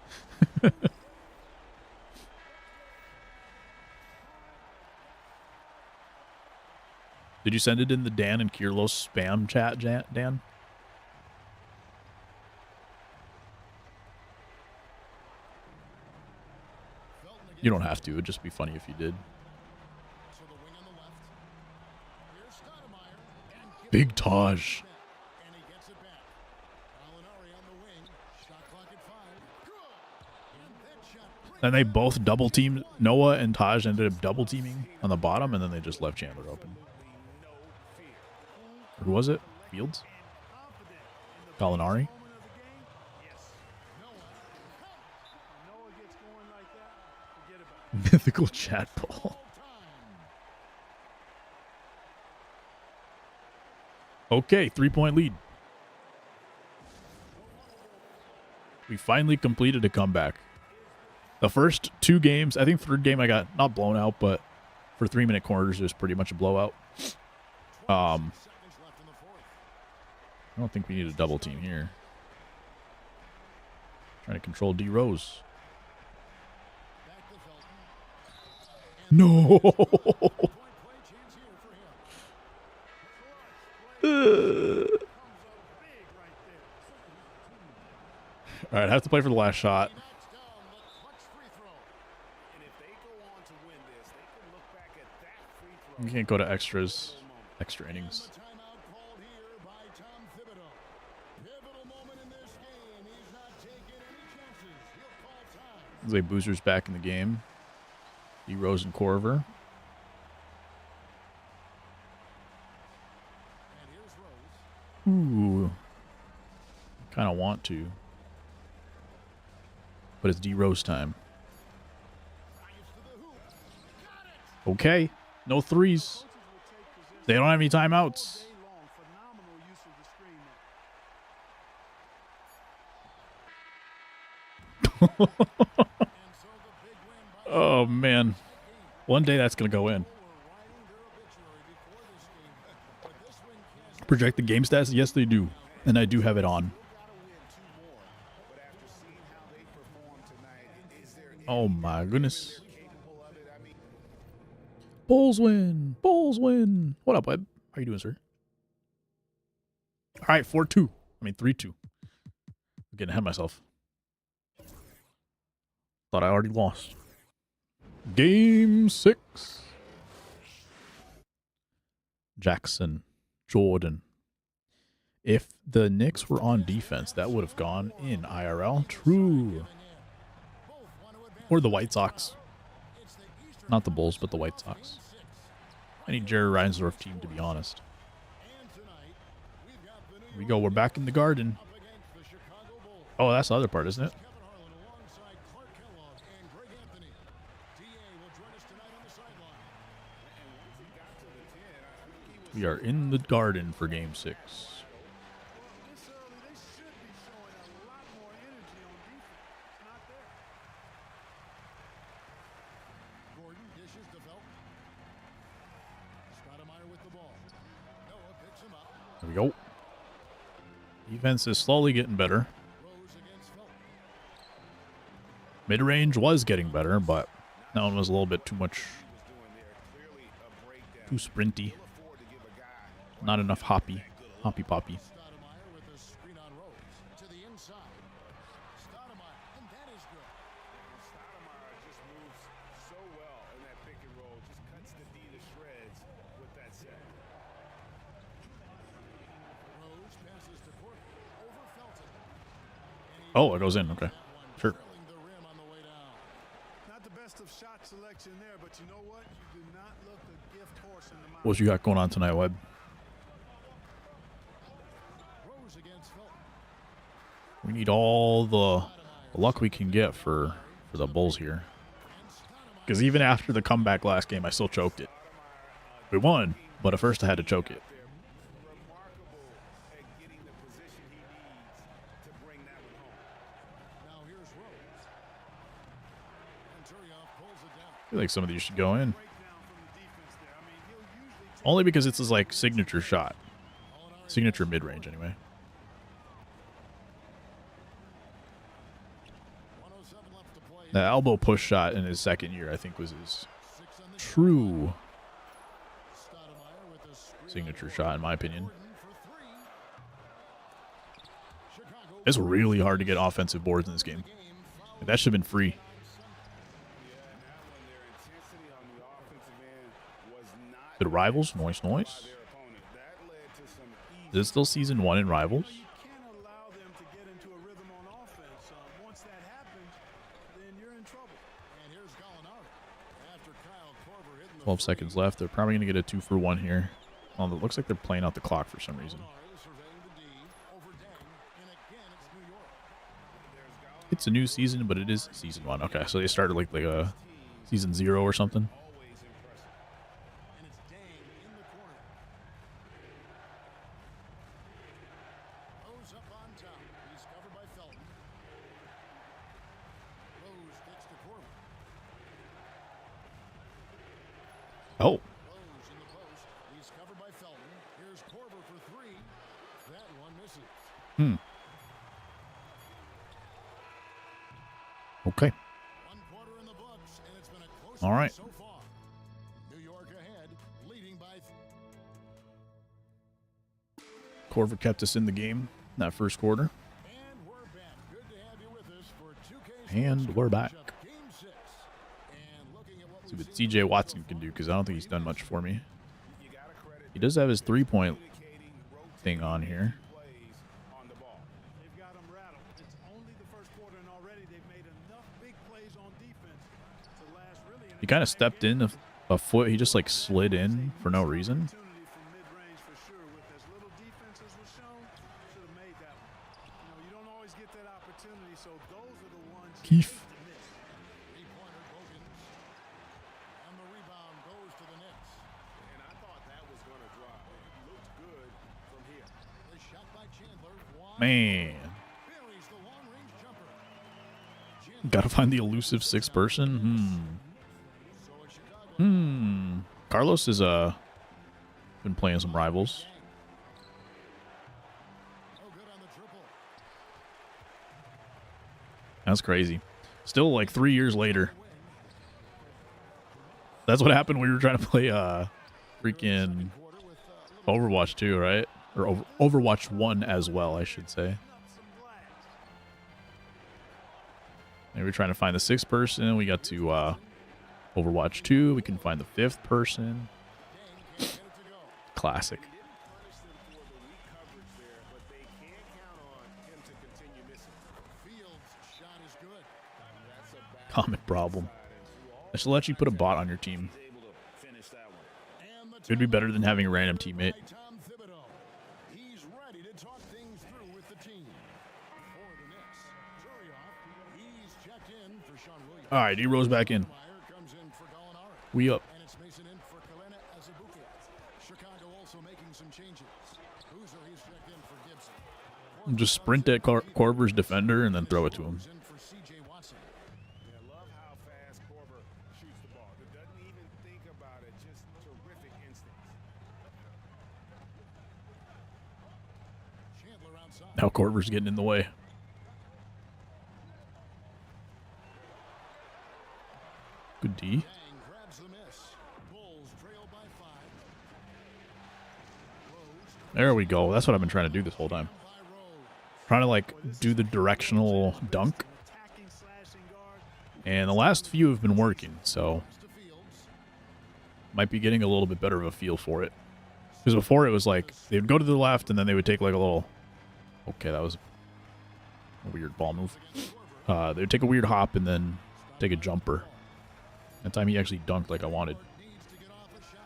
B: Did you send it in the Dan and Kirlos spam chat, Dan? You don't have to. It'd just be funny if you did.
D: To the wing on the left. Here's Stoudemire. And
B: Big Taj.
D: And he gets it back. Gallinari on the wing. Shot clock at 5. Good. And that shot.
B: And they both double teamed. Noah and Taj ended up double teaming on the bottom, and then they just left Chandler open. Or who was it? Fields? Gallinari?
E: Noah gets going like that, forget about it.
B: Mythical chat ball. Okay, 3-point lead. We finally completed a comeback. The first 2 games, I think third game I got not blown out, but for 3-minute quarters it was pretty much a blowout. I don't think we need a double team here. Trying to control DRose. No. All right, I have to play for the last shot. You can't go to extra innings. Zay Boozer's back in the game. DRose and Corver. Ooh. Kind of want to. But it's DRose time. Okay. No threes. They don't have any timeouts. Oh, man. One day that's going to go in. Project the game stats? Yes, they do. And I do have it on. Oh, my goodness. Bulls win. Bulls win. What up, Webb? How you doing, sir? All right, 4-2. I mean, 3-2. I'm getting ahead of myself. Thought I already lost. Game 6. Jackson. Jordan. If the Knicks were on defense, that would have gone in IRL. True. Or the White Sox. Not the Bulls, but the White Sox. I need Jerry Reinsdorf team, to be honest. Here we go. We're back in the Garden. Oh, that's the other part, isn't it? We are in the Garden for Game 6. There we go. Defense is slowly getting better. Mid-range was getting better, but that one was a little bit too much. Too sprinty. Not enough hoppy poppy. Oh, it goes in. Okay. Sure.
E: Not the best of shot selection there, but you know what? You do not look a gift horse in the mouth.
B: What you got going on tonight, Webb? We need all the luck we can get for the Bulls here. Because even after the comeback last game, I still choked it. We won, but at first I had to choke it. I feel like some of these should go in. Only because it's his, like, signature shot. Signature mid-range, anyway. The elbow push shot in his second year, I think, was his true signature shot, in my opinion. It's really hard to get offensive boards in this game. That should have been free. Good Rivals, noise. Is it still season 1 in Rivals? 12 seconds left. They're probably going to get a 2-for-1 here. Well, it looks like they're playing out the clock for some reason. It's a new season, but it is season 1. Okay, so they started like a season 0 or something. Oh. Okay. All right.
D: New York ahead, leading by
B: Korver kept us in the game in that first quarter.
D: And we're back. Good to have you with us for 2K
B: And we're back.
D: Game 6. And looking at what
B: See
D: we've
B: what
D: seen
B: CJ Watson can do, because I don't think he's done much for me.
F: You gotta credit
B: He does have his 3-point
F: communicating,
B: thing on here.
F: plays on the ball.
E: They've got them rattled. It's only the first quarter, and already they've made enough big plays on defense to last really.
B: He kind of stepped in a foot. He just like slid in for no reason.
E: Opportunity from mid-range for sure. With as little defense as was shown, should have made that one. You know, you don't always get that opportunity, so those are the ones you
B: Keith.
E: hate to miss.
D: three-pointer Bogans. And the rebound goes to the Knicks.
F: And I thought that was going to drop. It looked good from here.
D: The shot by Chandler.
B: Man,
D: Buries the long-range jumper.
B: gotta find the elusive sixth person. Carlos is been playing some rivals.
D: No good on the triple.
B: That's crazy. Still like 3 years later. That's what happened when we were trying to play freaking Overwatch 2, right? Or Overwatch 1 as well, I should say. And we were trying to find the sixth person. We got to Overwatch 2. We couldn't find the fifth person. Classic.
F: They didn't punish them for the weak coverage there, but they can't count on him to continue missing.
D: Fields' shot is good.
F: That's a bad
B: Common problem. I should let you put a bot on your team.
F: He's able to finish that one.
D: And the
B: It'd be better than having a random teammate.
D: by Tom Thibodeau. He's ready to talk things through with the team. For the Knicks, Zurioff, he's checked in for Sean Williams.
B: All right, DRose back in.
D: Meyer comes in for Gallinari.
B: We up.
D: And it's Mason in for Kalena Azubuike. Chicago also making some changes. Boozer, he's checked in for Gibson.
B: Just sprint at Korver's defender and then throw it to him.
D: He's in for CJ Watson.
F: Yeah, love how fast Korver shoots the ball. Doesn't even think about it. Just terrific instincts.
D: Chandler outside.
B: Now Korver's getting in the way. Good D.
D: Dang grabs the miss. Bulls trail by 5. Rose
B: There we go. That's what I've been trying to do this whole time.
D: by Rose.
B: Trying to like do the directional dunk.
E: Attacking, slashing guard.
B: And the last few have been working, so
D: To Fields.
B: might be getting a little bit better of a feel for it. Because before it was like they would go to the left and then they would take like a little. Okay, that was a weird ball move. They would take a weird hop and then take a jumper. That time he actually dunked like I wanted.
D: Needs to get off a shot.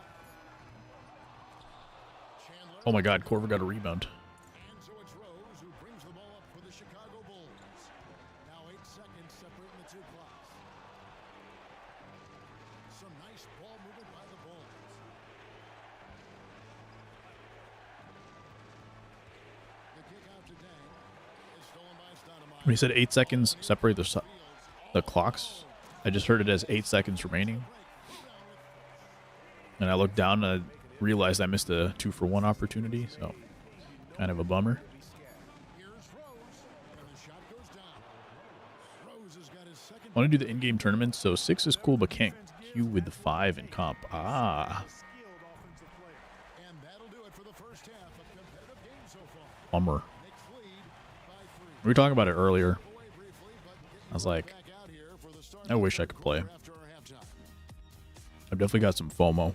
D: Chandler.
B: Oh my God, Korver got a rebound.
D: And so it's Rose who brings the ball up for the Chicago Bulls. Now 8 seconds separating the two clocks. Some nice ball movement by the Bulls. The kick out to Dang is stolen by Stoudemire.
B: When he said 8 seconds separate the clocks, I just heard it as 8 seconds remaining. And I looked down and I realized I missed a 2-for-1 opportunity, so kind of a bummer.
D: Here's Rose, and the shot goes down. Rose has got his second.
B: I want to do the in-game tournament, so 6 is cool, but can't queue with the 5 in comp. Ah,
E: Skilled offensive player.
D: And that'll do it for the first half of competitive game so far.
B: bummer.
D: Knicks lead by 3.
B: We were talking about it earlier.
D: Away briefly, but
B: I was like,
D: back out here for the start
B: I
D: of
B: wish
D: the
B: I could play.
D: quarter after our halftime.
B: I've definitely got some FOMO.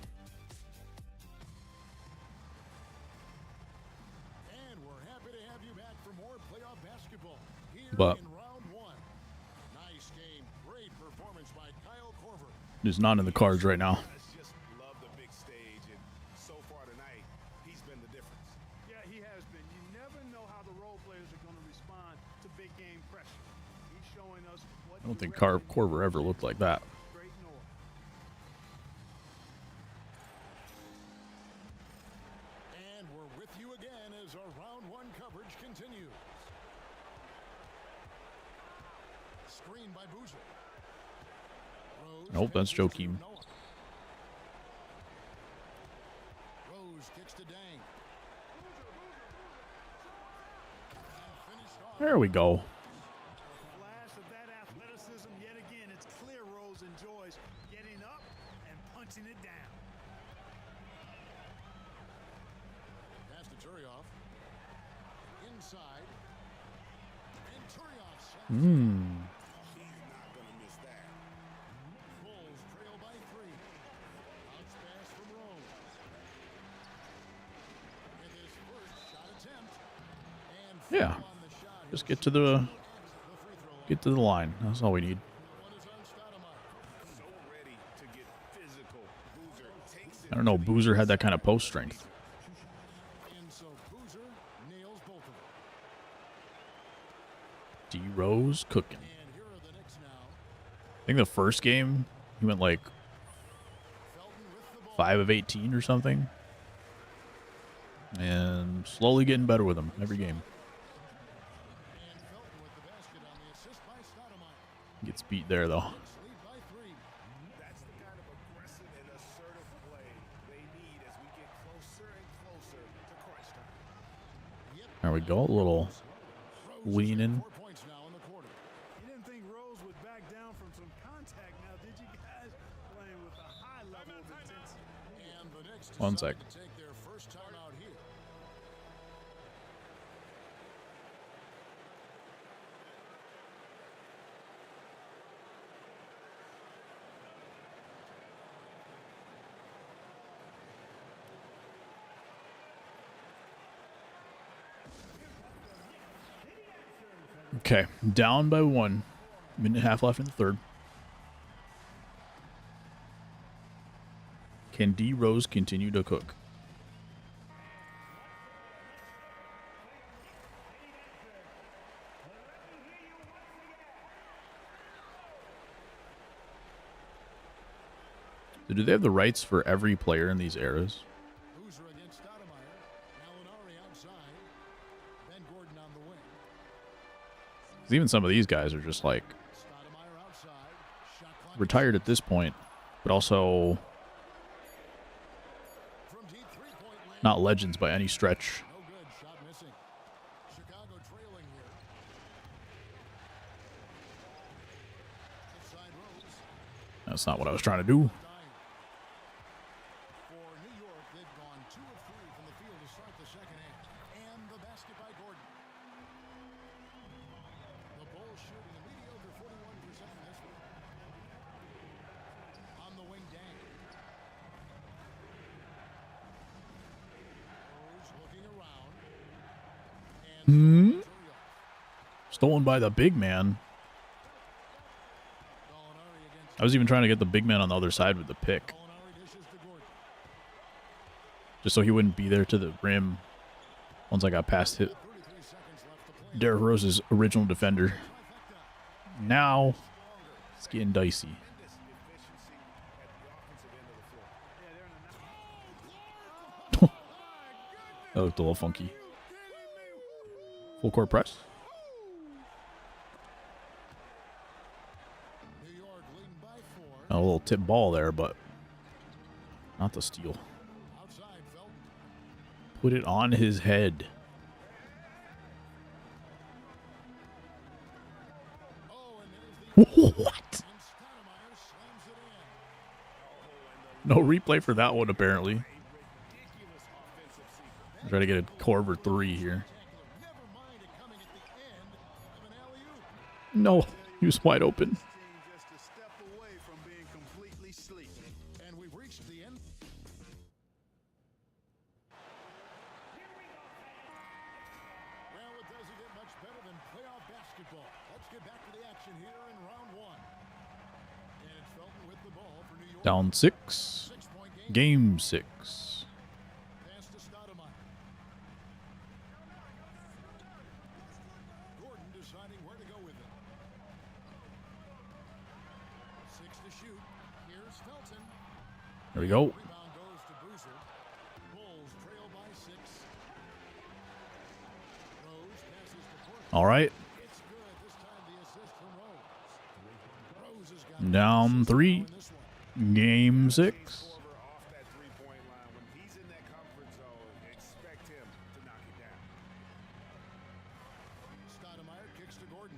D: And we're happy to have you back for more playoff basketball here
B: But-
D: in round 1. Nice game. Great performance by Kyle Korver.
B: It's not in the cards right now.
F: Guys just love the big stage, and so far tonight, he's been the difference.
E: Yeah, he has been. You never know how the role players are going to respond to big game pressure. He's showing us what
B: I don't think
E: direction
B: Korver ever looked like that.
E: straight north.
D: And we're with you again as our round 1 coverage continues. Screen by Boozer. Rose
B: Nope, that's
D: passes to
B: Joakim.
D: Noah. Rose kicks to Dang. And finished off.
B: There we go.
E: Flash of that athleticism yet again. It's clear Rose enjoys getting up and punching it down.
D: Pass to Turioff. inside. And Turioff sends
C: He's not going to miss that.
D: Bulls trail by 3. Bounce pass from Rose. With his first shot attempt. And
B: Yeah.
D: on the shot.
B: Just get to the line. That's all we need.
D: One is on Stoudemire.
C: So ready to get physical. Boozer takes it.
B: I don't know. Boozer had that kind of post strength.
D: And so Boozer nails both of them.
B: DRose cooking.
D: And here are the Knicks now.
B: I think the first game he went like
D: Felton with the ball.
B: 5 of 18 or something, and slowly getting better with him every game.
D: And Felton with the basket on the assist by Stoudemire.
B: Gets beat there though.
D: Knicks lead by 3.
C: That's the kind of aggressive and assertive play they need as we get closer and closer to crunch time.
B: There we go. A little leaning.
D: 4 points now in the quarter.
E: You didn't think Rose would back down from some contact now, did you guys? Playing with a high level of intensity.
D: And the Knicks
B: One
D: decide
B: sec.
D: to take their first time out here.
B: Okay, down by 1. Minute and a half left in the third. Can DRose continue to cook? Do they have the rights for every player in these eras?
D: Boozer against Stoudemire. Gallinari outside. Ben Gordon on the wing.
B: 'Cause even some of these guys are just like
D: Stoudemire outside. Shot clock
B: retired at this point, but also
D: from deep 3-point land.
B: not legends by any stretch.
D: No good. Shot missing. Chicago trailing here. Inside Rose.
B: That's not what I was trying to do.
D: For New York, they've gone 2 of 3 from the field to start the second half. And the basket by Gordon. The Bulls shooting a mediocre 41% in this one. On the wing, Dang. Rose looking around. And
B: Stolen by the big man.
D: Gallinari against
B: I was even trying to get the big man on the other side with the pick,
D: Gallinari dishes to Gordon.
B: just so he wouldn't be there to the rim once I got past it.
D: 33 seconds left to play.
B: Derrick Rose's original defender.
D: Trifecta.
B: Now it's getting dicey.
C: Tremendous efficiency at the offensive end of the floor.
E: Yeah, they're in a
B: That looked a little funky. Full court press.
D: New York leading by 4.
B: A little tip ball there, but not the steal.
D: Outside, Felton.
B: Put it on his head.
D: Oh, and there's the
B: What?
D: and Stoudemire slams it in.
B: No replay for that one, apparently.
C: Ridiculous offensive sequence.
B: Try to get a Corver 3 here.
D: Never mind it coming at the end of an alley-oop.
B: No, he was wide open.
E: team just a step away from being completely sleepy.
D: And we've reached the end. Well, it doesn't get much better than playoff basketball. Let's get back to the action here in round 1. And it's Felton with the ball for New York.
B: Down 6.
D: 6-point game.
B: Game 6.
D: Pass to Stoudemire. Gordon deciding where to go with it. 6 to shoot. Here's Felton.
B: There we go.
D: Rebound goes to Boozer. Bulls trail by 6. Rose passes to Porter.
B: All right.
D: It's good. This time the assist from Rose. Rose has got
B: Down 3.
D: in this one.
B: Game 6.
C: Corver off that three-point line. When he's in that comfort zone, expect him to knock it down.
D: Stoudemire kicks to Gordon.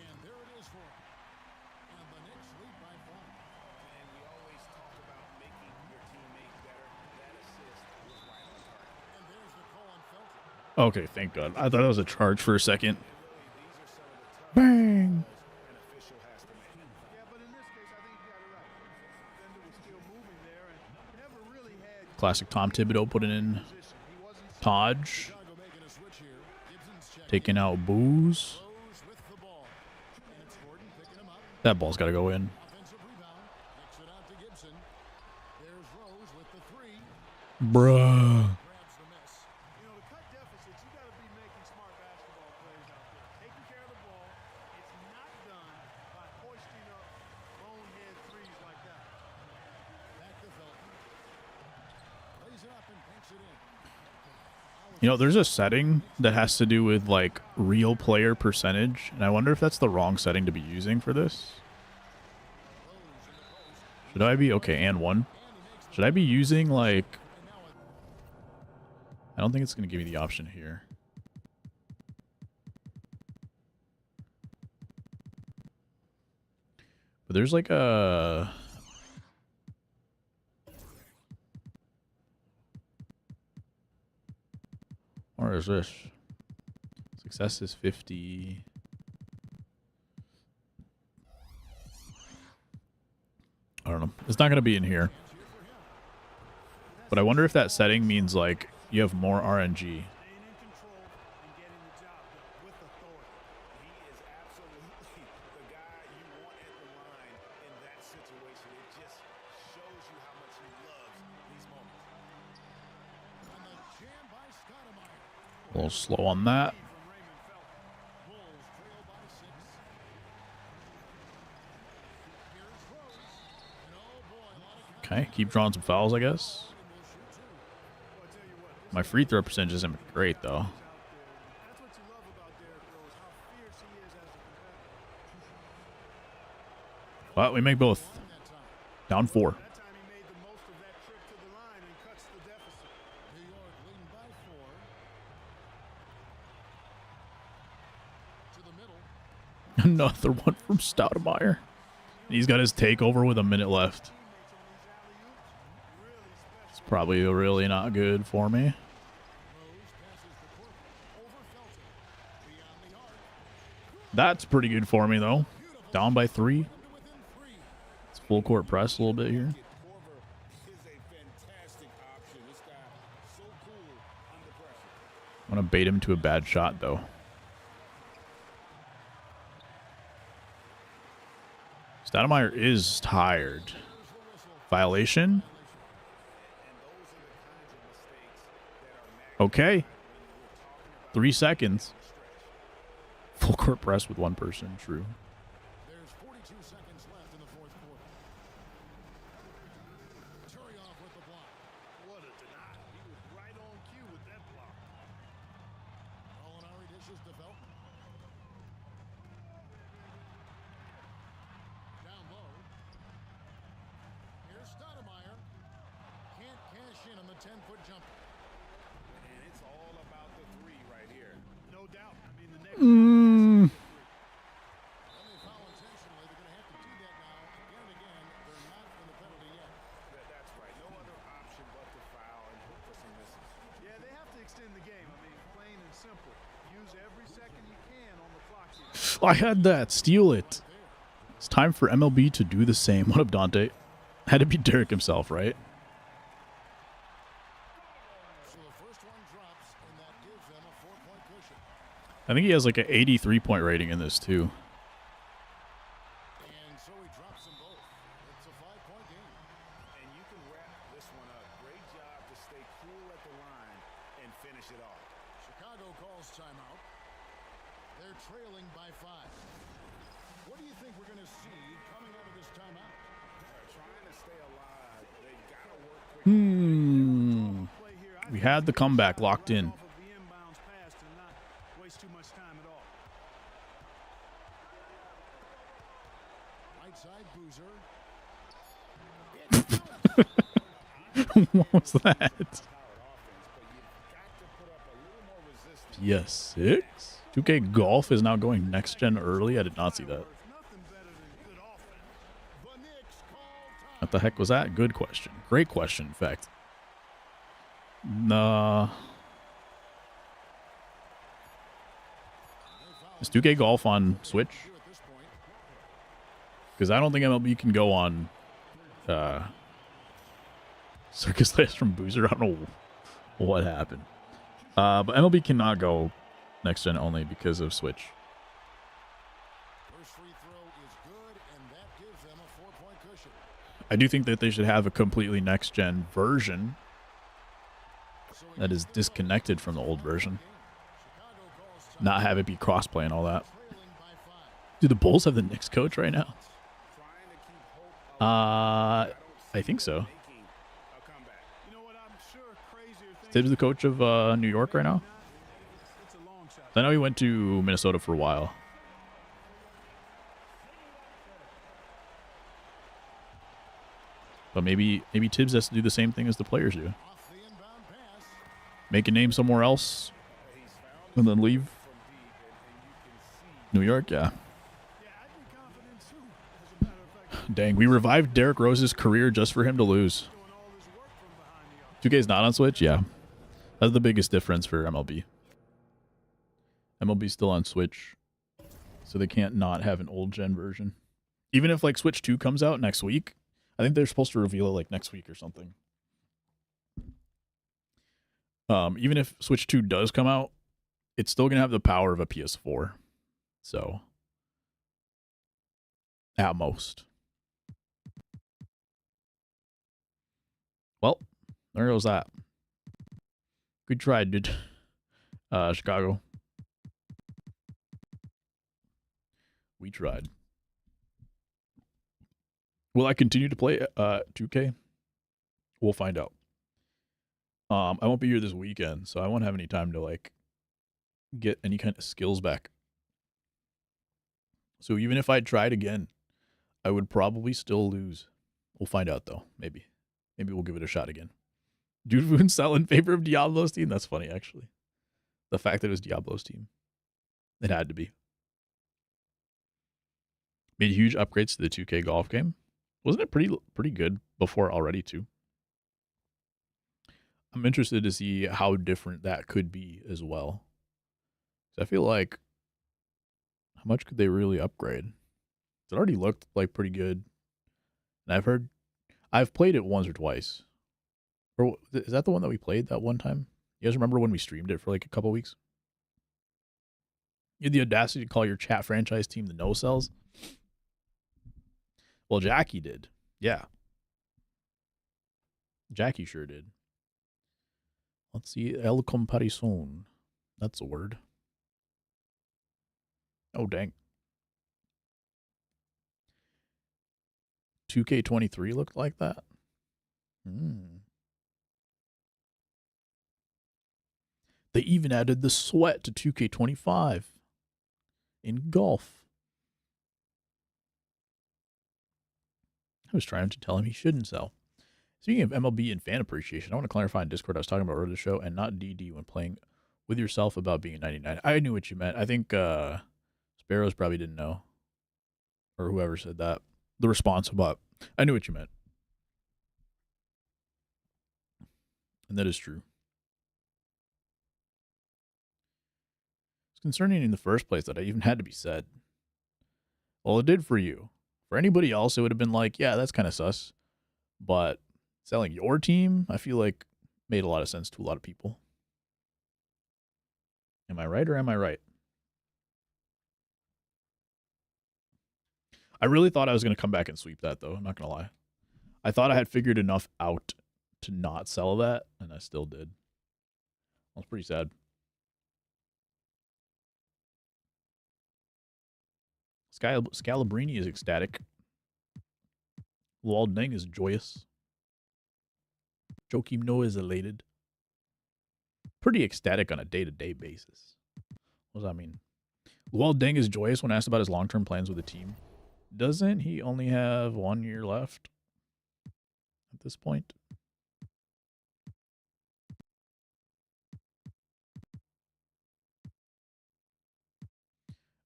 D: And there it is for him. And the Knicks lead by 5.
C: And we always talk about making your teammate better. That assist was right on target.
B: Okay, thank God. I thought that was a charge for a second. Bang! Classic Tom Thibodeau putting in Podge. Taking out Booze. That ball's got to go in. Bruh. You know, there's a setting that has to do with, like, real player percentage, and I wonder if that's the wrong setting to be using for this. Should I be... Okay, and one. Should I be using, like... I don't think it's going to give me the option here. But there's, like, a... Or is this? Success is 50. I don't know. It's not going to be in here. But I wonder if that setting means, like, you have more RNG. A little slow on that. Okay, keep drawing some fouls, I guess. My free throw percentage isn't great, though. Well, we make both. Down 4. Another one from Stoudemire. He's got his takeover with a minute left. It's probably really not good for me. That's pretty good for me, though. Down by 3. It's full court press a little bit here. I want to bait him to a bad shot, though. Stoudemire is tired. Violation? Okay. 3 seconds. Full court press with one person. True.
D: There's 42 seconds left in the fourth quarter. Turioff with the block. What a deny. He was right on cue with that block. Molinari dishes to Felton. Down low. Here's Stoudemire. Can't cash in on the 10-foot jumper.
F: And it's all about the 3 right here.
E: No doubt. I mean, the next
D: When they foul intentionally, they're going to have to do that now. Again and again, they're not in the penalty yet.
F: That's right. No other option but to foul and hope for some misses.
E: Yeah, they have to extend the game. I mean, plain and simple. Use every second you can on the clock here.
B: I had that. Steal it. It's time for MLB to do the same. What up, Dante? Had to be Derek himself, right?
D: So the first one drops, and that gives them a 4-point cushion.
B: I think he has like an 83-point rating in this, too.
D: And so he drops them both. It's a 5-point game.
F: And you can wrap this one up. Great job to stay cool at the line and finish it off.
D: Chicago calls timeout. They're trailing by 5. What do you think we're going to see coming out of this timeout?
F: Trying to stay alive. They got to work quick.
B: We had the comeback locked in.
E: Off of the inbounds pass to not waste too much time at all.
D: Right side, Boozer.
B: What was that? PS6? 2K Golf is now going next gen early? I did not see that. What the heck was that? Good question. Great question, in fact. Nah. Is 2K Golf on Switch? Because I don't think MLB can go on Circus Last from Boozer. I don't know what happened. But MLB cannot go next gen only because of Switch. I do think that they should have a completely next gen version that is disconnected from the old version. Not have it be crossplay and all that. Do the Bulls have the Knicks coach right now? I think so. Tibbs the coach of New York right now? I know he went to Minnesota for a while. But maybe Tibbs has to do the same thing as the players do. Make a name somewhere else and then leave. New York, yeah. Dang, we revived Derrick Rose's career just for him to lose. 2K's not on Switch? Yeah. That's the biggest difference for MLB. MLB's still on Switch, so they can't not have an old gen version. Even if like Switch 2 comes out next week, I think they're supposed to reveal it like next week or something. Even if Switch 2 does come out, it's still going to have the power of a PS4. So, at most. Well, there goes that. Good try, dude. Chicago. We tried. Will I continue to play 2K? We'll find out. I won't be here this weekend, so I won't have any time to like get any kind of skills back. So even if I tried again, I would probably still lose. We'll find out though. Maybe we'll give it a shot again. Dude Voonsell in favor of Diablo's team? That's funny, actually. The fact that it was Diablo's team. It had to be. Made huge upgrades to the 2K golf game. Wasn't it pretty good before already, too? I'm interested to see how different that could be as well. I feel like, how much could they really upgrade? It already looked like pretty good. And I've played it once or twice. Or is that the one that we played that one time? You guys remember when we streamed it for like a couple weeks? You had the audacity to call your chat franchise team the No Cells? Well, Jackie did. Yeah. Jackie sure did. Let's see. El Comparison. That's a word. Oh, dang. 2K23 looked like that? They even added the sweat to 2K25 in golf. I was trying to tell him he shouldn't sell. Speaking of MLB and fan appreciation, I want to clarify in Discord I was talking about earlier in the show and not DD when playing with yourself about being a 99. I knew what you meant. I think Sparrows probably didn't know. Or whoever said that. The response, but I knew what you meant. And that is true. It's concerning in the first place that I even had to be said. Well, it did for you. For anybody else, it would have been like, yeah, that's kind of sus. But selling your team, I feel like made a lot of sense to a lot of people. Am I right or am I right? I really thought I was going to come back and sweep that, though. I'm not going to lie. I thought I had figured enough out to not sell that, and I still did. I was pretty sad. Scalabrini is ecstatic. Luol Deng is joyous. Joakim Noah is elated. Pretty ecstatic on a day-to-day basis. What does that mean? Luol Deng is joyous when asked about his long-term plans with the team. Doesn't he only have 1 year left at this point?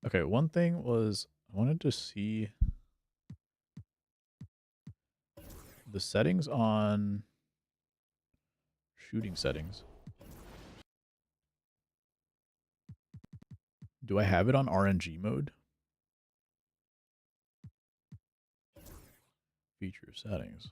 B: Okay, one thing was I wanted to see the settings on shooting settings. Do I have it on RNG mode? Feature settings.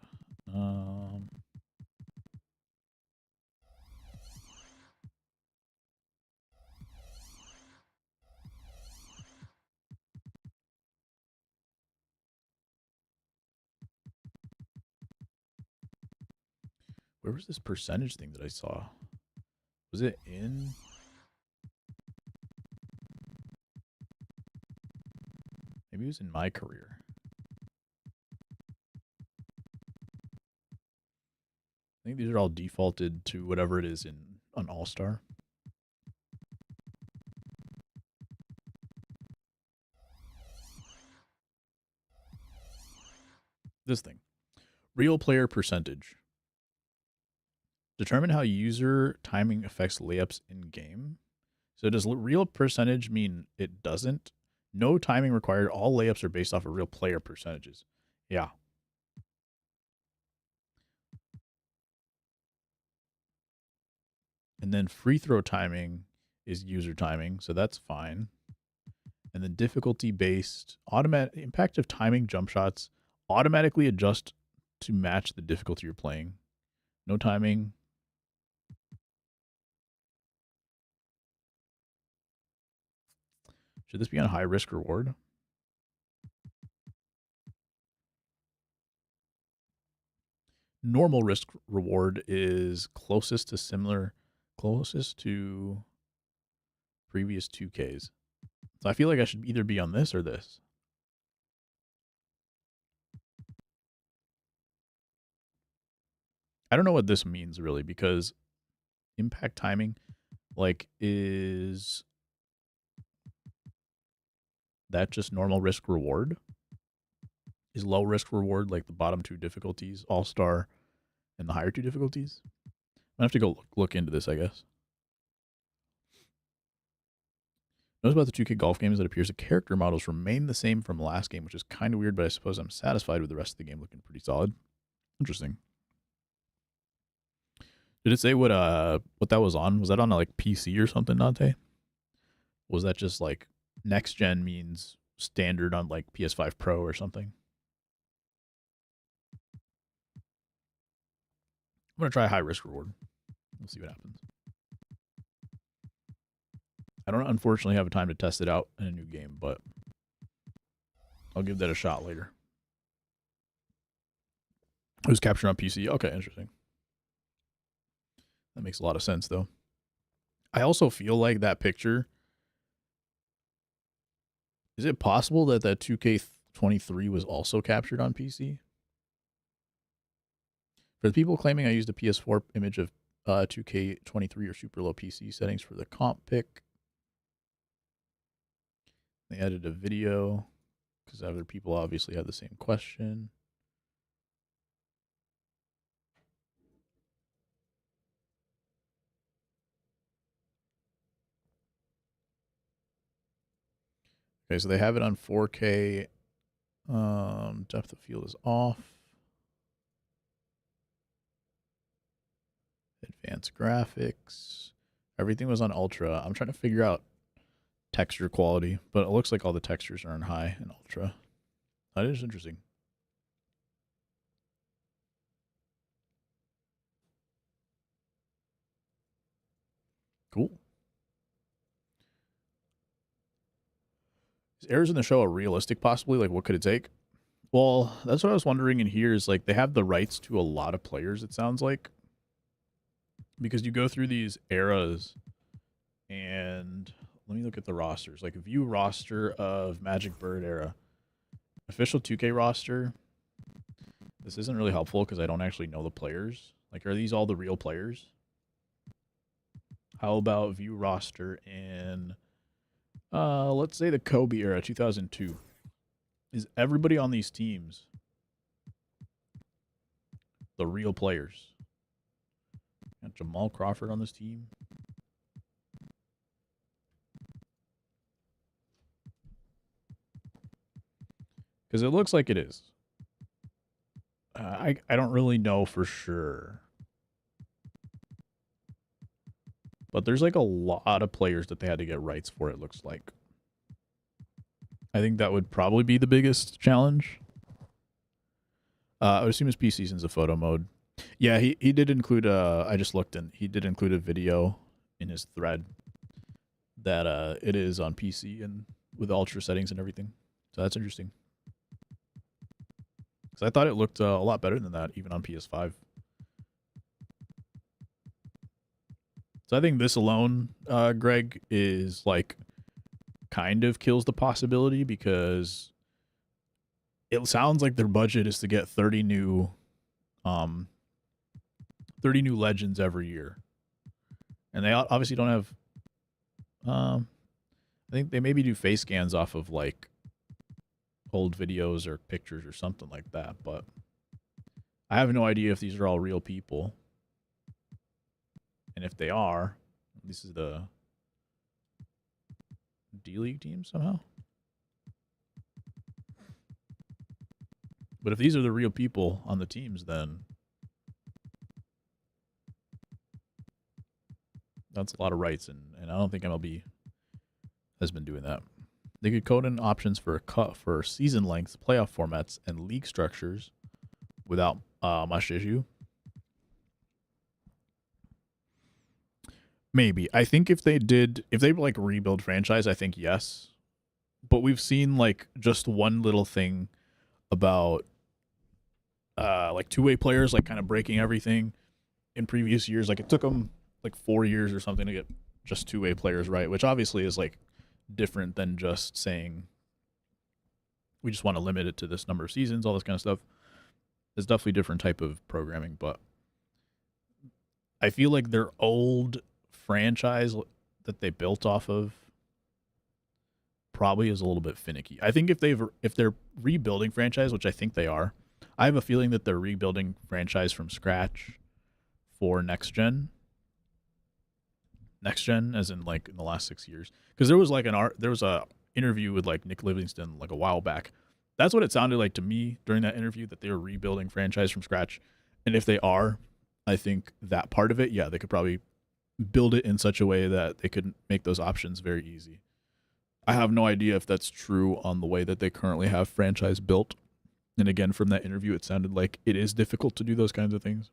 B: Where was this percentage thing that I saw? Was it in? Maybe it was in my career. I think these are all defaulted to whatever it is in an All-Star. This thing. Real player percentage. Determine how user timing affects layups in game. So does real percentage mean it doesn't? No timing required. All layups are based off of real player percentages. Yeah. And then free throw timing is user timing, so that's fine. And then difficulty based automatic impact of timing jump shots automatically adjust to match the difficulty you're playing. No timing. Should this be on high risk reward? Normal risk reward is closest to previous 2Ks. So I feel like I should either be on this or this. I don't know what this means really, because impact timing, like, is that just normal risk reward? Is low risk reward like the bottom two difficulties, All-Star, and the higher two difficulties? I have to go look into this, I guess. Notice about the 2K golf games that appears the character models remain the same from last game, which is kind of weird, but I suppose I'm satisfied with the rest of the game looking pretty solid. Interesting. Did it say what that was on? Was that on like PC or something, Dante? Was that just like next gen means standard on like PS5 Pro or something? I'm going to try high risk reward. We'll see what happens. I don't unfortunately have time to test it out in a new game, but I'll give that a shot later. It was captured on PC. Okay, interesting. That makes a lot of sense, though. I also feel like that picture... Is it possible that 2K23 was also captured on PC? For the people claiming I used a PS4 image of 2K23 or super low PC settings for the comp pick, they added a video because other people obviously had the same question. Okay, so they have it on 4K. Depth of field is off. Advanced graphics. Everything was on ultra. I'm trying to figure out texture quality, but it looks like all the textures are on high and ultra. That is interesting. Cool. Is errors in the show a realistic possibly? Like, what could it take? Well, that's what I was wondering in here is, like, they have the rights to a lot of players, it sounds like. Because you go through these eras, and let me look at the rosters. Like, view roster of Magic Bird era. Official 2K roster. This isn't really helpful because I don't actually know the players. Like, are these all the real players? How about view roster in... let's say the Kobe era, 2002. Is everybody on these teams the real players? Got Jamal Crawford on this team. Because it looks like it is. I don't really know for sure. But there's like a lot of players that they had to get rights for, it looks like. I think that would probably be the biggest challenge. I would assume his P season's a photo mode. Yeah, he did include I just looked and he did include a video in his thread that it is on PC and with ultra settings and everything. So that's interesting. Because I thought it looked a lot better than that, even on PS5. So I think this alone, Greg, is like kind of kills the possibility because it sounds like their budget is to get 30 new legends every year. And they obviously don't have I think they maybe do face scans off of like old videos or pictures or something like that, but I have no idea if these are all real people. And if they are, this is the D-League team somehow. But if these are the real people on the teams, then that's a lot of rights, and I don't think MLB has been doing that. They could code in options for season length, playoff formats, and league structures without much issue. Maybe. I think if they like rebuild franchise, I think yes. But we've seen like just one little thing about like two-way players like kind of breaking everything in previous years. Like it took them like 4 years or something to get just two-way players right, which obviously is like different than just saying we just want to limit it to this number of seasons, all this kind of stuff. It's definitely a different type of programming, but I feel like their old franchise that they built off of probably is a little bit finicky. I think if they're rebuilding franchise, which I think they are, I have a feeling that they're rebuilding franchise from scratch for next gen. Next gen, as in like in the last 6 years, because there was a interview with like Nick Livingston like a while back. That's what it sounded like to me during that interview, that they were rebuilding franchise from scratch. And if they are, I think that part of it, yeah, they could probably build it in such a way that they could make those options very easy. I have no idea if that's true on the way that they currently have franchise built. And again, from that interview, it sounded like it is difficult to do those kinds of things.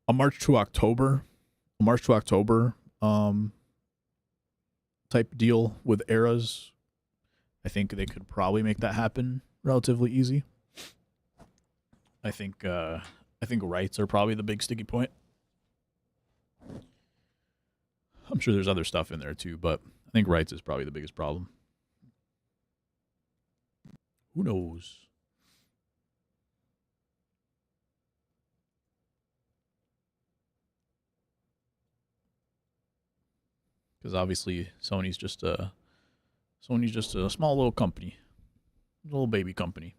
B: A March to October type deal with eras. I think they could probably make that happen relatively easy. I think rights are probably the big sticky point. I'm sure there's other stuff in there too, but I think rights is probably the biggest problem. Who knows? Because obviously Sony's just a small little company, little baby company.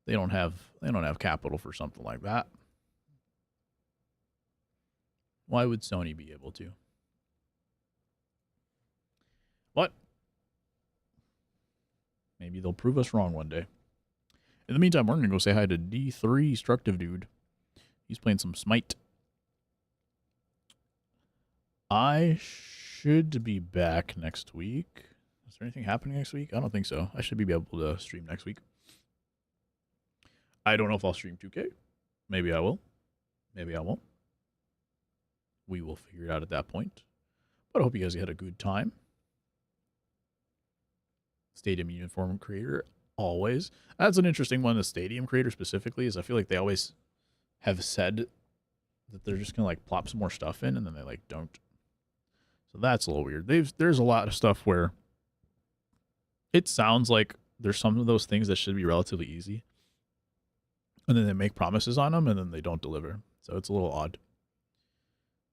B: They don't have capital for something like that. Why would Sony be able to? What? Maybe they'll prove us wrong one day. In the meantime, we're going to go say hi to D3 Structive Dude. He's playing some Smite. I should be back next week. Is there anything happening next week? I don't think so. I should be able to stream next week. I don't know if I'll stream 2K. Maybe I will. Maybe I won't. We will figure it out at that point. But I hope you guys had a good time. Stadium uniform creator, always. That's an interesting one. The stadium creator specifically is I feel like they always have said that they're just going to like plop some more stuff in and then they like don't. So that's a little weird. There's a lot of stuff where it sounds like there's some of those things that should be relatively easy. And then they make promises on them and then they don't deliver. So it's a little odd.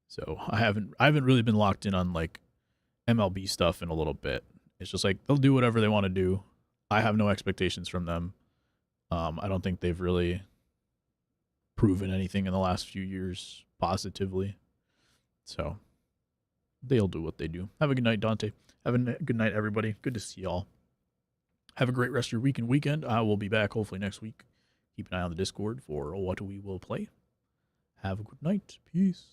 B: So I haven't really been locked in on like MLB stuff in a little bit. It's just like they'll do whatever they want to do. I have no expectations from them. I don't think they've really proven anything in the last few years positively. So they'll do what they do. Have a good night, Dante. Have a good night, everybody. Good to see y'all. Have a great rest of your week and weekend. I will be back hopefully next week. Keep an eye on the Discord for what we will play. Have a good night. Peace.